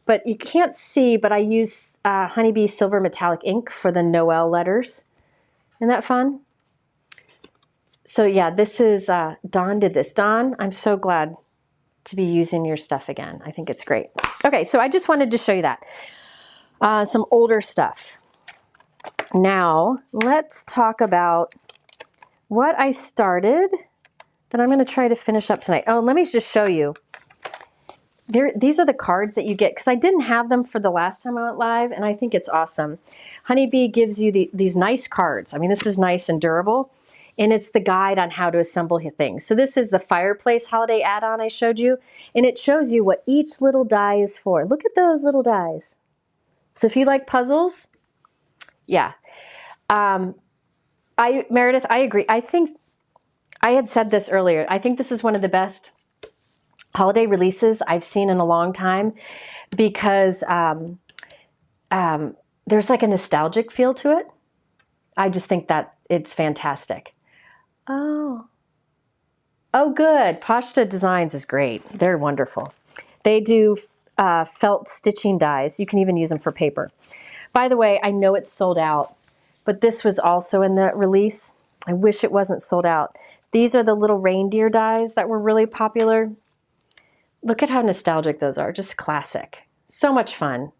But you can't see, but I use Honeybee Silver Metallic ink for the Noel letters. Isn't that fun? So yeah, this is, Dawn did this. Dawn, I'm so glad to be using your stuff again. I think it's great. Okay, so I just wanted to show you that. Some older stuff. Now, let's talk about what I started that I'm going to try to finish up tonight. Oh, let me just show you. These are the cards that you get, because I didn't have them for the last time I went live, and I think it's awesome. Honeybee gives you these nice cards. I mean, this is nice and durable, and it's the guide on how to assemble things. So this is the fireplace holiday add-on I showed you, and it shows you what each little die is for. Look at those little dies. So if you like puzzles, yeah. Meredith, I agree. I think I had said this earlier. I think this is one of the best holiday releases I've seen in a long time, because there's like a nostalgic feel to it. I just think that it's fantastic. Oh, good. Pashta Designs is great. They're wonderful. They do felt stitching dies. You can even use them for paper. By the way, I know it's sold out, but this was also in the release. I wish it wasn't sold out. These are the little reindeer dies that were really popular. Look at how nostalgic those are, just classic. So much fun.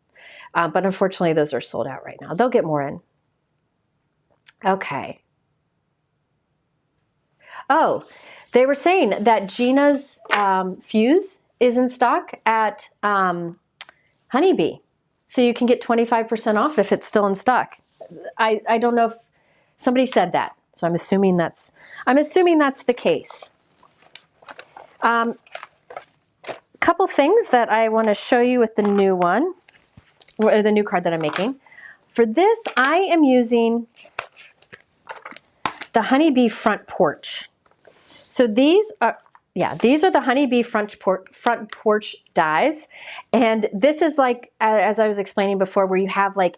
But unfortunately, those are sold out right now. They'll get more in. Okay. Oh, they were saying that Gina's fuse is in stock at Honeybee. So you can get 25% off if it's still in stock. I don't know if somebody said that. So I'm assuming that's the case. Couple things that I want to show you with the new one, or the new card that I'm making. For this, I am using the Honeybee front porch. So these are the Honeybee front porch dies, and this is like, as I was explaining before, where you have like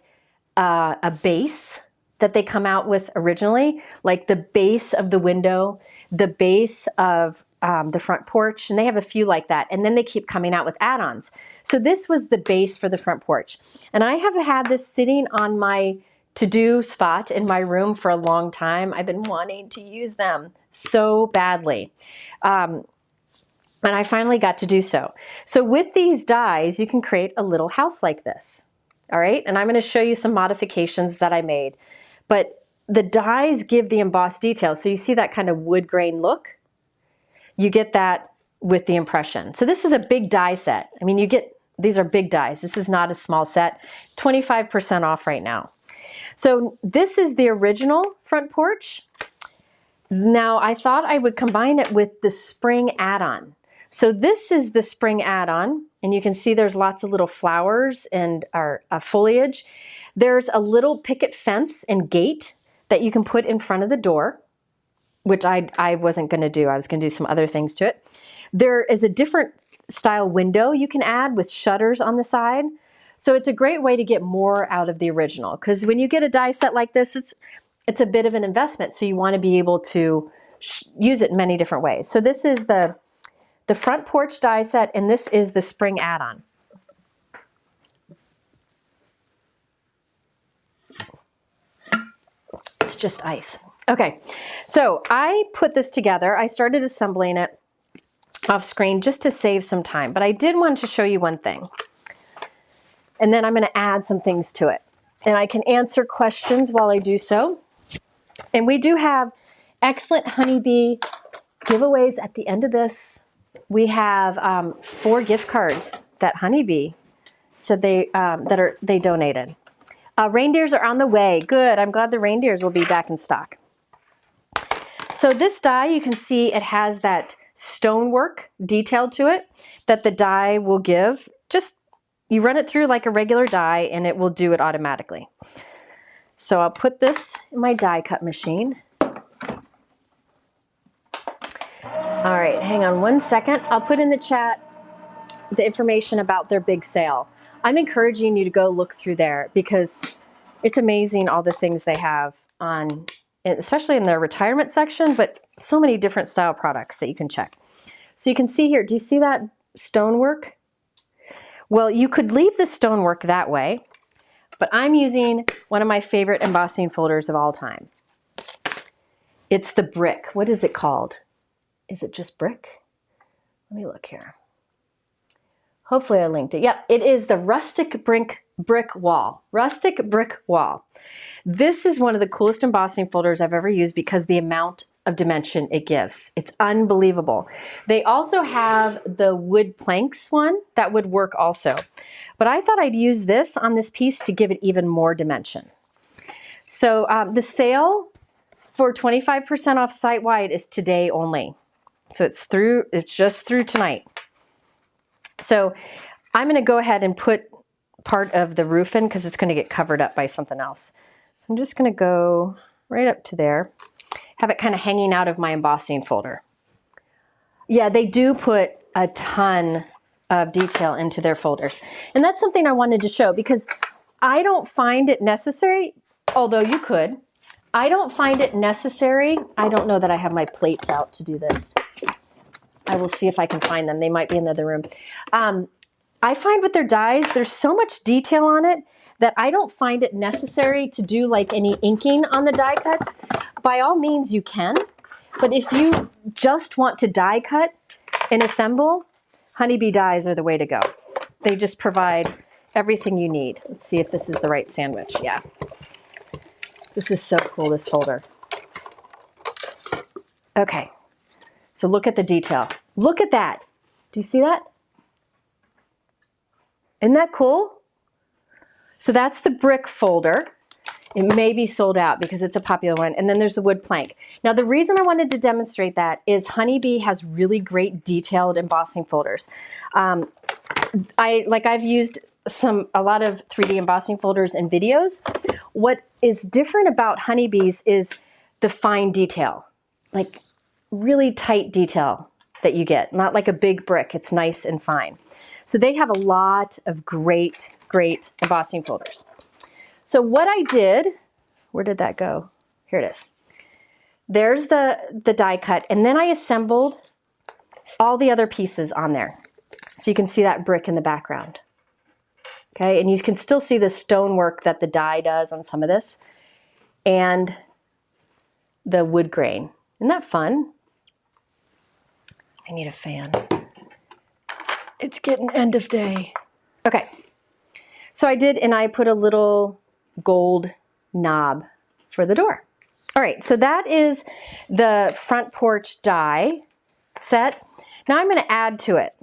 a base that they come out with originally, like the base of the window, the base of the front porch, and they have a few like that, and then they keep coming out with add-ons. So this was the base for the front porch, and I have had this sitting on my to-do spot in my room for a long time. I've been wanting to use them so badly, and I finally got to do so. So with these dies, you can create a little house like this, all right? And I'm going to show you some modifications that I made, but the dies give the embossed detail. So you see that kind of wood grain look? You get that with the impression. So this is a big die set. I mean, these are big dies. This is not a small set. 25% off right now. So this is the original front porch. Now I thought I would combine it with the spring add-on. So this is the spring add-on, and you can see there's lots of little flowers and foliage. There's a little picket fence and gate that you can put in front of the door, which I wasn't going to do. I was going to do some other things to it. There is a different style window you can add with shutters on the side. So it's a great way to get more out of the original, because when you get a die set like this, it's a bit of an investment. So you want to be able to use it in many different ways. So this is the front porch die set, and this is the spring add-on. It's just ice. Okay, so I put this together. I started assembling it off screen just to save some time, but I did want to show you one thing. And then I'm going to add some things to it. And I can answer questions while I do so. And we do have excellent Honeybee giveaways at the end of this. We have 4 gift cards that Honeybee said they donated. Reindeers are on the way. Good. I'm glad the reindeers will be back in stock. So this die, you can see it has that stonework detail to it that the die will give. Just you run it through like a regular die and it will do it automatically. So I'll put this in my die cut machine. All right, hang on one second. I'll put in the chat the information about their big sale. I'm encouraging you to go look through there because it's amazing all the things they have on, especially in their retirement section, but so many different style products that you can check. So you can see here, do you see that stonework? Well, you could leave the stonework that way, but I'm using one of my favorite embossing folders of all time. It's the brick. What is it called? Is it just brick? Let me look here. Hopefully I linked it. Yep, it is the rustic brick wall. Rustic brick wall. This is one of the coolest embossing folders I've ever used because the amount of dimension it gives. It's unbelievable. They also have the wood planks one that would work also. But I thought I'd use this on this piece to give it even more dimension. So the sale for 25% off site-wide is today only. So it's just through tonight. So I'm going to go ahead and put part of the roof in because it's going to get covered up by something else. So I'm just going to go right up to there, have it kind of hanging out of my embossing folder. Yeah, they do put a ton of detail into their folders. And that's something I wanted to show because I don't find it necessary, although you could. I don't find it necessary. I don't know that I have my plates out to do this. I will see if I can find them. They might be in the other room. I find with their dies, there's so much detail on it that I don't find it necessary to do like any inking on the die cuts. By all means, you can. But if you just want to die cut and assemble, Honeybee dies are the way to go. They just provide everything you need. Let's see if this is the right sandwich. Yeah. This is so cool, this folder. Okay. So look at the detail. Look at that. Do you see that? Isn't that cool? So that's the brick folder. It may be sold out because it's a popular one. And then there's the wood plank. Now the reason I wanted to demonstrate that is Honeybee has really great detailed embossing folders. I've used a lot of 3D embossing folders and videos. What is different about Honeybee's is the fine detail, like really tight detail that you get, not like a big brick. It's nice and fine. So they have a lot of great embossing folders. So what I did, where did that go? Here it is. There's the die cut, and then I assembled all the other pieces on there. So you can see that brick in the background. Okay, and you can still see the stonework that the die does on some of this, and the wood grain. Isn't that fun? I need a fan. It's getting end of day. Okay, so I put a little gold knob for the door. All right, so that is the front porch die set. Now I'm going to add to it.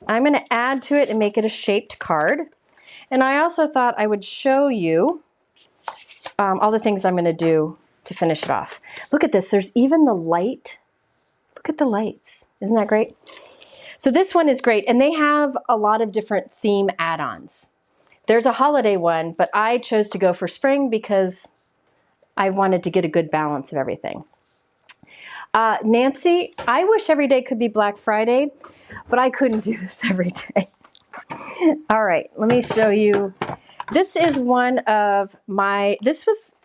I'm going to add to it and make it a shaped card. And I also thought I would show you all the things I'm going to do to finish it off. Look at this. There's even the light. Look at the lights. Isn't that great? So this one is great. And they have a lot of different theme add-ons. There's a holiday one, but I chose to go for spring because I wanted to get a good balance of everything. Nancy, I wish every day could be Black Friday, but I couldn't do this every day. All right, let me show you. This is one of this was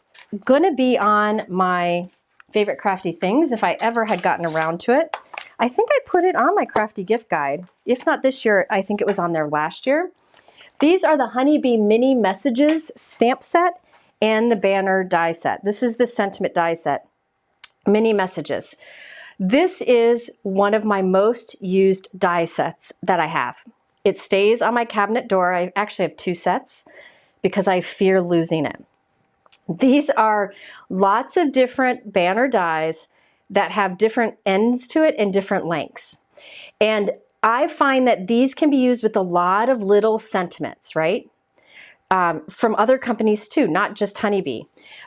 going to be on my favorite crafty things if I ever had gotten around to it. I think I put it on my crafty gift guide. If not this year, I think it was on there last year. These are the Honeybee Mini Messages stamp set and the banner die set. This is the sentiment die set, Mini Messages. This is one of my most used die sets that I have. It stays on my cabinet door. I actually have 2 sets because I fear losing it. These are lots of different banner dies that have different ends to it and different lengths. And I find that these can be used with a lot of little sentiments, right? From other companies too, not just Honeybee.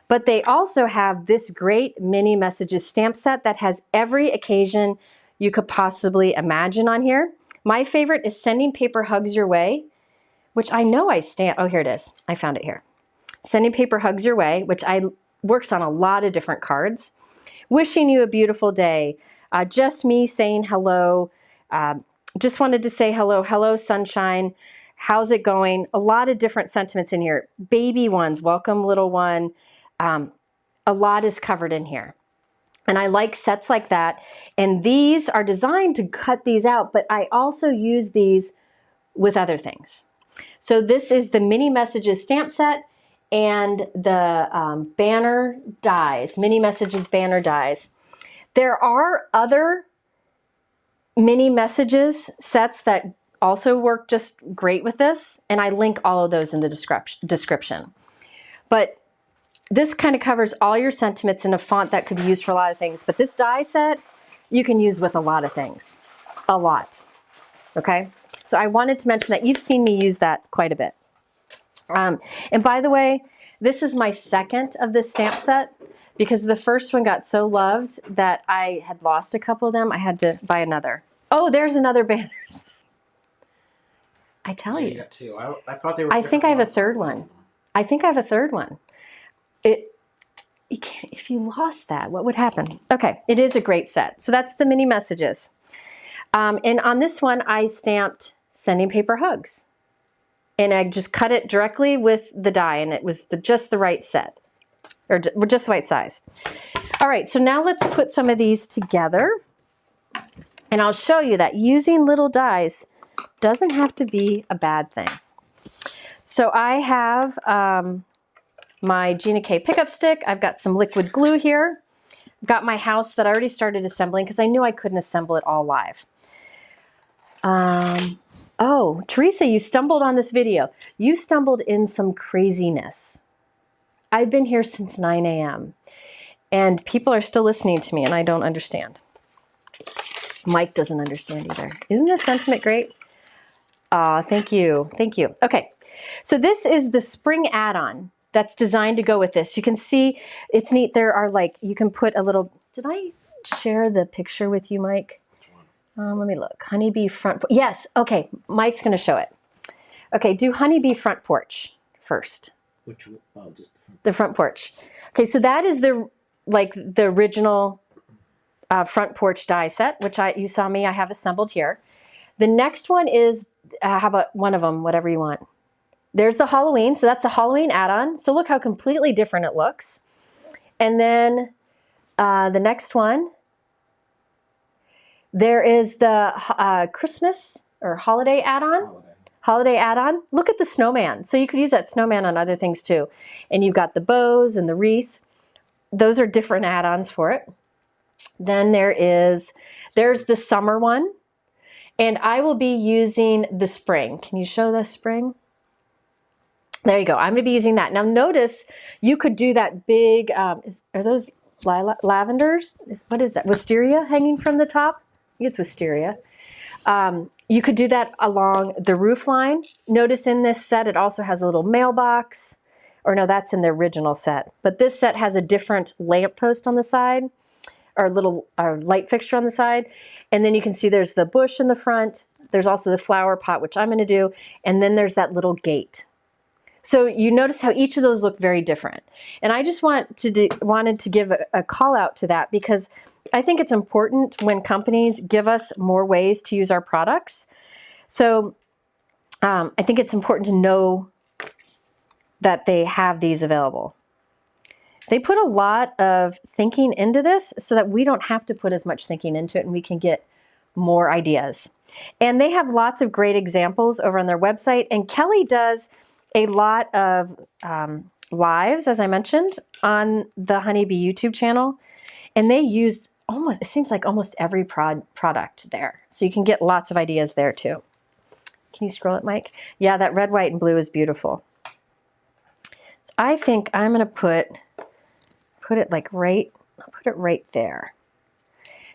But they also have this great Mini Messages stamp set that has every occasion you could possibly imagine on here. My favorite is Sending Paper Hugs Your Way, which I know I stamp. Oh, here it is. I found it here. Sending Paper Hugs Your Way, which works on a lot of different cards. Wishing You a Beautiful Day. Just me saying hello. Just wanted to say hello. Hello, sunshine. How's it going? A lot of different sentiments in here. Baby ones. Welcome, little one. A lot is covered in here. And I like sets like that. And these are designed to cut these out, but I also use these with other things. So this is the Mini Messages stamp set and the banner dies, Mini Messages banner dies. There are other Mini Messages sets that also work just great with this, and I link all of those in the description. But this kind of covers all your sentiments in a font that could be used for a lot of things. But this die set, you can use with a lot of things. A lot. Okay? So I wanted to mention that. You've seen me use that quite a bit. And by the way, this is my second of this stamp set because the first one got so loved that I had lost a couple of them. I had to buy another. Oh, there's another banners. I tell Yeah, you. you got two. I thought they were. I think I have a different third ones. one. I think I have a third one. You can't, if you lost that, what would happen? Okay, it is a great set. So that's the mini messages. And on this one, I stamped sending paper hugs. And I just cut it directly with the die, and it was just the right set, or just the right size. All right, so now let's put some of these together. And I'll show you that using little dies doesn't have to be a bad thing. So I have my Gina K pickup stick. I've got some liquid glue here. I've got my house that I already started assembling because I knew I couldn't assemble it all live. Oh, Teresa, you stumbled on this video. You stumbled in some craziness. I've been here since 9 a.m. and people are still listening to me and I don't understand. Mike doesn't understand either. Isn't this sentiment great? Thank you. Thank you. Okay. So this is the spring add-on that's designed to go with this. You can see it's neat. There are like, you can put a little, did I share the picture with you, Mike? Let me look. Honeybee front, yes. Okay. Mike's going to show it. Okay. Do Honeybee front porch first. Which one? Oh, just The front porch. Okay. So that is the original front porch die set, which you saw me, I have assembled here. The next one is, how about one of them, whatever you want. There's the Halloween. So that's a Halloween add-on. So look how completely different it looks. And then the next one, there is the Christmas or holiday add-on. Holiday add-on. Look at the snowman. So you could use that snowman on other things too. And you've got the bows and the wreath. Those are different add-ons for it. Then there's the summer one. And I will be using the spring. Can you show the spring? There you go. I'm going to be using that. Now notice you could do that big, are those lavenders? What is that? Wisteria hanging from the top? I think it's wisteria. You could do that along the roof line. Notice in this set, it also has a little mailbox. Or no, that's in the original set. But this set has a different lamppost on the side, or a little light fixture on the side. And then you can see there's the bush in the front. There's also the flower pot, which I'm going to do. And then there's that little gate. So you notice how each of those look very different. And I just wanted to give a call out to that because I think it's important when companies give us more ways to use our products. So I think it's important to know that they have these available. They put a lot of thinking into this so that we don't have to put as much thinking into it and we can get more ideas. And they have lots of great examples over on their website. And Kelly does a lot of lives, as I mentioned, on the Honeybee YouTube channel. And they use it seems like almost every product there. So you can get lots of ideas there too. Can you scroll it, Mike? Yeah, that red, white, and blue is beautiful. So I think I'm going to put it like I'll put it right there.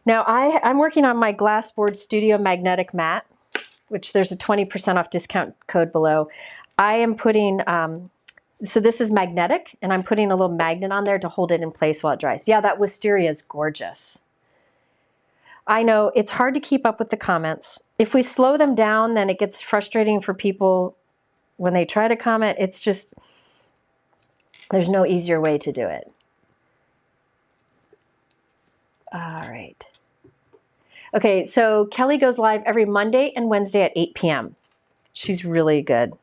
Now I'm working on my Glassboard Studio Magnetic Mat, which there's a 20% off discount code below. I am putting, so this is magnetic, and I'm putting a little magnet on there to hold it in place while it dries. Yeah, that wisteria is gorgeous. I know it's hard to keep up with the comments. If we slow them down, then it gets frustrating for people when they try to comment. It's just, there's no easier way to do it. All right. Okay, so Kelly goes live every Monday and Wednesday at 8 p.m. She's really good.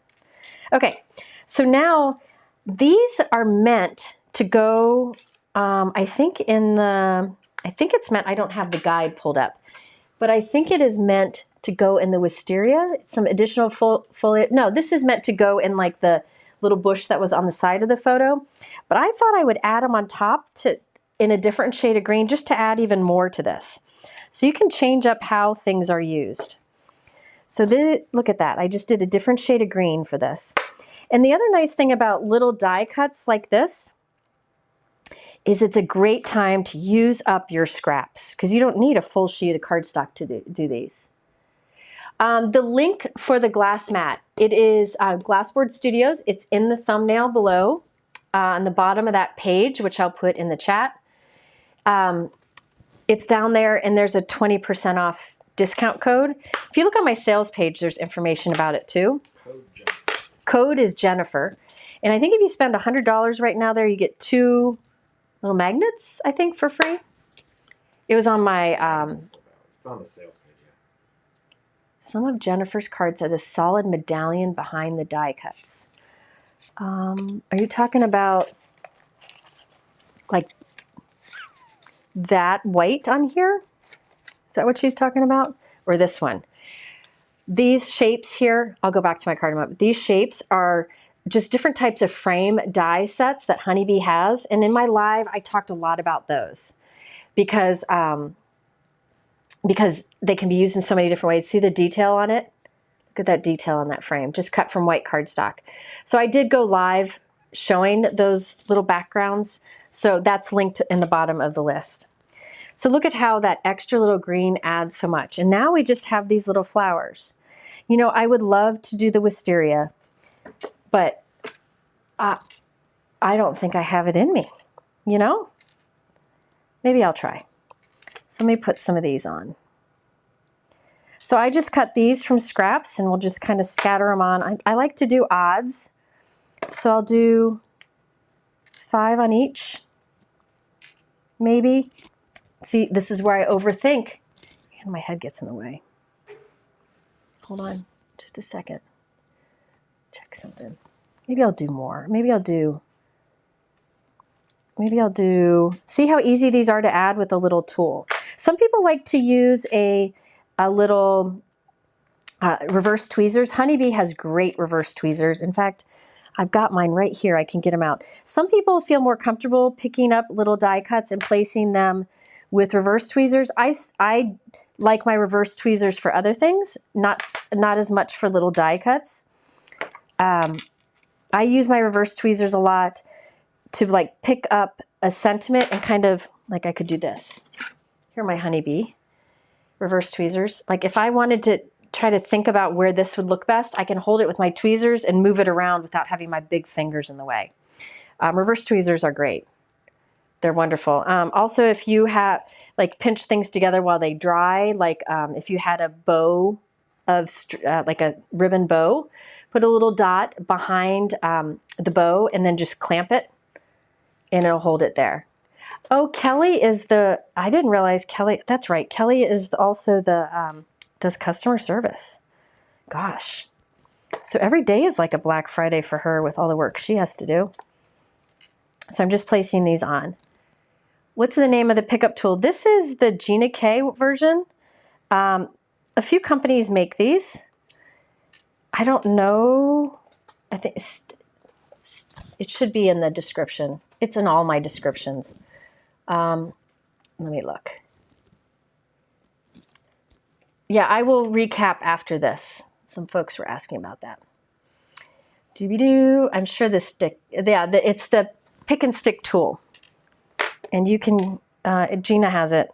Okay, so now these are meant to go, I think it's meant, I don't have the guide pulled up, but I think it is meant to go in the wisteria, some additional foliage. No, this is meant to go in like the little bush that was on the side of the photo, but I thought I would add them on top in a different shade of green just to add even more to this. So you can change up how things are used. So look at that. I just did a different shade of green for this. And the other nice thing about little die cuts like this is it's a great time to use up your scraps because you don't need a full sheet of cardstock to do these. The link for the glass mat, it is Glassboard Studios. It's in the thumbnail below on the bottom of that page, which I'll put in the chat. It's down there, and there's a 20% off discount code. If you look on my sales page, there's information about it too. Code is Jennifer. And I think if you spend $100 right now there, you get 2 little magnets, I think, for free. It was on my... It's on the sales page, yeah. Some of Jennifer's cards had a solid medallion behind the die cuts. Are you talking about like that white on here? Is that what she's talking about? Or this one? These shapes here, I'll go back to my card in a moment. These shapes are just different types of frame die sets that Honeybee has. And in my live, I talked a lot about those because they can be used in so many different ways. See the detail on it? Look at that detail on that frame, just cut from white cardstock. So I did go live showing those little backgrounds. So that's linked in the bottom of the list. So look at how that extra little green adds so much. And now we just have these little flowers. You know, I would love to do the wisteria, but I don't think I have it in me, you know? Maybe I'll try. So let me put some of these on. So I just cut these from scraps and we'll just kind of scatter them on. I like to do odds. So I'll do 5 on each, maybe. See, this is where I overthink and my head gets in the way. Hold on just a second. Check something. Maybe I'll do more. Maybe I'll do, see how easy these are to add with a little tool. Some people like to use a little reverse tweezers. Honeybee has great reverse tweezers. In fact, I've got mine right here. I can get them out. Some people feel more comfortable picking up little die cuts and placing them with reverse tweezers. I like my reverse tweezers for other things, not as much for little die cuts. I use my reverse tweezers a lot to like pick up a sentiment and kind of like I could do this. Here are my Honeybee reverse tweezers. Like if I wanted to try to think about where this would look best, I can hold it with my tweezers and move it around without having my big fingers in the way. Reverse tweezers are great. They're wonderful. Also, if you have like pinch things together while they dry, like if you had a bow of like a ribbon bow, put a little dot behind the bow and then just clamp it and it'll hold it there. Oh, Kelly is I didn't realize Kelly, that's right. Kelly is also does customer service. Gosh. So every day is like a Black Friday for her with all the work she has to do. So I'm just placing these on. What's the name of the pickup tool? This is the 𝐄𝐕𝐄 version. A few companies make these. I don't know. I think it should be in the description. It's in all my descriptions. Let me look. Yeah, I will recap after this. Some folks were asking about that. Doobie-doo. I'm sure the stick, yeah, it's the pick and stick tool. And you can, Gina has it.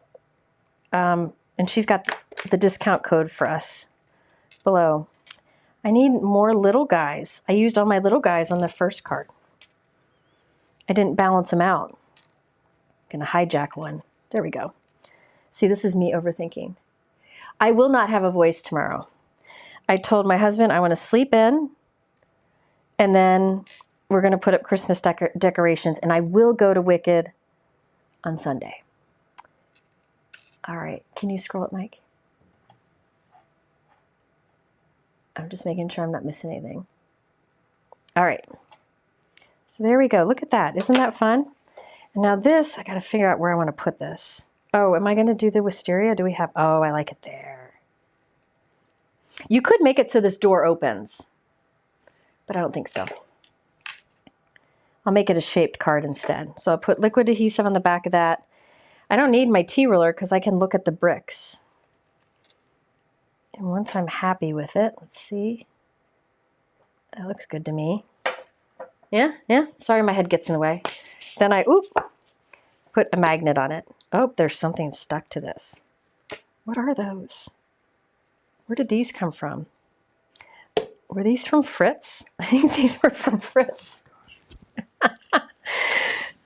And she's got the discount code for us below. I need more little guys. I used all my little guys on the first card. I didn't balance them out. I'm gonna hijack one. There we go. See, this is me overthinking. I will not have a voice tomorrow. I told my husband I want to sleep in and then we're going to put up Christmas decorations and I will go to Wicked on Sunday. All right. Can you scroll it, Mike? I'm just making sure I'm not missing anything. All right. So there we go. Look at that. Isn't that fun? And now this, I got to figure out where I want to put this. Oh, am I going to do the wisteria? Do we have, oh, I like it there. You could make it so this door opens, but I don't think so. I'll make it a shaped card instead. So I'll put liquid adhesive on the back of that. I don't need my T-ruler because I can look at the bricks. And once I'm happy with it, let's see. That looks good to me. Yeah, yeah. Sorry, my head gets in the way. Then I, put a magnet on it. Oh, there's something stuck to this. What are those? Where did these come from? Were these from Fritz? I think these were from Fritz.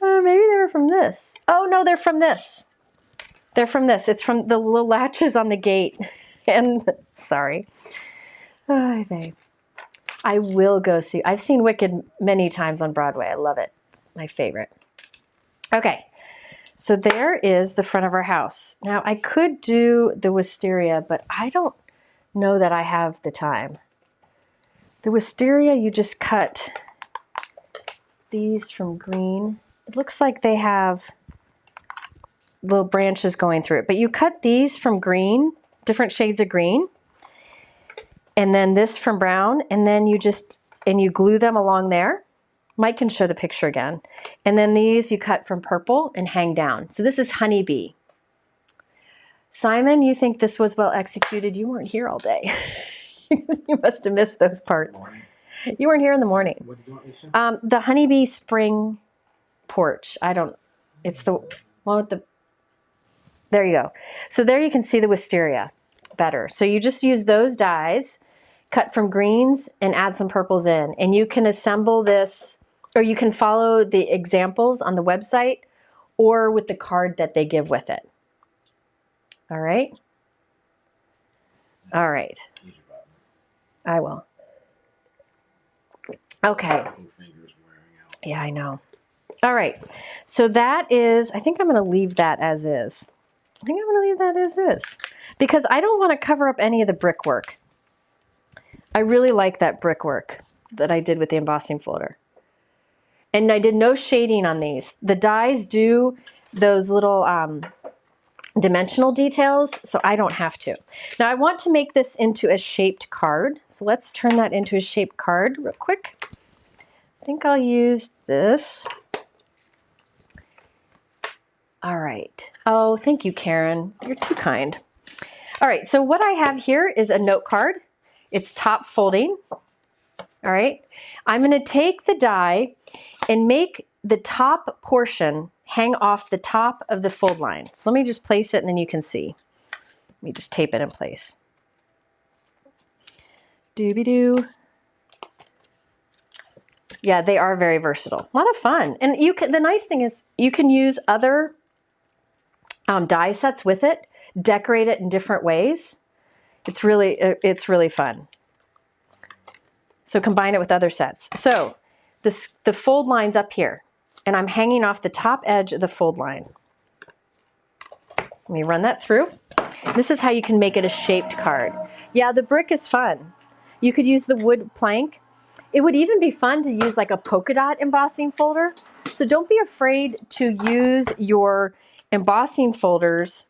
Maybe they were from this. Oh, no, they're from this. They're from this. It's from the little latches on the gate. And, sorry. Oh, babe. I will go see. I've seen Wicked many times on Broadway. I love it. It's my favorite. Okay. So there is the front of our house. Now, I could do the wisteria, but I don't know that I have the time. The wisteria, you just cut these from green. It looks like they have little branches going through it, but you cut these from green, different shades of green, and then this from brown, and then you glue them along there. Mike can show the picture again. And then these you cut from purple and hang down. So this is Honeybee. Simon, you think this was well executed? You weren't here all day. You must have missed those parts. You weren't here in the morning. What did you want me to show? The Honeybee spring porch. It's the one with the, there you go. So there you can see the wisteria better. So you just use those dies, cut from greens and add some purples in. And you can assemble this, or you can follow the examples on the website or with the card that they give with it. All right? All right. Use your button. I will. Okay. Fucking fingers wearing out. Yeah, I know. All right. So that is, I think I'm going to leave that as is. I think I'm going to leave that as is. Because I don't want to cover up any of the brickwork. I really like that brickwork that I did with the embossing folder. And I did no shading on these. The dies do those little dimensional details, so I don't have to. Now I want to make this into a shaped card. So let's turn that into a shaped card real quick. I think I'll use this. All right. Oh, thank you, Karen. You're too kind. All right, so what I have here is a note card. It's top folding. All right. I'm going to take the die and make the top portion hang off the top of the fold line. So let me just place it and then you can see. Let me just tape it in place. Doobie-doo. Yeah, they are very versatile. A lot of fun. And you can, the nice thing is you can use other die sets with it, decorate it in different ways. It's really fun. So combine it with other sets. So the fold line's up here, and I'm hanging off the top edge of the fold line. Let me run that through. This is how you can make it a shaped card. Yeah, the brick is fun. You could use the wood plank. It would even be fun to use like a polka dot embossing folder. So don't be afraid to use your embossing folders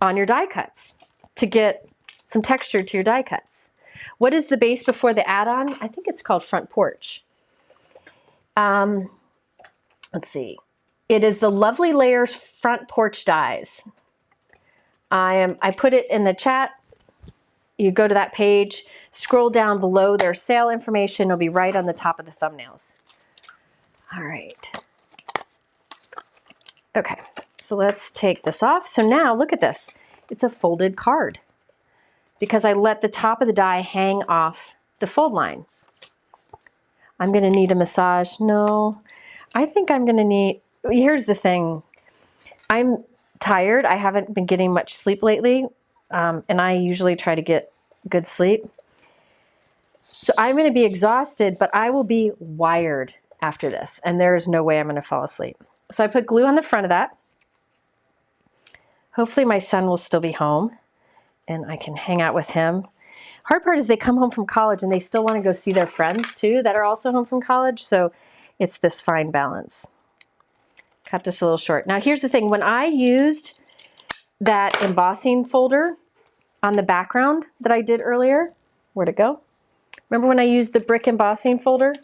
on your die cuts to get some texture to your die cuts. What is the base before the add-on? I think it's called Front Porch. Let's see. It is the Lovely Layers Front Porch dies. I put it in the chat. You go to that page, scroll down below their sale information. It'll be right on the top of the thumbnails. All right. Okay, so let's take this off. So now look at this. It's a folded card because I let the top of the die hang off the fold line. I'm going to need a massage. No, I think I'm going to need, here's the thing. I'm tired. I haven't been getting much sleep lately, and I usually try to get good sleep. So I'm going to be exhausted, but I will be wired after this, and there is no way I'm going to fall asleep. So I put glue on the front of that. Hopefully my son will still be home, and I can hang out with him. Hard part is they come home from college, and they still want to go see their friends, too, that are also home from college, so it's this fine balance. Cut this a little short. Now here's the thing. When I used that embossing folder on the background that I did earlier, where'd it go? Remember when I used the brick embossing folder?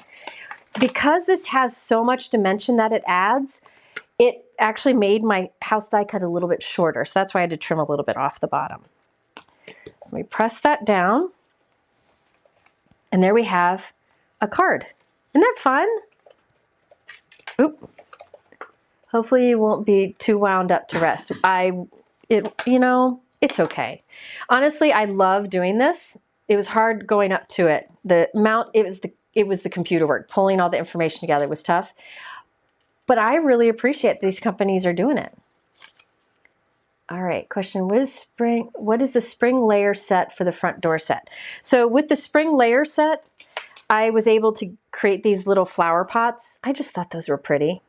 Because this has so much dimension that it adds, it actually made my house die cut a little bit shorter. So that's why I had to trim a little bit off the bottom. Let me press that down. And there we have a card. Isn't that fun? Oop. Hopefully you won't be too wound up to rest. You know, it's okay. Honestly, I love doing this. It was hard going up to it. It was the computer work. Pulling all the information together was tough. But I really appreciate these companies are doing it. All right, question, what is the spring layer set for the front door set? So with the spring layer set, I was able to create these little flower pots. I just thought those were pretty.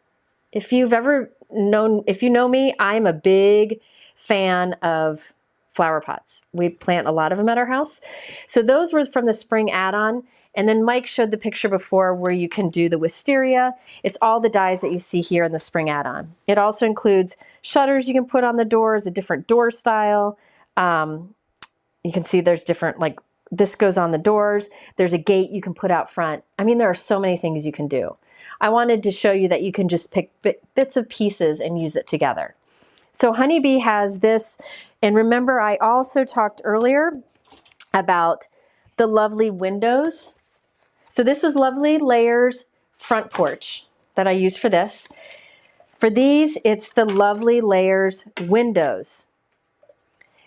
If you know me, I'm a big fan of flower pots. We plant a lot of them at our house. So those were from the spring add-on. And then Mike showed the picture before where you can do the wisteria. It's all the dies that you see here in the spring add-on. It also includes shutters you can put on the doors, a different door style. You can see there's different, like this goes on the doors. There's a gate you can put out front. I mean, there are so many things you can do. I wanted to show you that you can just pick bits of pieces and use it together. So Honeybee has this, and remember I also talked earlier about the lovely windows. So this was Lovely Layers front porch that I used for this. For these, it's the Lovely Layers windows.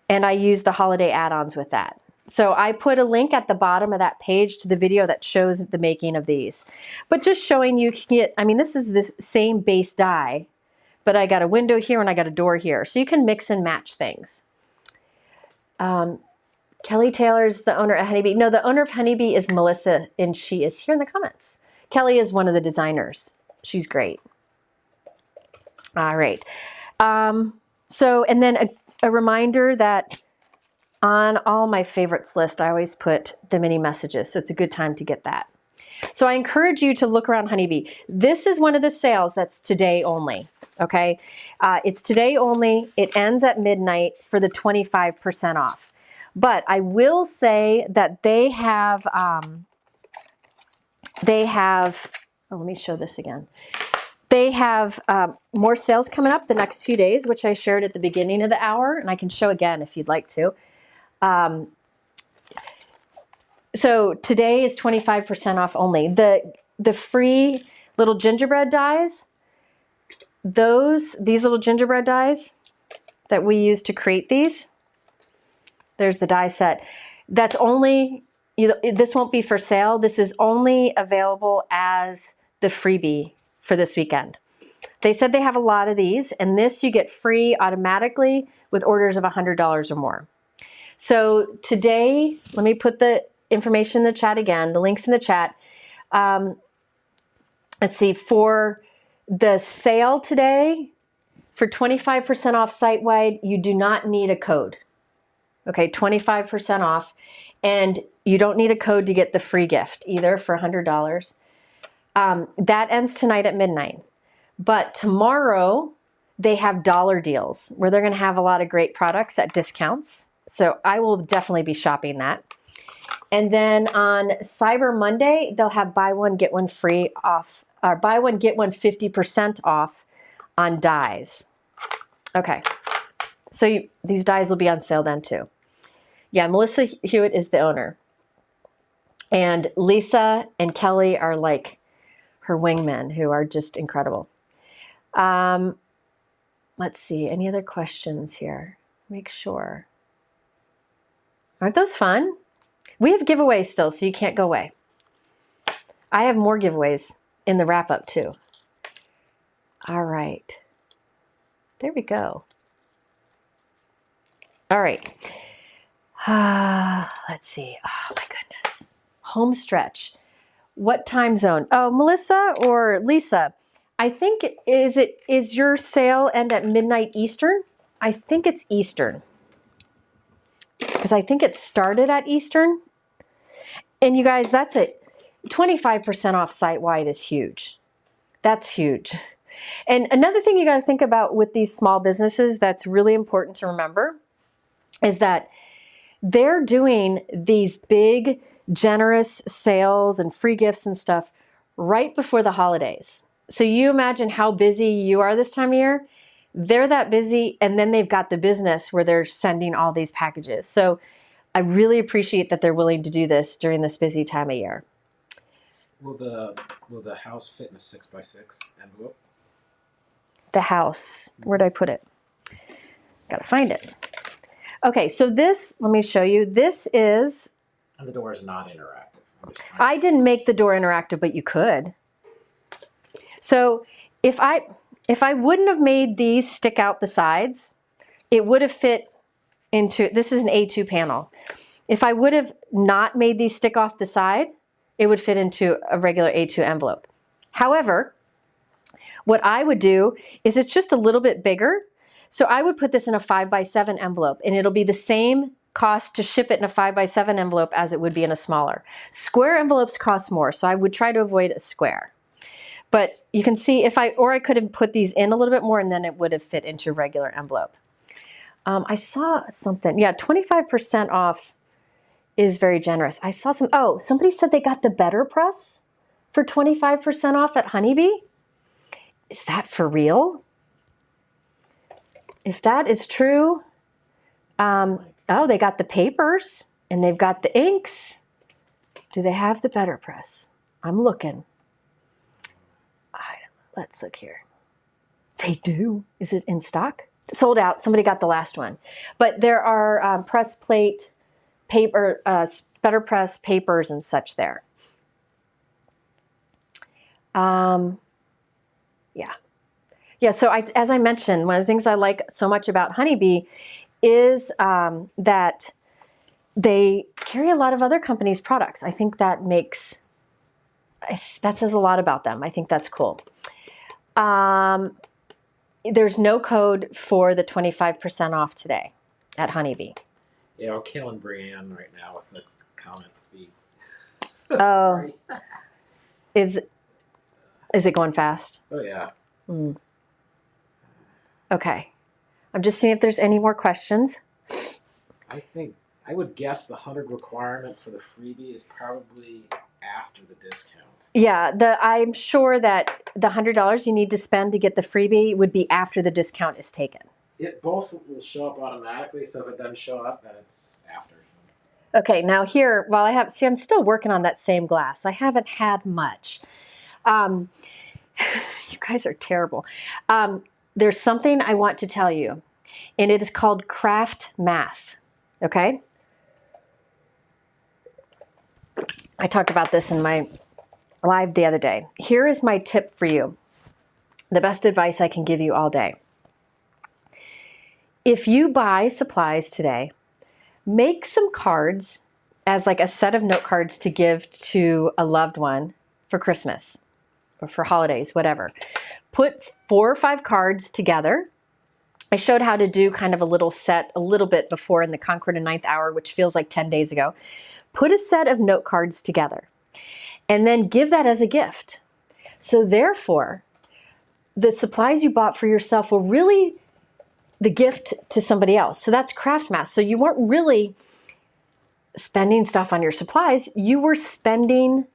And I used the holiday add-ons with that. So I put a link at the bottom of that page to the video that shows the making of these. But just showing you can get, I mean, this is the same base die, but I got a window here and I got a door here. So you can mix and match things. Kelly Taylor's the owner of Honeybee. No, the owner of Honeybee is Melissa, and she is here in the comments. Kelly is one of the designers. She's great. All right. And then a reminder that on all my favorites list, I always put the mini messages. So it's a good time to get that. So I encourage you to look around Honeybee. This is one of the sales that's today only. Okay. It's today only. It ends at midnight for the 25% off. But I will say that they have, oh, let me show this again. They have more sales coming up the next few days, which I shared at the beginning of the hour, and I can show again if you'd like to. So today is 25% off only. The free little gingerbread dies, these little gingerbread dies that we use to create these, there's the die set. That's only, this won't be for sale. This is only available as the freebie for this weekend. They said they have a lot of these, and this you get free automatically with orders of $100 or more. So today, let me put the information in the chat again, the links in the chat. Let's see, for the sale today, for 25% off site-wide, you do not need a code. Okay, 25% off, and you don't need a code to get the free gift either for $100. That ends tonight at midnight. But tomorrow, they have dollar deals where they're going to have a lot of great products at discounts. So I will definitely be shopping that. And then on Cyber Monday, they'll have buy one, get one free off, or buy one, get one 50% off on dies. Okay, so these dies will be on sale then too. Yeah, Melissa Hewitt is the owner. And Lisa and Kelly are like her wingmen who are just incredible. Let's see, any other questions here? Make sure. Aren't those fun? We have giveaways still, so you can't go away. I have more giveaways in the wrap up too. All right. There we go. All right. Let's see. Oh my goodness. Home stretch. What time zone? Oh, Melissa or Lisa? I think is your sale end at midnight Eastern? I think it's Eastern. Because I think it started at Eastern. And you guys, that's it. 25% off site-wide is huge. That's huge. And another thing you got to think about with these small businesses that's really important to remember is that they're doing these big, generous sales and free gifts and stuff right before the holidays. So you imagine how busy you are this time of year. They're that busy, and then they've got the business where they're sending all these packages. So I really appreciate that they're willing to do this during this busy time of year. Will the house fit in a 6x6 envelope? The house, where'd I put it? Gotta find it. Okay, so this, let me show you. This is, And the door is not interactive. I'm just trying- I didn't make the door interactive, but you could. So if I wouldn't have made these stick out the sides, it would have fit into, this is an A2 panel. If I would have not made these stick off the side, it would fit into a regular A2 envelope. However, what I would do is it's just a little bit bigger. So I would put this in a 5x7 envelope, and it'll be the same cost to ship it in a 5x7 envelope as it would be in a smaller. Square envelopes cost more, so I would try to avoid a square. But you can see I could have put these in a little bit more, and then it would have fit into a regular envelope. I saw something, yeah, 25% off is very generous. I saw somebody said they got the BetterPress for 25% off at Honeybee. Is that for real? If that is true, they got the papers and they've got the inks. Do they have the BetterPress? I'm looking. Let's look here. They do. Is it in stock? Sold out. Somebody got the last one. But there are press plate, paper, BetterPress papers and such there. Yeah, so as I mentioned, one of the things I like so much about Honeybee is that they carry a lot of other companies' products. I think that says a lot about them. I think that's cool. There's no code for the 25% off today at Honeybee. Yeah, we're killing Brianne right now with the comment speed. Oh, Sorry. is it going fast? Oh yeah. Okay. I'm just seeing if there's any more questions. I think I would guess the 100 requirement for the freebie is probably after the discount. Yeah, I'm sure that the $100 you need to spend to get the freebie would be after the discount is taken. It both will show up automatically, so if it doesn't show up, then it's after. Okay, now here, while I'm still working on that same glass. I haven't had much. You guys are terrible. There's something I want to tell you, and it is called craft math, okay? I talked about this in my live the other day. Here is my tip for you, the best advice I can give you all day. If you buy supplies today, make some cards as like a set of note cards to give to a loved one for Christmas or for holidays, whatever. Put 4 or 5 cards together. I showed how to do kind of a little set a little bit before in the Concord and Ninth Hour, which feels like 10 days ago. Put a set of note cards together and then give that as a gift. So therefore, the supplies you bought for yourself were really the gift to somebody else. So that's craft math. So you weren't really spending stuff on your supplies. You were spending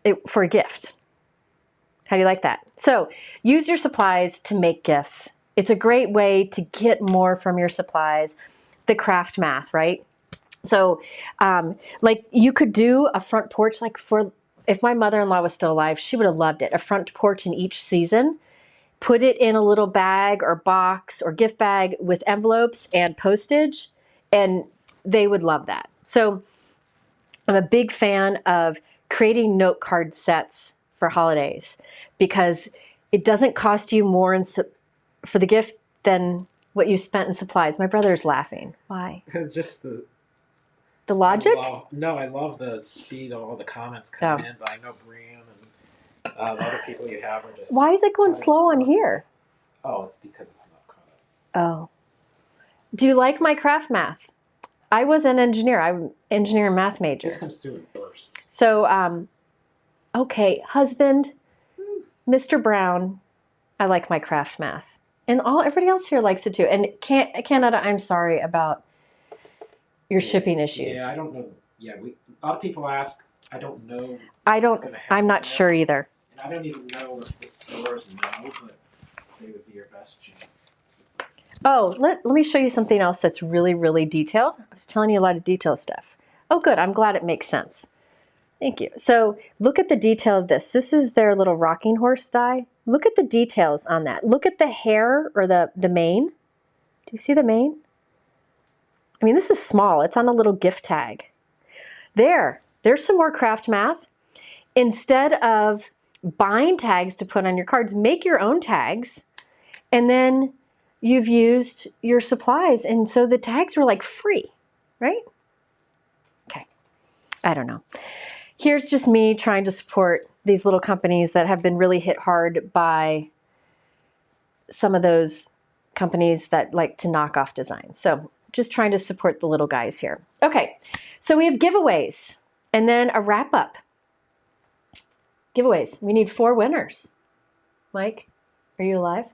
it for a gift. How do you like that? So use your supplies to make gifts. It's a great way to get more from your supplies. The craft math, right? So like you could do a front porch, like if my mother-in-law was still alive, she would have loved it. A front porch in each season. Put it in a little bag or box or gift bag with envelopes and postage, and they would love that. So I'm a big fan of creating note card sets for holidays because it doesn't cost you more for the gift than what you spent in supplies. My brother's laughing. Why? Just the logic? I love the speed of all the comments coming in, but I know Brianne and the other people you have are just... Why is it going slow on here? Oh, it's because it's not caught up. Oh. Do you like my craft math? I was an engineer. I'm an engineer and math major. This comes through in bursts. So, okay, husband, Mr. Brown, I like my craft math. And everybody else here likes it too. And Canada, I'm sorry about your shipping issues. Yeah, I don't know. Yeah, a lot of people ask. I don't know. I'm not sure either. And I don't even know if the stores know, but they would be your best chance. Oh, let me show you something else that's really, really detailed. I was telling you a lot of detail stuff. Oh, good. I'm glad it makes sense. Thank you. So look at the detail of this. This is their little rocking horse die. Look at the details on that. Look at the hair or the mane. Do you see the mane? I mean, this is small. It's on a little gift tag. There's some more craft math. Instead of buying tags to put on your cards, make your own tags, and then you've used your supplies. And so the tags were like free, right? Okay. I don't know. Here's just me trying to support these little companies that have been really hit hard by some of those companies that like to knock off designs. So just trying to support the little guys here. Okay, so we have giveaways and then a wrap up. Giveaways. We need 4 winners. Mike, are you alive?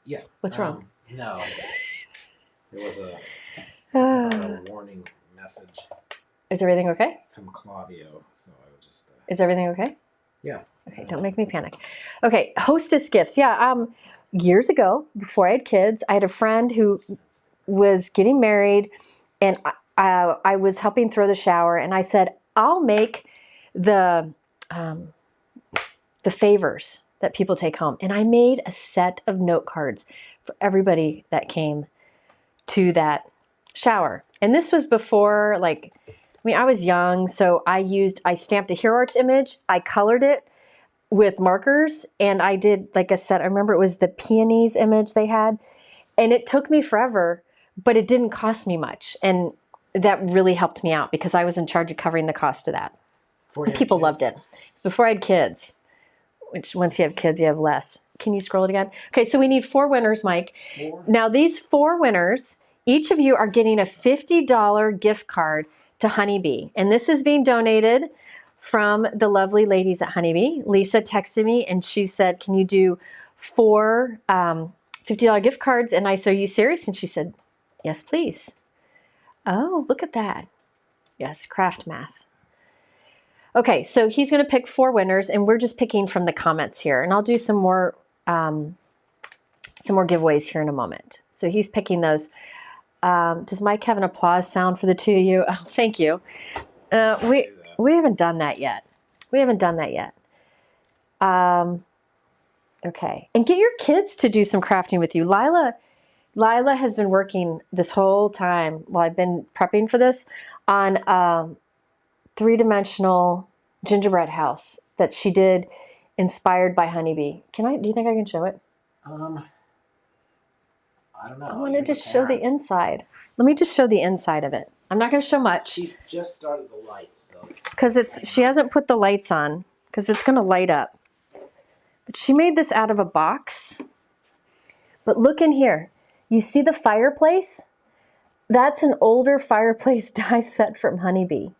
Yeah. What's wrong? No. There was a warning message Is everything okay? from 𝐄𝐕𝐄, so I was just. Is everything okay? Yeah. Okay, don't make me panic. Okay, hostess gifts. Yeah, years ago, before I had kids, I had a friend who was getting married, and I was helping throw the shower, and I said, I'll make the favors that people take home. And I made a set of note cards for everybody that came to that shower. And this was before, like, I mean, I was young, so I stamped a Hero Arts image, I colored it with markers, and I did like a set. I remember it was the peonies image they had, and it took me forever, but it didn't cost me much. And that really helped me out because I was in charge of covering the cost of that. And people loved it. It's before I had kids, which once you have kids, you have less. Can you scroll it again? Okay, so we need 4 winners, Mike. 4? Now these 4 winners, each of you are getting a $50 gift card to Honeybee. And this is being donated from the lovely ladies at Honeybee. Lisa texted me and she said, can you do 4 $50 gift cards? And I said, are you serious? And she said, yes, please. Oh, look at that. Yes, craft math. Okay, so he's going to pick 4 winners, and we're just picking from the comments here. And I'll do some more giveaways here in a moment. So he's picking those. Does Mike have an applause sound for the 2 of you? Oh, thank you. We haven't done that yet. Okay, and get your kids to do some crafting with you. Lila has been working this whole time while I've been prepping for this on 3-dimensional gingerbread house that she did inspired by Honeybee. Do you think I can show it? I don't know. I wanted to show the inside. Let me just show the inside of it. I'm not going to show much. She just started the lights, so because she hasn't put the lights on because it's going to light up. But she made this out of a box. But look in here. You see the fireplace? That's an older fireplace die set from Honeybee.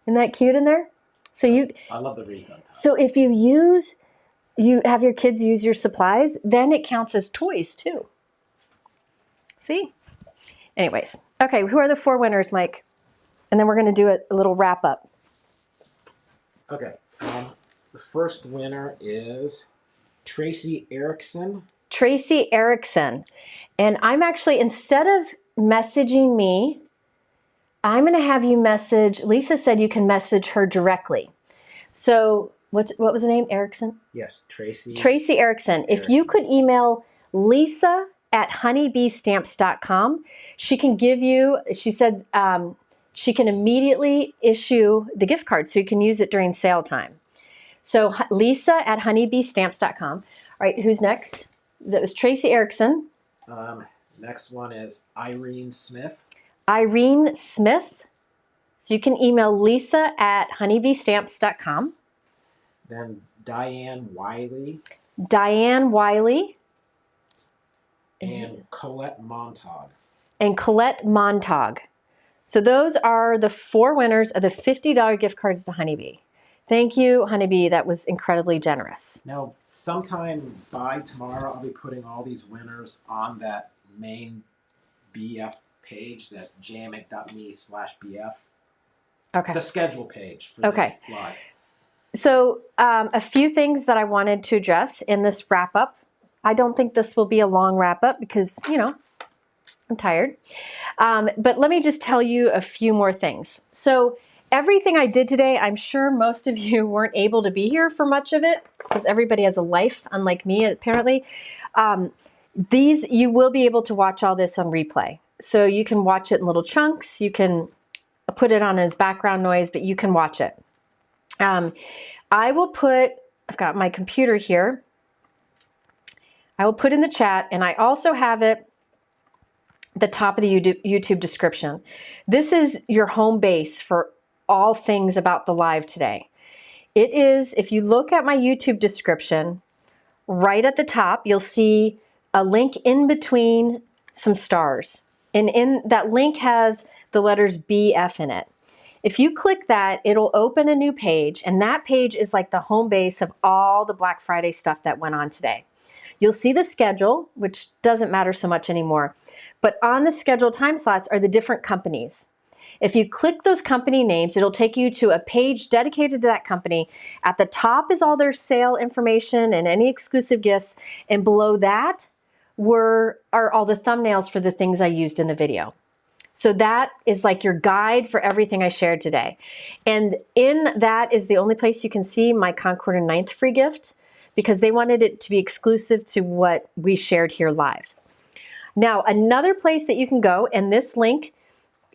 Isn't that cute in there? So I love the wreath on top. So if you have your kids use your supplies, then it counts as toys too. See? Anyways, okay, who are the 4 winners, Mike? And then we're going to do a little wrap up. Okay, the first winner is Tracy Erickson. Tracy Erickson. And I'm actually, instead of messaging me, I'm going to have you message, Lisa said you can message her directly. So what was the name? Erickson? Yes, Tracy. Tracy Erickson. If you could email Lisa at honeybeestamps.com, she can give you, she said she can immediately issue the gift card so you can use it during sale time. So Lisa at honeybeestamps.com. All right, who's next? That was Tracy Erickson. Next one is Irene Smith. Irene Smith. So you can email Lisa at honeybeestamps.com. Then Diane Wiley. Diane Wiley. And Colette Montag. And Colette Montag. So those are the 4 winners of the $50 gift cards to Honeybee. Thank you, Honeybee. That was incredibly generous. Now, sometime by tomorrow, I'll be putting all these winners on that main BF page, that jamic.me/BF. Okay. The schedule page for this live. So a few things that I wanted to address in this wrap up. I don't think this will be a long wrap up because, you know, I'm tired. But let me just tell you a few more things. So everything I did today, I'm sure most of you weren't able to be here for much of it because everybody has a life, unlike me, apparently. You will be able to watch all this on replay. So you can watch it in little chunks. You can put it on as background noise, but you can watch it. I've got my computer here. I will put in the chat, and I also have it the top of the YouTube description. This is your home base for all things about the live today. It is, if you look at my YouTube description, right at the top, you'll see a link in between some stars. And in that link has the letters BF in it. If you click that, it'll open a new page, and that page is like the home base of all the Black Friday stuff that went on today. You'll see the schedule, which doesn't matter so much anymore. But on the scheduled time slots are the different companies. If you click those company names, it'll take you to a page dedicated to that company. At the top is all their sale information and any exclusive gifts. And below that are all the thumbnails for the things I used in the video. So that is like your guide for everything I shared today. And in that is the only place you can see my Concord and 9th free gift because they wanted it to be exclusive to what we shared here live. Now, another place that you can go, and this link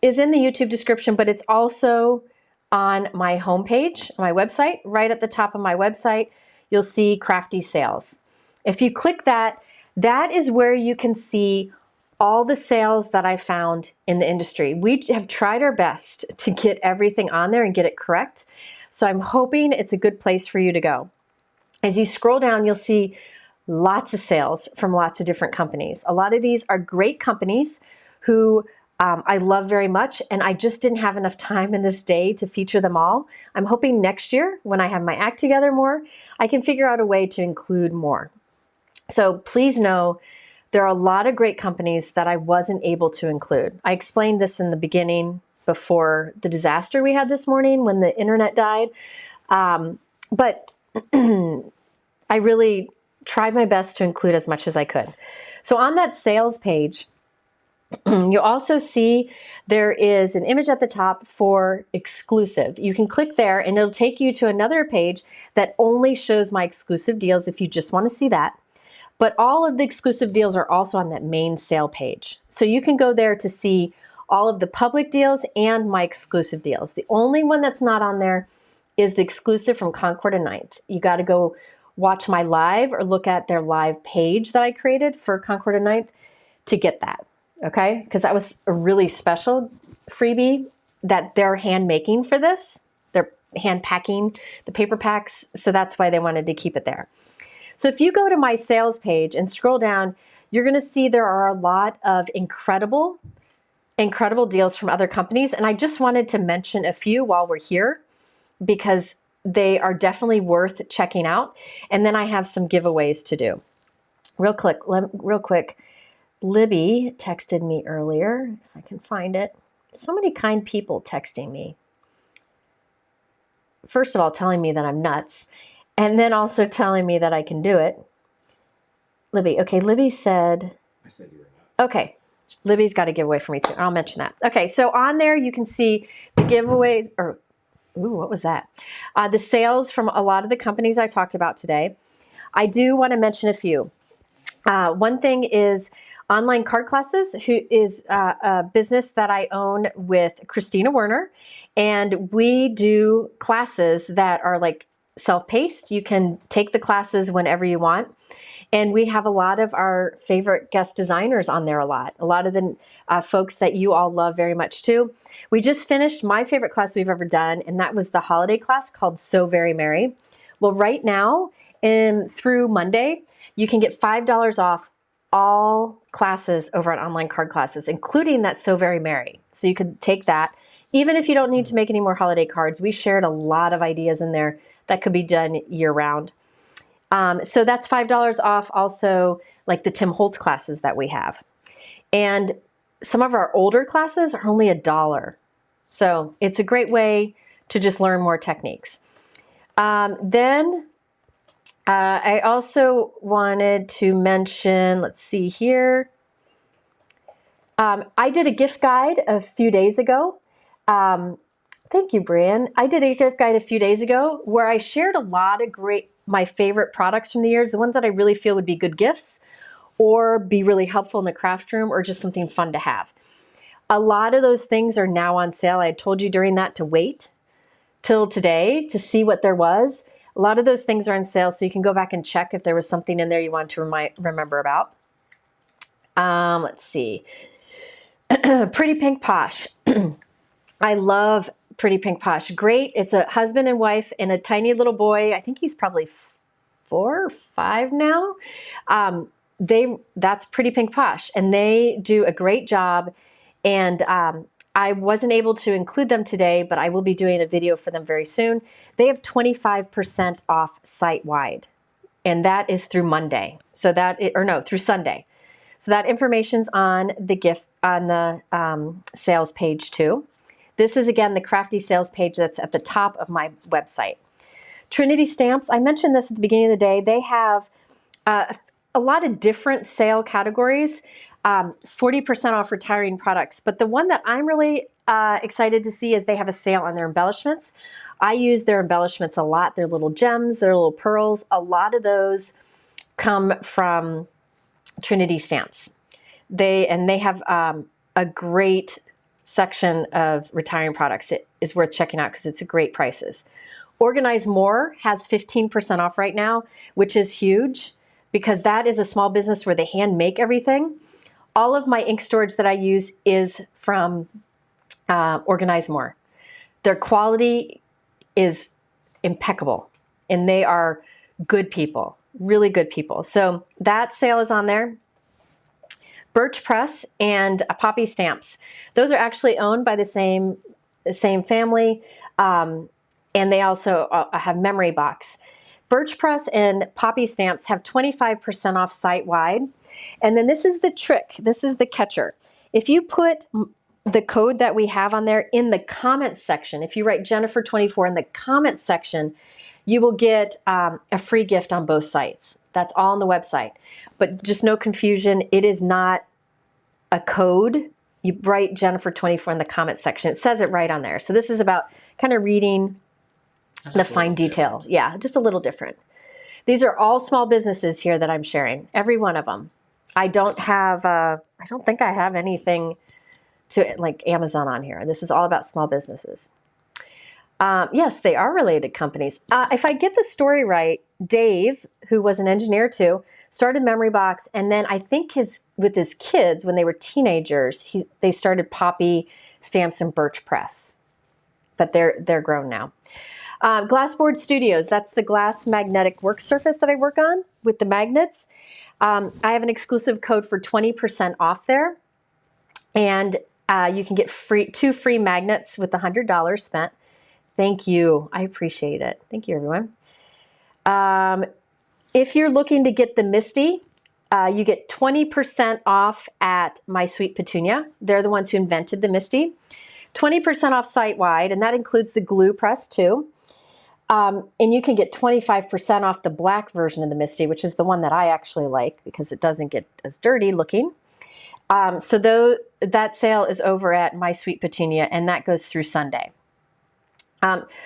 is in the YouTube description, but it's also on my homepage, my website. Right at the top of my website, you'll see Crafty sales. If you click that, that is where you can see all the sales that I found in the industry. We have tried our best to get everything on there and get it correct. So I'm hoping it's a good place for you to go. As you scroll down, you'll see lots of sales from lots of different companies. A lot of these are great companies who I love very much, and I just didn't have enough time in this day to feature them all. I'm hoping next year, when I have my act together more, I can figure out a way to include more. So please know there are a lot of great companies that I wasn't able to include. I explained this in the beginning before the disaster we had this morning when the internet died. But I really tried my best to include as much as I could. So on that sales page, you'll also see there is an image at the top for exclusive. You can click there and it'll take you to another page that only shows my exclusive deals if you just want to see that. But all of the exclusive deals are also on that main sale page. So you can go there to see all of the public deals and my exclusive deals. The only one that's not on there is the exclusive from Concord and 9th. You got to go watch my live or look at their live page that I created for Concord and 9th to get that, okay? Because that was a really special freebie that they're hand making for this. They're hand packing the paper packs, so that's why they wanted to keep it there. So if you go to my sales page and scroll down, you're gonna see there are a lot of incredible deals from other companies, and I just wanted to mention a few while we're here because they are definitely worth checking out. And then I have some giveaways to do. Real quick, Libby texted me earlier, if I can find it. So many kind people texting me. First of all, telling me that I'm nuts, and then also telling me that I can do it. Libby, okay, Libby said... I said you were nuts. Okay, Libby's got a giveaway for me too. I'll mention that. Okay, so on there you can see the giveaways, or ooh, what was that? The sales from a lot of the companies I talked about today. I do want to mention a few. One thing is Online Card Classes, who is a business that I own with Christina Werner. And we do classes that are like self-paced. You can take the classes whenever you want. And we have a lot of our favorite guest designers on there a lot of the folks that you all love very much too. We just finished my favorite class we've ever done, and that was the holiday class called So Very Merry. Well, right now, through Monday, you can get $5 off all classes over at Online Card Classes, including that So Very Merry. So you could take that. Even if you don't need to make any more holiday cards, we shared a lot of ideas in there that could be done year-round. So that's $5 off also, like the Tim Holtz classes that we have. And some of our older classes are only $1. So it's a great way to just learn more techniques. Then I also wanted to mention, let's see here. I did a gift guide a few days ago. Thank you, Brian. I did a gift guide a few days ago where I shared a lot of my favorite products from the years, the ones that I really feel would be good gifts or be really helpful in the craft room or just something fun to have. A lot of those things are now on sale. I had told you during that to wait till today to see what there was. A lot of those things are on sale, so you can go back and check if there was something in there you want to remember about. Let's see. Pretty Pink Posh. I love Pretty Pink Posh. Great. It's a husband and wife and a tiny little boy. I think he's probably 4 or 5 now. That's Pretty Pink Posh, and they do a great job. And I wasn't able to include them today, but I will be doing a video for them very soon. They have 25% off site-wide, and that is through Monday. So through Sunday. So that information's on the sales page too. This is again the Crafty sales page that's at the top of my website. Trinity Stamps, I mentioned this at the beginning of the day. They have a lot of different sale categories. 40% off retiring products. But the one that I'm really excited to see is they have a sale on their embellishments. I use their embellishments a lot. Their little gems, their little pearls. A lot of those come from Trinity Stamps. They have a great section of retiring products. It is worth checking out because it's great prices. Organize More has 15% off right now, which is huge because that is a small business where they hand make everything. All of my ink storage that I use is from Organize More. Their quality is impeccable, and they are good people, really good people. So that sale is on there. BetterPress and Poppy Stamps. Those are actually owned by the same family, and they also have Memory Box. BetterPress and Poppy Stamps have 25% off site-wide. And then this is the trick. This is the catcher. If you put the code that we have on there in the comments section, if you write Jennifer24 in the comments section, you will get a free gift on both sites. That's all on the website. But just no confusion, it is not a code. You write Jennifer24 in the comments section. It says it right on there. So this is about kind of reading the fine detail. Yeah, just a little different. These are all small businesses here that I'm sharing, every one of them. I don't think I have anything to like Amazon on here. This is all about small businesses. Yes, they are related companies. If I get the story right, Dave, who was an engineer too, started Memory Box, and then I think with his kids, when they were teenagers, they started Poppy Stamps and BetterPress. But they're grown now. Glassboard Studios, that's the glass magnetic work surface that I work on with the magnets. I have an exclusive code for 20% off there. And you can get 2 free magnets with $100 spent. Thank you. I appreciate it. Thank you, everyone. If you're looking to get the Misty, you get 20% off at My Sweet Petunia. They're the ones who invented the Misty. 20% off site-wide, and that includes the glue press too. And you can get 25% off the black version of the Misty, which is the one that I actually like because it doesn't get as dirty looking. So that sale is over at My Sweet Petunia, and that goes through Sunday.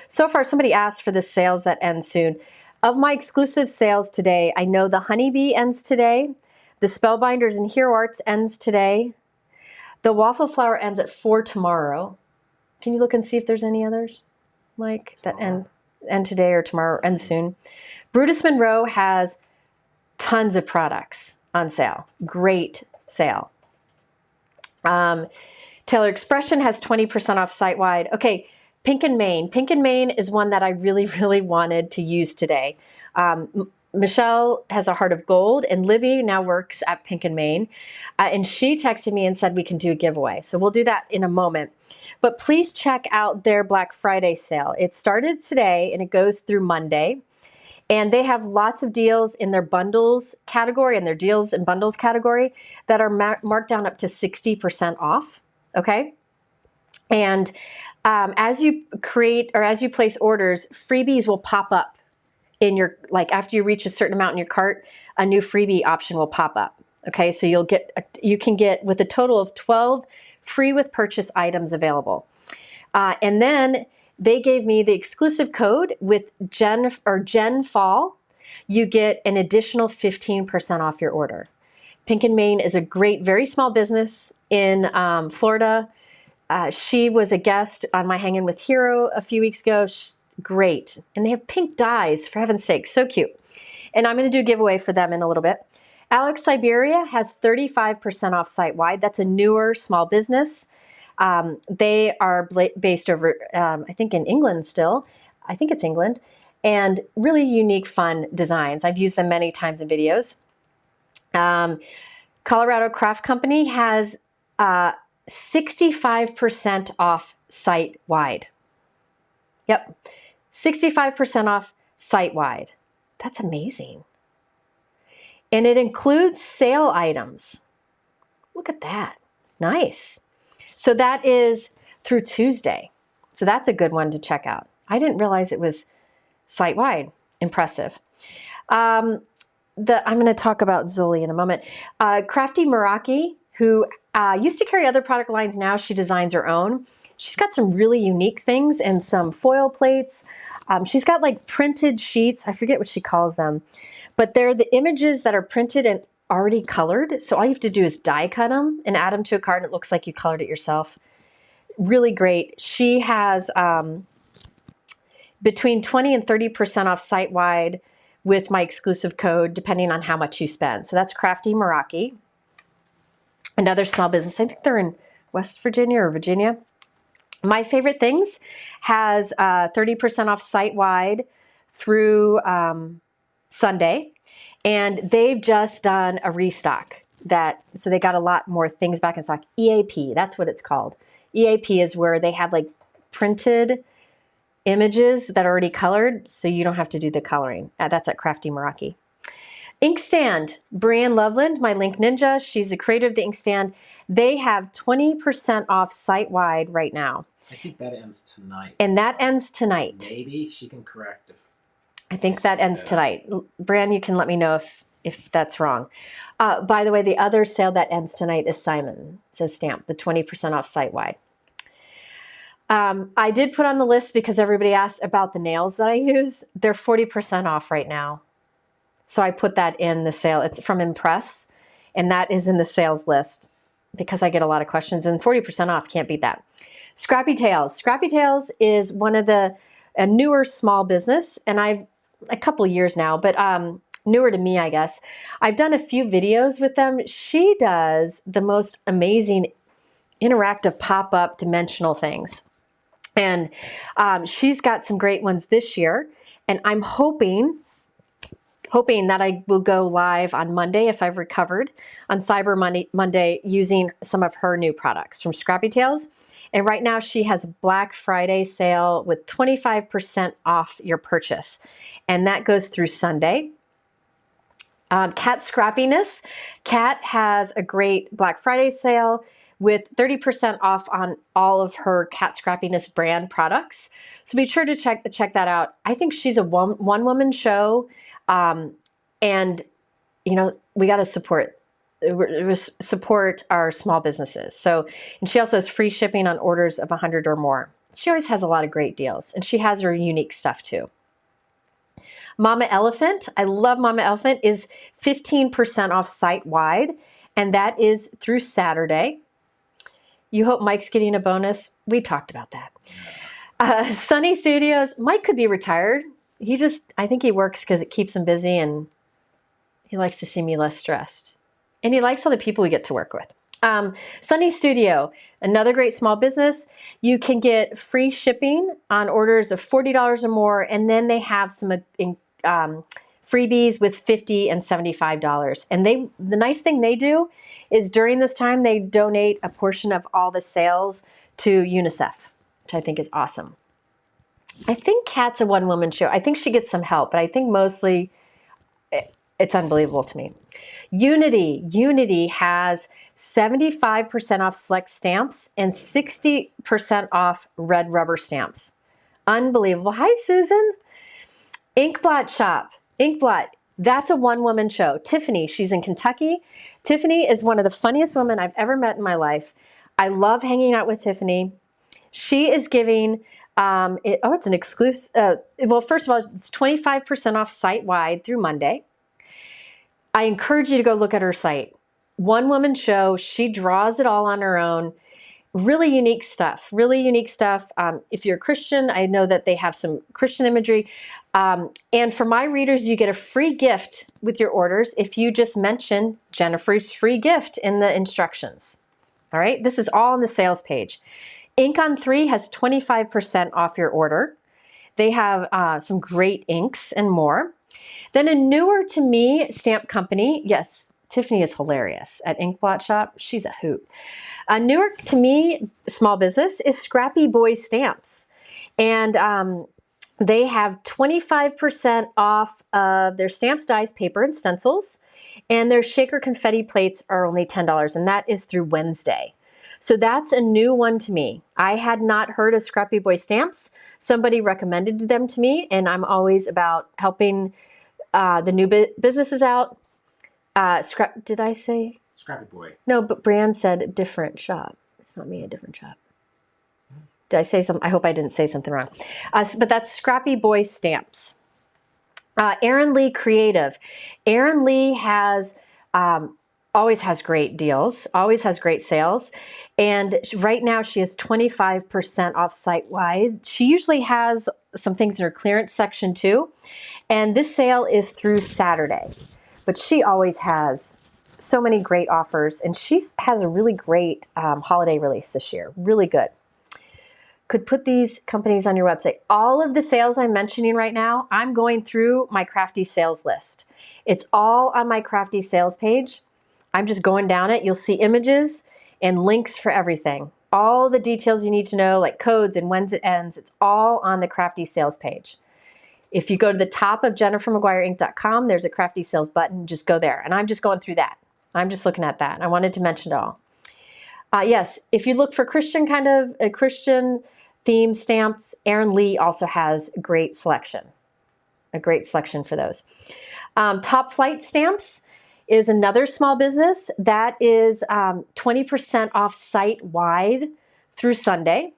So far, somebody asked for the sales that end soon. Of my exclusive sales today, I know the Honeybee ends today. The Spellbinders and Hero Arts ends today. The Waffle Flower ends at 4 tomorrow. Can you look and see if there's any others, Mike, that end today or tomorrow, end soon? Brutus Monroe has tons of products on sale. Great sale. Taylor Expression has 20% off site-wide. Okay, Pink and Main. Pink and Main is one that I really, really wanted to use today. Michelle has a heart of gold, and Libby now works at Pink and Main. And she texted me and said we can do a giveaway. So we'll do that in a moment. But please check out their Black Friday sale. It started today and it goes through Monday. And they have lots of deals in their bundles category and their deals and bundles category that are marked down up to 60% off. Okay. And as you create or as you place orders, freebies will pop up in your, like after you reach a certain amount in your cart, a new freebie option will pop up. Okay, so you can get with a total of 12 free with purchase items available. And then they gave me the exclusive code with Gen Fall. You get an additional 15% off your order. Pink and Main is a great, very small business in Florida. She was a guest on my Hangin' with Hero a few weeks ago. Great. And they have pink dyes, for heaven's sake, so cute. And I'm going to do a giveaway for them in a little bit. Alex Siberia has 35% off site-wide. That's a newer small business. They are based over, I think in England still. I think it's England. And really unique, fun designs. I've used them many times in videos. Colorado Craft Company has 65% off site-wide. Yep, 65% off site-wide. That's amazing. And it includes sale items. Look at that. Nice. So that is through Tuesday. So that's a good one to check out. I didn't realize it was site-wide. Impressive. I'm going to talk about Zoli in a moment. Crafty Meraki, who used to carry other product lines, now she designs her own. She's got some really unique things and some foil plates. She's got like printed sheets. I forget what she calls them. But they're the images that are printed and already colored. So all you have to do is die cut them and add them to a card, and it looks like you colored it yourself. Really great. She has between 20 and 30% off site-wide with my exclusive code, depending on how much you spend. So that's Crafty Meraki. Another small business. I think they're in West Virginia or Virginia. My Favorite Things has 30% off site-wide through Sunday. And they've just done a restock. So they got a lot more things back in stock. EAP, that's what it's called. EAP is where they have like printed images that are already colored, so you don't have to do the coloring. That's at Crafty Meraki. Inkstand, Brianne Loveland, my Link Ninja, she's the creator of the Inkstand. They have 20% off site-wide right now. I think that ends tonight. And that ends tonight. Maybe she can correct if I think that ends tonight. Bran, you can let me know if that's wrong. By the way, the other sale that ends tonight is Simon Says Stamp, the 20% off site-wide. I did put on the list because everybody asked about the nails that I use. They're 40% off right now. So I put that in the sale. It's from Impress, and that is in the sales list because I get a lot of questions, and 40% off, can't beat that. Scrappy Tales. Scrappy Tales is one of a newer small business, and I've a couple years now, but newer to me, I guess. I've done a few videos with them. She does the most amazing interactive pop-up dimensional things. And she's got some great ones this year. And I'm hoping that I will go live on Monday, if I've recovered, on Cyber Monday using some of her new products from Scrappy Tales. And right now she has a Black Friday sale with 25% off your purchase. And that goes through Sunday. Cat Scrappiness. Cat has a great Black Friday sale with 30% off on all of her Cat Scrappiness brand products. So be sure to check that out. I think she's a one-woman show. And, you know, we got to support our small businesses. So, and she also has free shipping on orders of 100 or more. She always has a lot of great deals, and she has her unique stuff too. Mama Elephant, I love Mama Elephant, is 15% off site-wide, and that is through Saturday. You hope Mike's getting a bonus. We talked about that. Sunny Studios, Mike could be retired. I think he works because it keeps him busy, and he likes to see me less stressed. And he likes all the people we get to work with. Sunny Studio, another great small business. You can get free shipping on orders of $40 or more, and then they have some freebies with $50 and $75. And the nice thing they do is during this time, they donate a portion of all the sales to UNICEF, which I think is awesome. I think Kat's a one-woman show. I think she gets some help, but I think mostly it's unbelievable to me. Unity has 75% off select stamps and 60% off red rubber stamps. Unbelievable. Hi, Susan. Inkblot shop. Inkblot. That's a one-woman show. Tiffany, she's in Kentucky. Tiffany is one of the funniest women I've ever met in my life. I love hanging out with Tiffany. She is giving, it's an exclusive, well, first of all, it's 25% off site-wide through Monday. I encourage you to go look at her site. One-woman show. She draws it all on her own. Really unique stuff, really unique stuff. If you're a Christian, I know that they have some Christian imagery. And for my readers, you get a free gift with your orders if you just mention Jennifer's free gift in the instructions. All right, this is all on the sales page. Ink on 3 has 25% off your order. They have some great inks and more. Then a newer to me stamp company, yes, Tiffany is hilarious at Inkblot Shop. She's a hoot. A newer to me small business is Scrappy Boy Stamps. And they have 25% off of their stamps, dies, paper, and stencils. And their shaker confetti plates are only $10, and that is through Wednesday. So that's a new one to me. I had not heard of Scrappy Boy Stamps. Somebody recommended them to me, and I'm always about helping the new businesses out. Did I say? Scrappy Boy. No, but Brand said a different shop. It's not me, a different shop. Did I say something? I hope I didn't say something wrong. But that's Scrappy Boy Stamps. Erin Lee Creative. Erin Lee has always has great deals, always has great sales. And right now she has 25% off site-wide. She usually has some things in her clearance section too. And this sale is through Saturday. But she always has so many great offers. And she has a really great holiday release this year. Really good. Could put these companies on your website. All of the sales I'm mentioning right now, I'm going through my Crafty sales list. It's all on my Crafty sales page. I'm just going down it. You'll see images and links for everything. All the details you need to know, like codes and when it ends, it's all on the Crafty sales page. If you go to the top of jennifermcguireinc.com, there's a Crafty sales button. Just go there. And I'm just going through that. I'm just looking at that. I wanted to mention it all. Yes, if you look for Christian theme stamps, Erin Lee also has a great selection for those. Top Flight Stamps is another small business that is 20% off site-wide through Sunday.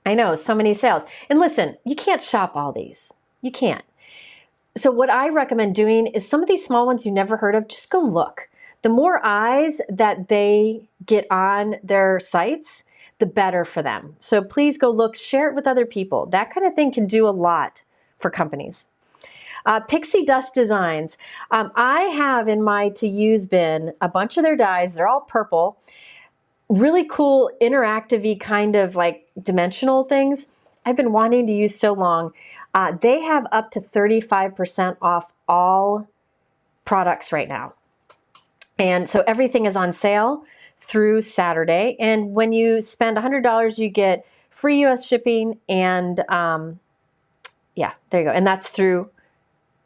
I know, so many sales. And listen, you can't shop all these. You can't. So what I recommend doing is some of these small ones you never heard of, just go look. The more eyes that they get on their sites, the better for them. So please go look, share it with other people. That kind of thing can do a lot for companies. Pixie Dust Designs. I have in my to-use bin a bunch of their dies. They're all purple. Really cool, interactive-y kind of like dimensional things. I've been wanting to use so long. They have up to 35% off all products right now. And so everything is on sale through Saturday. And when you spend $100, you get free US shipping. And yeah, there you go. And that's through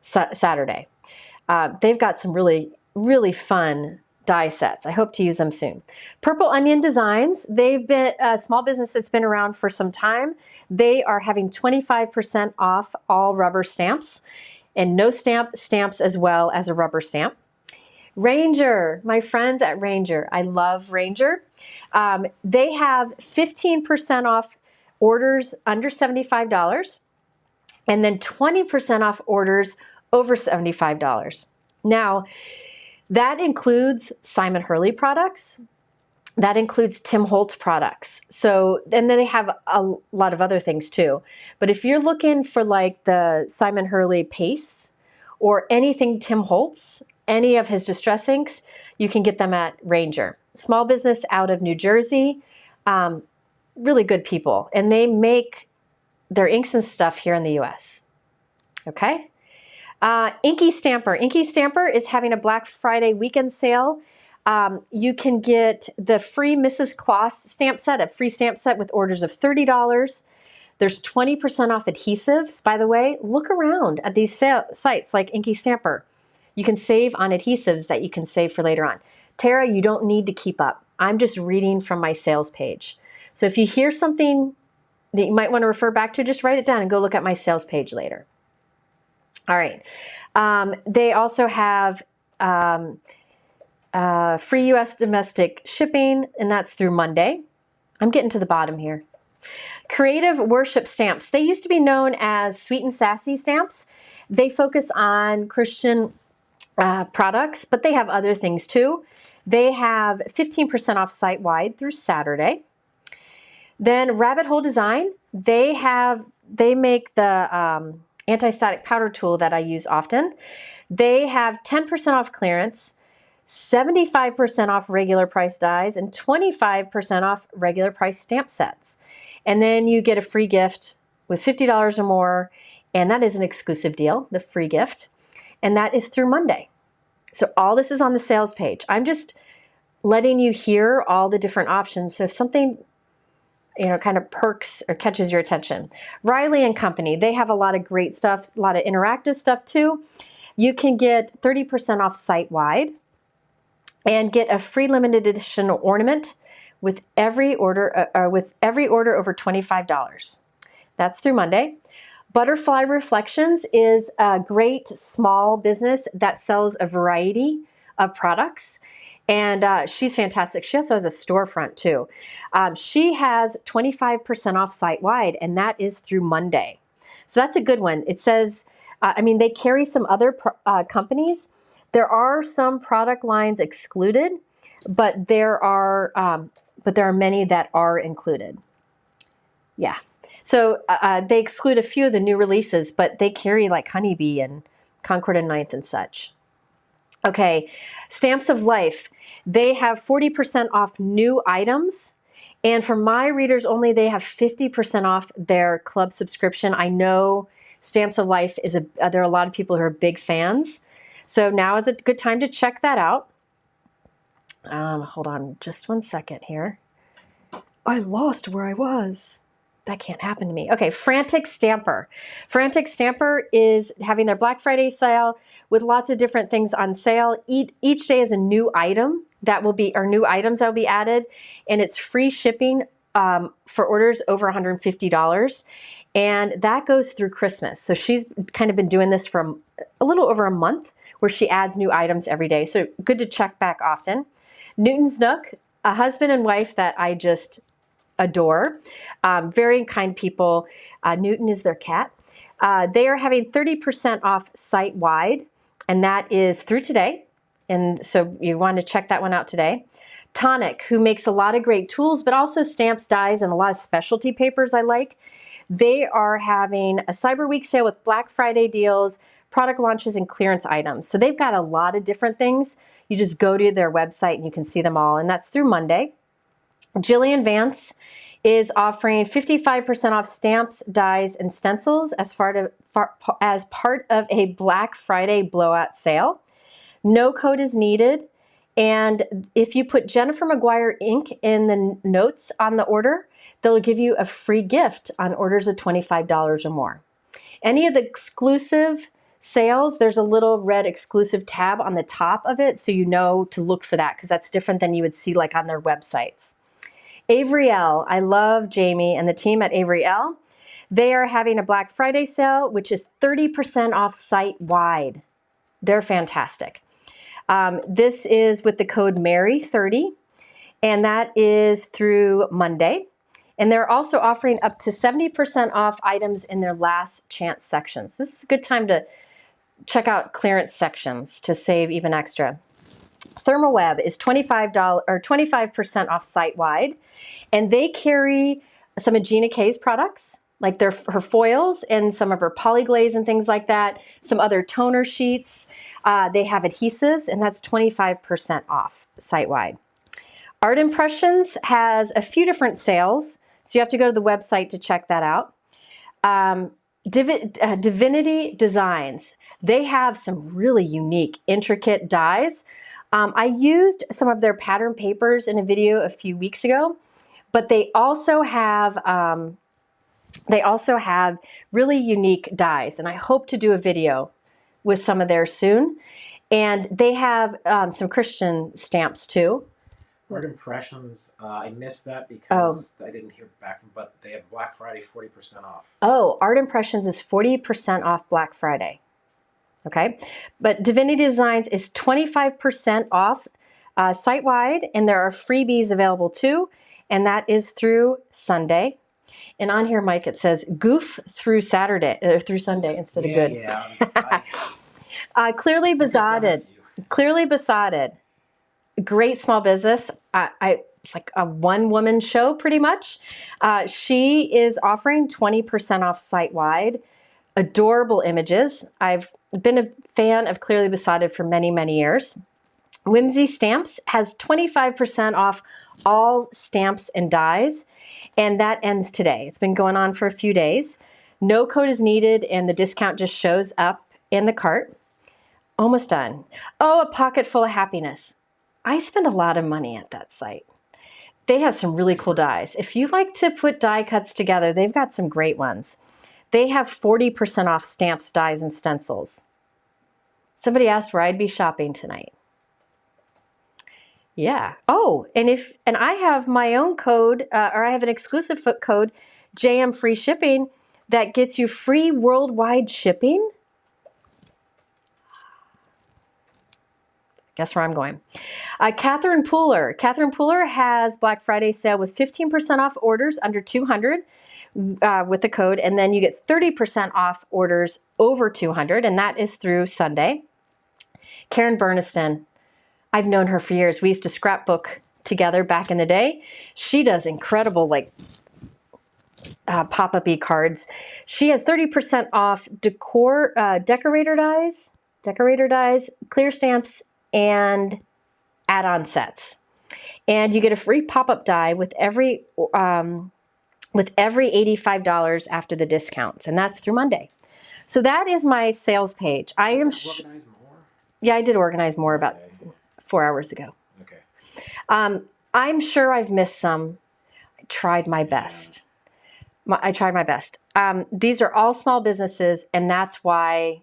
Saturday. They've got some really, really fun die sets. I hope to use them soon. Purple Onion Designs. They've been a small business that's been around for some time. They are having 25% off all rubber stamps and no stamps as well as a rubber stamp. Ranger, my friends at Ranger. I love Ranger. They have 15% off orders under $75 and then 20% off orders over $75. Now, that includes Simon Hurley products. That includes Tim Holtz products. So, and then they have a lot of other things too. But if you're looking for like the Simon Hurley Pace or anything Tim Holtz, any of his distress inks, you can get them at Ranger. Small business out of New Jersey. Really good people. And they make their inks and stuff here in the US. Okay? Inky Stamper. Inky Stamper is having a Black Friday weekend sale. You can get the free Mrs. Kloss stamp set, a free stamp set with orders of $30. There's 20% off adhesives, by the way. Look around at these sites like Inky Stamper. You can save on adhesives that you can save for later on. Tara, you don't need to keep up. I'm just reading from my sales page. So if you hear something that you might want to refer back to, just write it down and go look at my sales page later. All right. They also have free U.S. domestic shipping, and that's through Monday. I'm getting to the bottom here. Creative Worship Stamps. They used to be known as Sweet and Sassy Stamps. They focus on Christian products, but they have other things too. They have 15% off site-wide through Saturday. Then Rabbit Hole Design. They make the anti-static powder tool that I use often. They have 10% off clearance, 75% off regular price dies, and 25% off regular price stamp sets. And then you get a free gift with $50 or more, and that is an exclusive deal, the free gift. And that is through Monday. So all this is on the sales page. I'm just letting you hear all the different options. So if something, kind of perks or catches your attention. Riley and Company, they have a lot of great stuff, a lot of interactive stuff too. You can get 30% off site-wide and get a free limited edition ornament with every order over $25. That's through Monday. Butterfly Reflections is a great small business that sells a variety of products. And she's fantastic. She also has a storefront too. She has 25% off site-wide, and that is through Monday. So that's a good one. It says, they carry some other companies. There are some product lines excluded, but there are many that are included. Yeah. So they exclude a few of the new releases, but they carry like Honeybee and Concord and Ninth and such. Okay, Stamps of Life. They have 40% off new items. And for my readers only, they have 50% off their club subscription. I know Stamps of Life there are a lot of people who are big fans. So now is a good time to check that out. Hold on just one second here. I lost where I was. That can't happen to me. Okay, Frantic Stamper. Frantic Stamper is having their Black Friday sale with lots of different things on sale. Each day is a new item new items that will be added, and it's free shipping for orders over $150. And that goes through Christmas. So she's kind of been doing this for a little over a month, where she adds new items every day. So good to check back often. Newton's Nook, a husband and wife that I just adore. Very kind people. Newton is their cat. They are having 30% off site-wide, and that is through today. And so you want to check that one out today. Tonic, who makes a lot of great tools, but also stamps, dies, and a lot of specialty papers I like. They are having a Cyber Week sale with Black Friday deals, product launches, and clearance items. So they've got a lot of different things. You just go to their website and you can see them all, and that's through Monday. Jillian Vance is offering 55% off stamps, dies, and stencils as part of a Black Friday blowout sale. No code is needed, and if you put Jennifer McGuire ink in the notes on the order, they'll give you a free gift on orders of $25 or more. Any of the exclusive sales, there's a little red exclusive tab on the top of it, so you know to look for that, because that's different than you would see like on their websites. Avery L. I love Jamie and the team at Avery L. They are having a Black Friday sale, which is 30% off site-wide. They're fantastic. This is with the code MARY30, and that is through Monday. And they're also offering up to 70% off items in their last chance sections. This is a good time to check out clearance sections to save even extra. ThermoWeb is $25% off site-wide, and they carry some of Gina K's products, like her foils and some of her polyglaze and things like that, some other toner sheets. They have adhesives, and that's 25% off site-wide. Art Impressions has a few different sales, so you have to go to the website to check that out. Divinity Designs, they have some really unique, intricate dies. I used some of their pattern papers in a video a few weeks ago, but they also have really unique dies, and I hope to do a video with some of theirs soon. And they have some Christian stamps too. Art Impressions, I missed that because I didn't hear back, but they have Black Friday 40% off. Oh, Art Impressions is 40% off Black Friday. Okay, but Divinity Designs is 25% off site-wide, and there are freebies available too, and that is through Sunday. And on here, Mike, it says goof through Saturday or through Sunday instead of good. Clearly Besotted. Clearly Besotted. Great small business. It's like a one-woman show pretty much. She is offering 20% off site-wide. Adorable images. I've been a fan of Clearly Besotted for many, many years. Whimsy Stamps has 25% off all stamps and dies, and that ends today. It's been going on for a few days. No code is needed, and the discount just shows up in the cart. Almost done. Oh, a pocket full of happiness. I spend a lot of money at that site. They have some really cool dies. If you like to put die cuts together, they've got some great ones. They have 40% off stamps, dies, and stencils. Somebody asked where I'd be shopping tonight. Yeah. Oh, and I have my own code, or I have an exclusive code, JM Free Shipping, that gets you free worldwide shipping. Guess where I'm going. Catherine Pooler. Catherine Pooler has Black Friday sale with 15% off orders under 200 with the code, and then you get 30% off orders over 200, and that is through Sunday. Karen Burniston. I've known her for years. We used to scrapbook together back in the day. She does incredible pop-up-y cards. She has 30% off decorator dies, clear stamps, and add-on sets. And you get a free pop-up die with every $85 after the discounts, and that's through Monday. So that is my sales page. Organize more? Yeah, I did organize more about 4 hours ago. Okay. I'm sure I've missed some. I tried my best. These are all small businesses, and that's why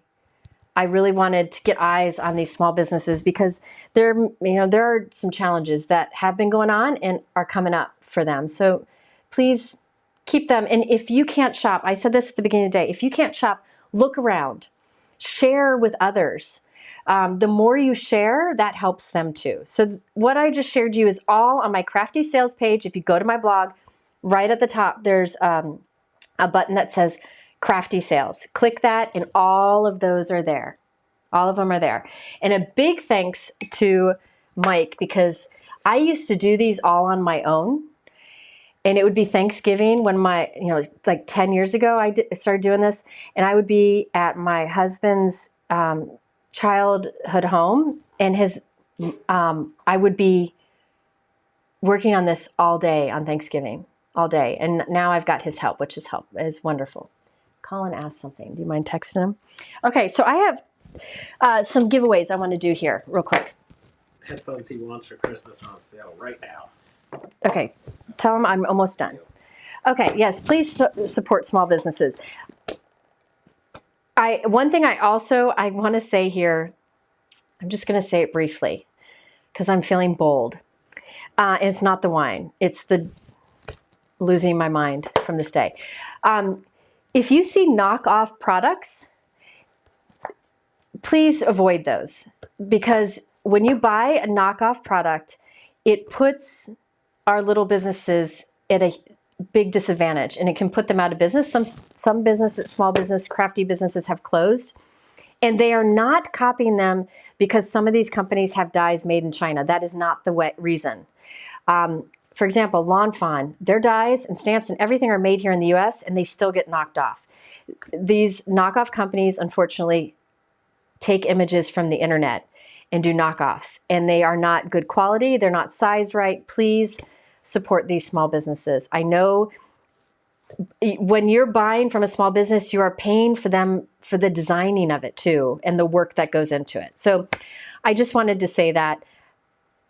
I really wanted to get eyes on these small businesses, because there are some challenges that have been going on and are coming up for them. So please keep them. And if you can't shop, I said this at the beginning of the day, if you can't shop, look around, share with others. The more you share, that helps them too. So what I just shared you is all on my Crafty sales page. If you go to my blog, right at the top, there's a button that says Crafty sales. Click that, and all of those are there. All of them are there. And a big thanks to Mike, because I used to do these all on my own. And it would be Thanksgiving when like 10 years ago, I started doing this, and I would be at my husband's childhood home, and I would be working on this all day on Thanksgiving, all day. And now I've got his help, which is wonderful. Colin asked something. Do you mind texting him? Okay, so I have some giveaways I want to do here real quick. Headphones he wants for Christmas are on sale right now. Okay, tell him I'm almost done. Okay, yes, please support small businesses. One thing I want to say here, I'm just going to say it briefly because I'm feeling bold. And it's not the wine. It's the losing my mind from this day. If you see knockoff products, please avoid those, because when you buy a knockoff product, it puts our little businesses at a big disadvantage, and it can put them out of business. Some businesses, small business, crafty businesses have closed, and they are not copying them because some of these companies have dies made in China. That is not the reason. For example, Lawn Fawn, their dies and stamps and everything are made here in the US, and they still get knocked off. These knockoff companies, unfortunately, take images from the internet and do knockoffs, and they are not good quality. They're not sized right. Please support these small businesses. I know when you're buying from a small business, you are paying for them for the designing of it too, and the work that goes into it. So I just wanted to say that,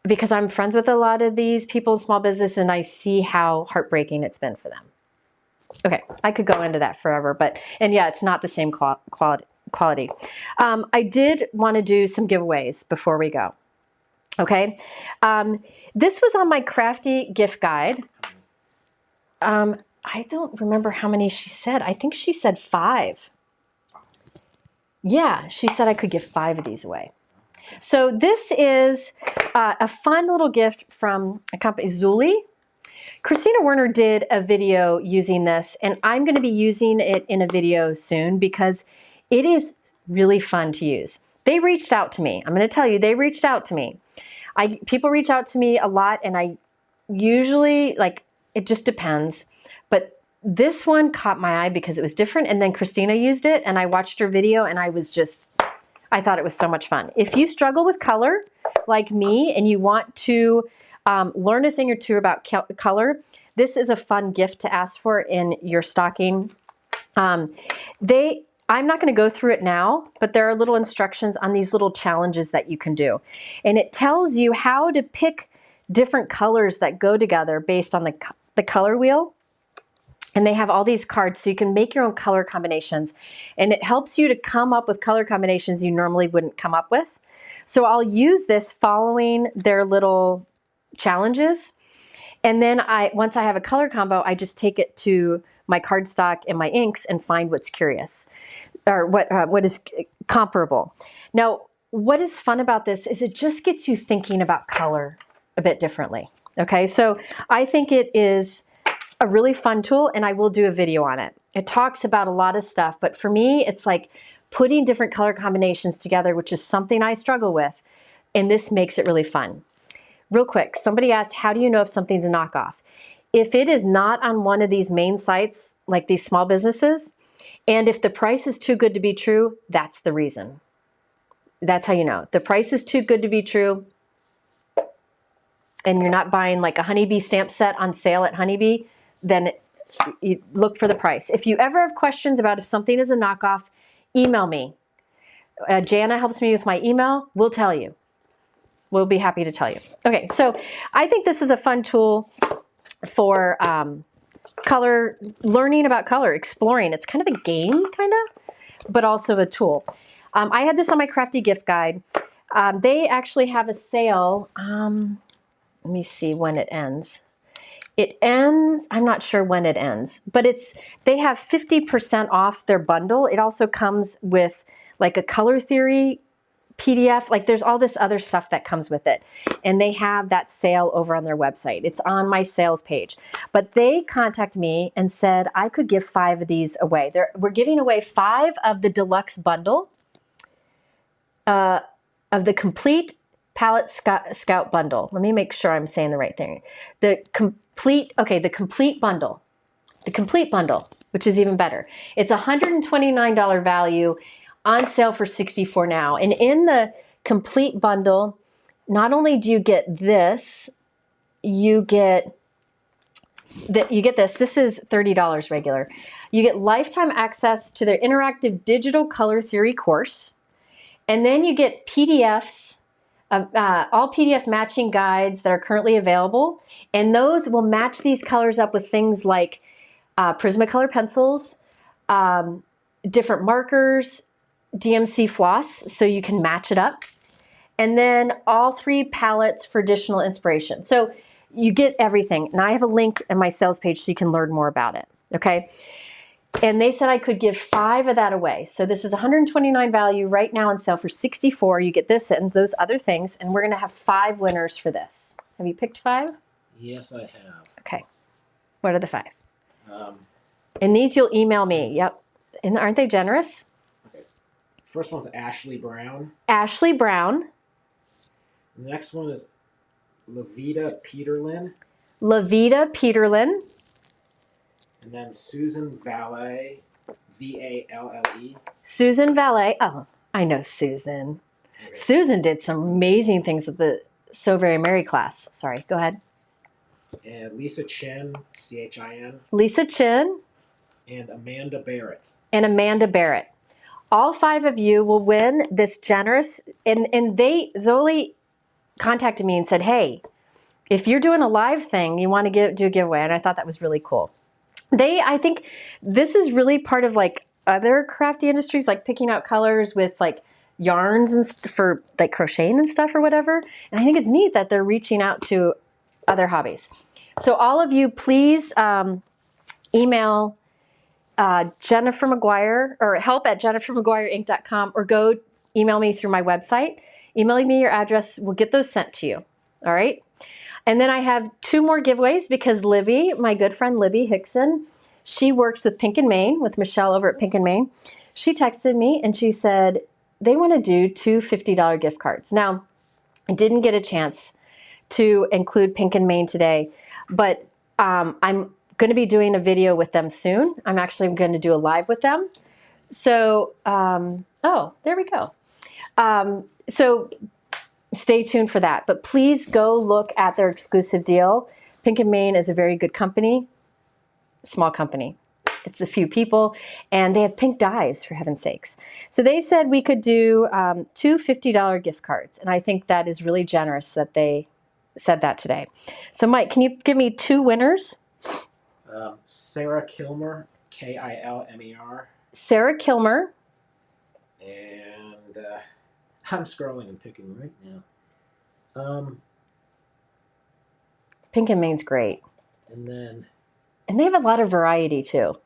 because I'm friends with a lot of these people in small business, and I see how heartbreaking it's been for them. Okay, I could go into that forever, and yeah, it's not the same quality. I did want to do some giveaways before we go. Okay, this was on my Crafty gift guide. I don't remember how many she said. I think she said 5. Yeah, she said I could give 5 of these away. So this is a fun little gift from a company, 𝐄𝐕𝐄𝐍𝐈𝐍𝐆. Christina Werner did a video using this, and I'm going to be using it in a video soon because it is really fun to use. They reached out to me. I'm going to tell you, they reached out to me. People reach out to me a lot, and I usually, like, it just depends. But this one caught my eye because it was different, and then Christina used it, and I watched her video, and I thought it was so much fun. If you struggle with color, like me, and you want to learn a thing or two about color, this is a fun gift to ask for in your stocking. I'm not going to go through it now, but there are little instructions on these little challenges that you can do. And it tells you how to pick different colors that go together based on the color wheel. And they have all these cards so you can make your own color combinations. And it helps you to come up with color combinations you normally wouldn't come up with. So I'll use this following their little challenges. And then once I have a color combo, I just take it to my cardstock and my inks and find what's curious or what is comparable. Now, what is fun about this is it just gets you thinking about color a bit differently. Okay, so I think it is a really fun tool, and I will do a video on it. It talks about a lot of stuff, but for me, it's like putting different color combinations together, which is something I struggle with, and this makes it really fun. Real quick, somebody asked, how do you know if something's a knockoff? If it is not on one of these main sites, like these small businesses, and if the price is too good to be true, that's the reason. That's how you know. The price is too good to be true, and you're not buying like a Honeybee stamp set on sale at Honeybee, then you look for the price. If you ever have questions about if something is a knockoff, email me. Jana helps me with my email. We'll tell you. We'll be happy to tell you. Okay, so I think this is a fun tool for color, learning about color, exploring. It's kind of a game, but also a tool. I had this on my Crafty gift guide. They actually have a sale. Let me see when it ends. It ends, I'm not sure when it ends, but they have 50% off their bundle. It also comes with like a color theory PDF, like there's all this other stuff that comes with it. And they have that sale over on their website. It's on my sales page. But they contacted me and said I could give 5 of these away. We're giving away 5 of the deluxe bundle of the complete Palette Scout bundle. Let me make sure I'm saying the right thing. The complete bundle. The complete bundle, which is even better. It's $129 value, on sale for $64 now. And in the complete bundle, not only do you get this, you get this. This is $30 regular. You get lifetime access to their interactive digital color theory course. And then you get PDFs, all PDF matching guides that are currently available. And those will match these colors up with things like Prismacolor pencils, different markers, DMC floss, so you can match it up. And then all 3 palettes for additional inspiration. So you get everything. And I have a link in my sales page so you can learn more about it. Okay. And they said I could give 5 of that away. So this is $129 value right now on sale for $64. You get this and those other things. And we're going to have 5 winners for this. Have you picked 5? Yes, I have. Okay. What are the 5? And these you'll email me. Yep. And aren't they generous? Okay. First one's Ashley Brown. Ashley Brown. The next one is Lavita Peterlin. Lavita Peterlin. And then Susan Valle, V-A-L-L-E. Susan Valle. Oh, I know Susan. Okay. Susan did some amazing things with the So Very Merry class. Sorry, go ahead. And Lisa Chin, C-H-I-N. Lisa Chin. And Amanda Barrett. And Amanda Barrett. All 5 of you will win this generous, and Zoli contacted me and said, hey, if you're doing a live thing, you want to do a giveaway, and I thought that was really cool. I think this is really part of like other crafty industries, like picking out colors with like yarns and for like crocheting and stuff or whatever. And I think it's neat that they're reaching out to other hobbies. So all of you, please email Jennifer McGuire, or help@jennifermcguireinc.com, or go email me through my website. Emailing me your address, we'll get those sent to you. All right. And then I have 2 more giveaways because Libby, my good friend Libby Hickson, she works with Pink and Main, with Michelle over at Pink and Main. She texted me and she said they want to do 2 $50 gift cards. Now, I didn't get a chance to include Pink and Main today, but I'm going to be doing a video with them soon. I'm actually going to do a live with them. So, oh, there we go. So stay tuned for that. But please go look at their exclusive deal. Pink and Main is a very good company, small company. It's a few people, and they have pink dies, for heaven's sakes. So they said we could do 2 $50 gift cards, and I think that is really generous that they said that today. So Mike, can you give me 2 winners? Sarah Kilmer, Kilmer. Sarah Kilmer. And I'm scrolling and picking right now. Pink and Main's great. And they have a lot of variety too.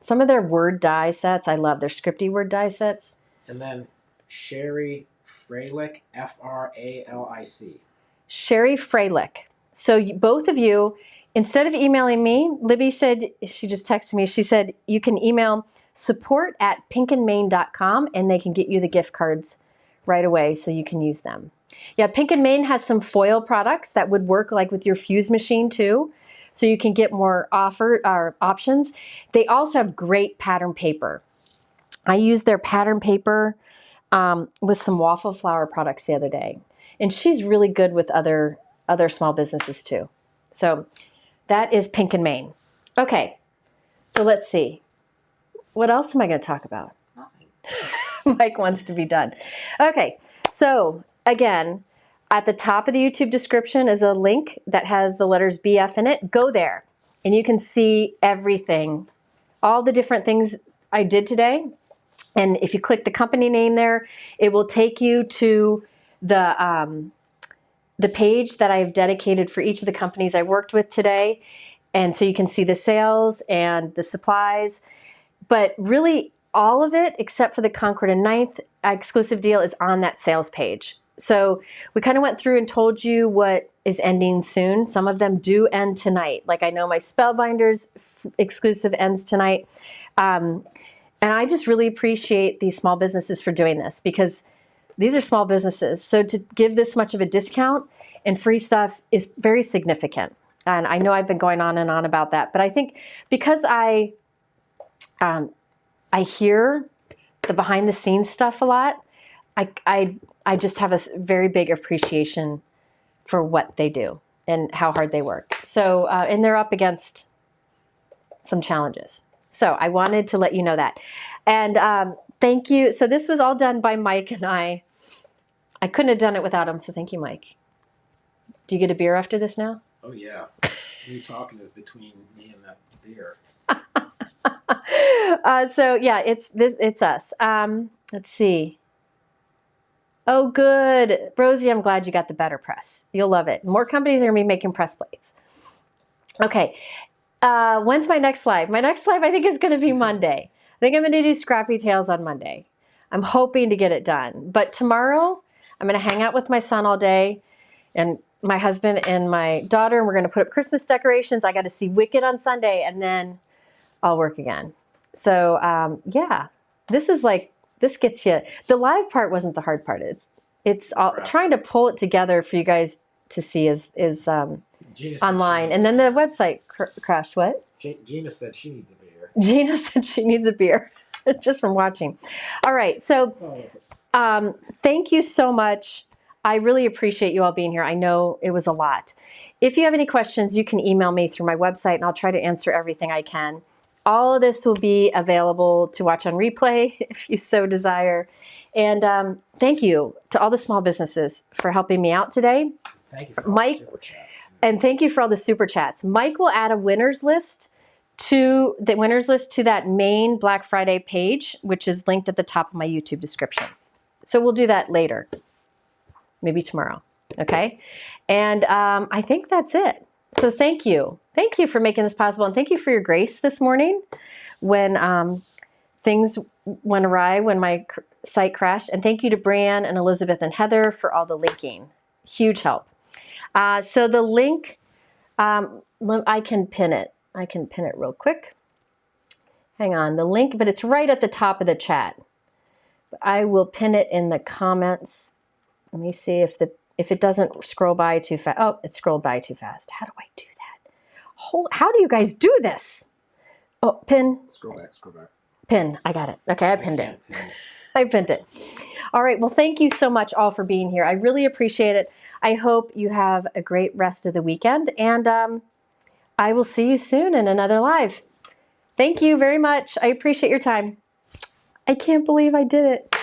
Some of their word die sets, I love their scripty word die sets. And then Sherry Fralick, Fralic. Sherry Fralick. So both of you, instead of emailing me, Libby said, she just texted me, she said you can email support@pinkandmain.com and they can get you the gift cards right away so you can use them. Yeah, Pink and Main has some foil products that would work like with your fuse machine too, so you can get more options. They also have great pattern paper. I used their pattern paper with some waffle flower products the other day, and she's really good with other small businesses too. So that is Pink and Main. Okay, so let's see. What else am I going to talk about? Mike wants to be done. Okay, so again, at the top of the YouTube description is a link that has the letters BF in it. Go there and you can see everything, all the different things I did today. And if you click the company name there, it will take you to the page that I've dedicated for each of the companies I worked with today. And so you can see the sales and the supplies. But really, all of it, except for the Concord and 9th exclusive deal, is on that sales page. So we kind of went through and told you what is ending soon. Some of them do end tonight. Like I know my Spellbinders exclusive ends tonight. And I just really appreciate these small businesses for doing this because these are small businesses. So to give this much of a discount and free stuff is very significant. And I know I've been going on and on about that, but I think because I hear the behind the scenes stuff a lot, I just have a very big appreciation for what they do and how hard they work. So, and they're up against some challenges. So I wanted to let you know that. And thank you. So this was all done by Mike and I. I couldn't have done it without him, so thank you, Mike. Do you get a beer after this now? Oh yeah. You talking is between me and that beer. So yeah, it's us. Let's see. Oh, good. Rosie, I'm glad you got the BetterPress. You'll love it. More companies are going to be making press plates. Okay. When's my next live? My next live, I think, is going to be Monday. I think I'm going to do Scrappy Tales on Monday. I'm hoping to get it done. But tomorrow, I'm going to hang out with my son all day and my husband and my daughter, and we're going to put up Christmas decorations. I got to see Wicked on Sunday, and then I'll work again. So, yeah, this gets you. The live part wasn't the hard part. It's all, trying to pull it together for you guys to see is online. And then the website crashed. What? Gina said she needs a beer. Gina said she needs a beer just from watching. All right. So thank you so much. I really appreciate you all being here. I know it was a lot. If you have any questions, you can email me through my website and I'll try to answer everything I can. All of this will be available to watch on replay if you so desire. And thank you to all the small businesses for helping me out today. Thank you for Mike, all the super chats. And thank you for all the super chats. Mike will add a winners list to that main Black Friday page, which is linked at the top of my YouTube description. So we'll do that later, maybe tomorrow. Okay. And I think that's it. So thank you. Thank you for making this possible. And thank you for your grace this morning when things went awry, when my site crashed. And thank you to Brianne and Elizabeth and Heather for all the linking. Huge help. So the link, I can pin it. I can pin it real quick. Hang on, the link, but it's right at the top of the chat. I will pin it in the comments. Let me see if it doesn't scroll by too fast. Oh, it scrolled by too fast. How do I do that? How do you guys do this? Oh, pin. Scroll back. Pin. I got it. Okay, I pinned it. can't pin it. I pinned it. All right. Well, thank you so much all for being here. I really appreciate it. I hope you have a great rest of the weekend, and I will see you soon in another live. Thank you very much. I appreciate your time. I can't believe I did it.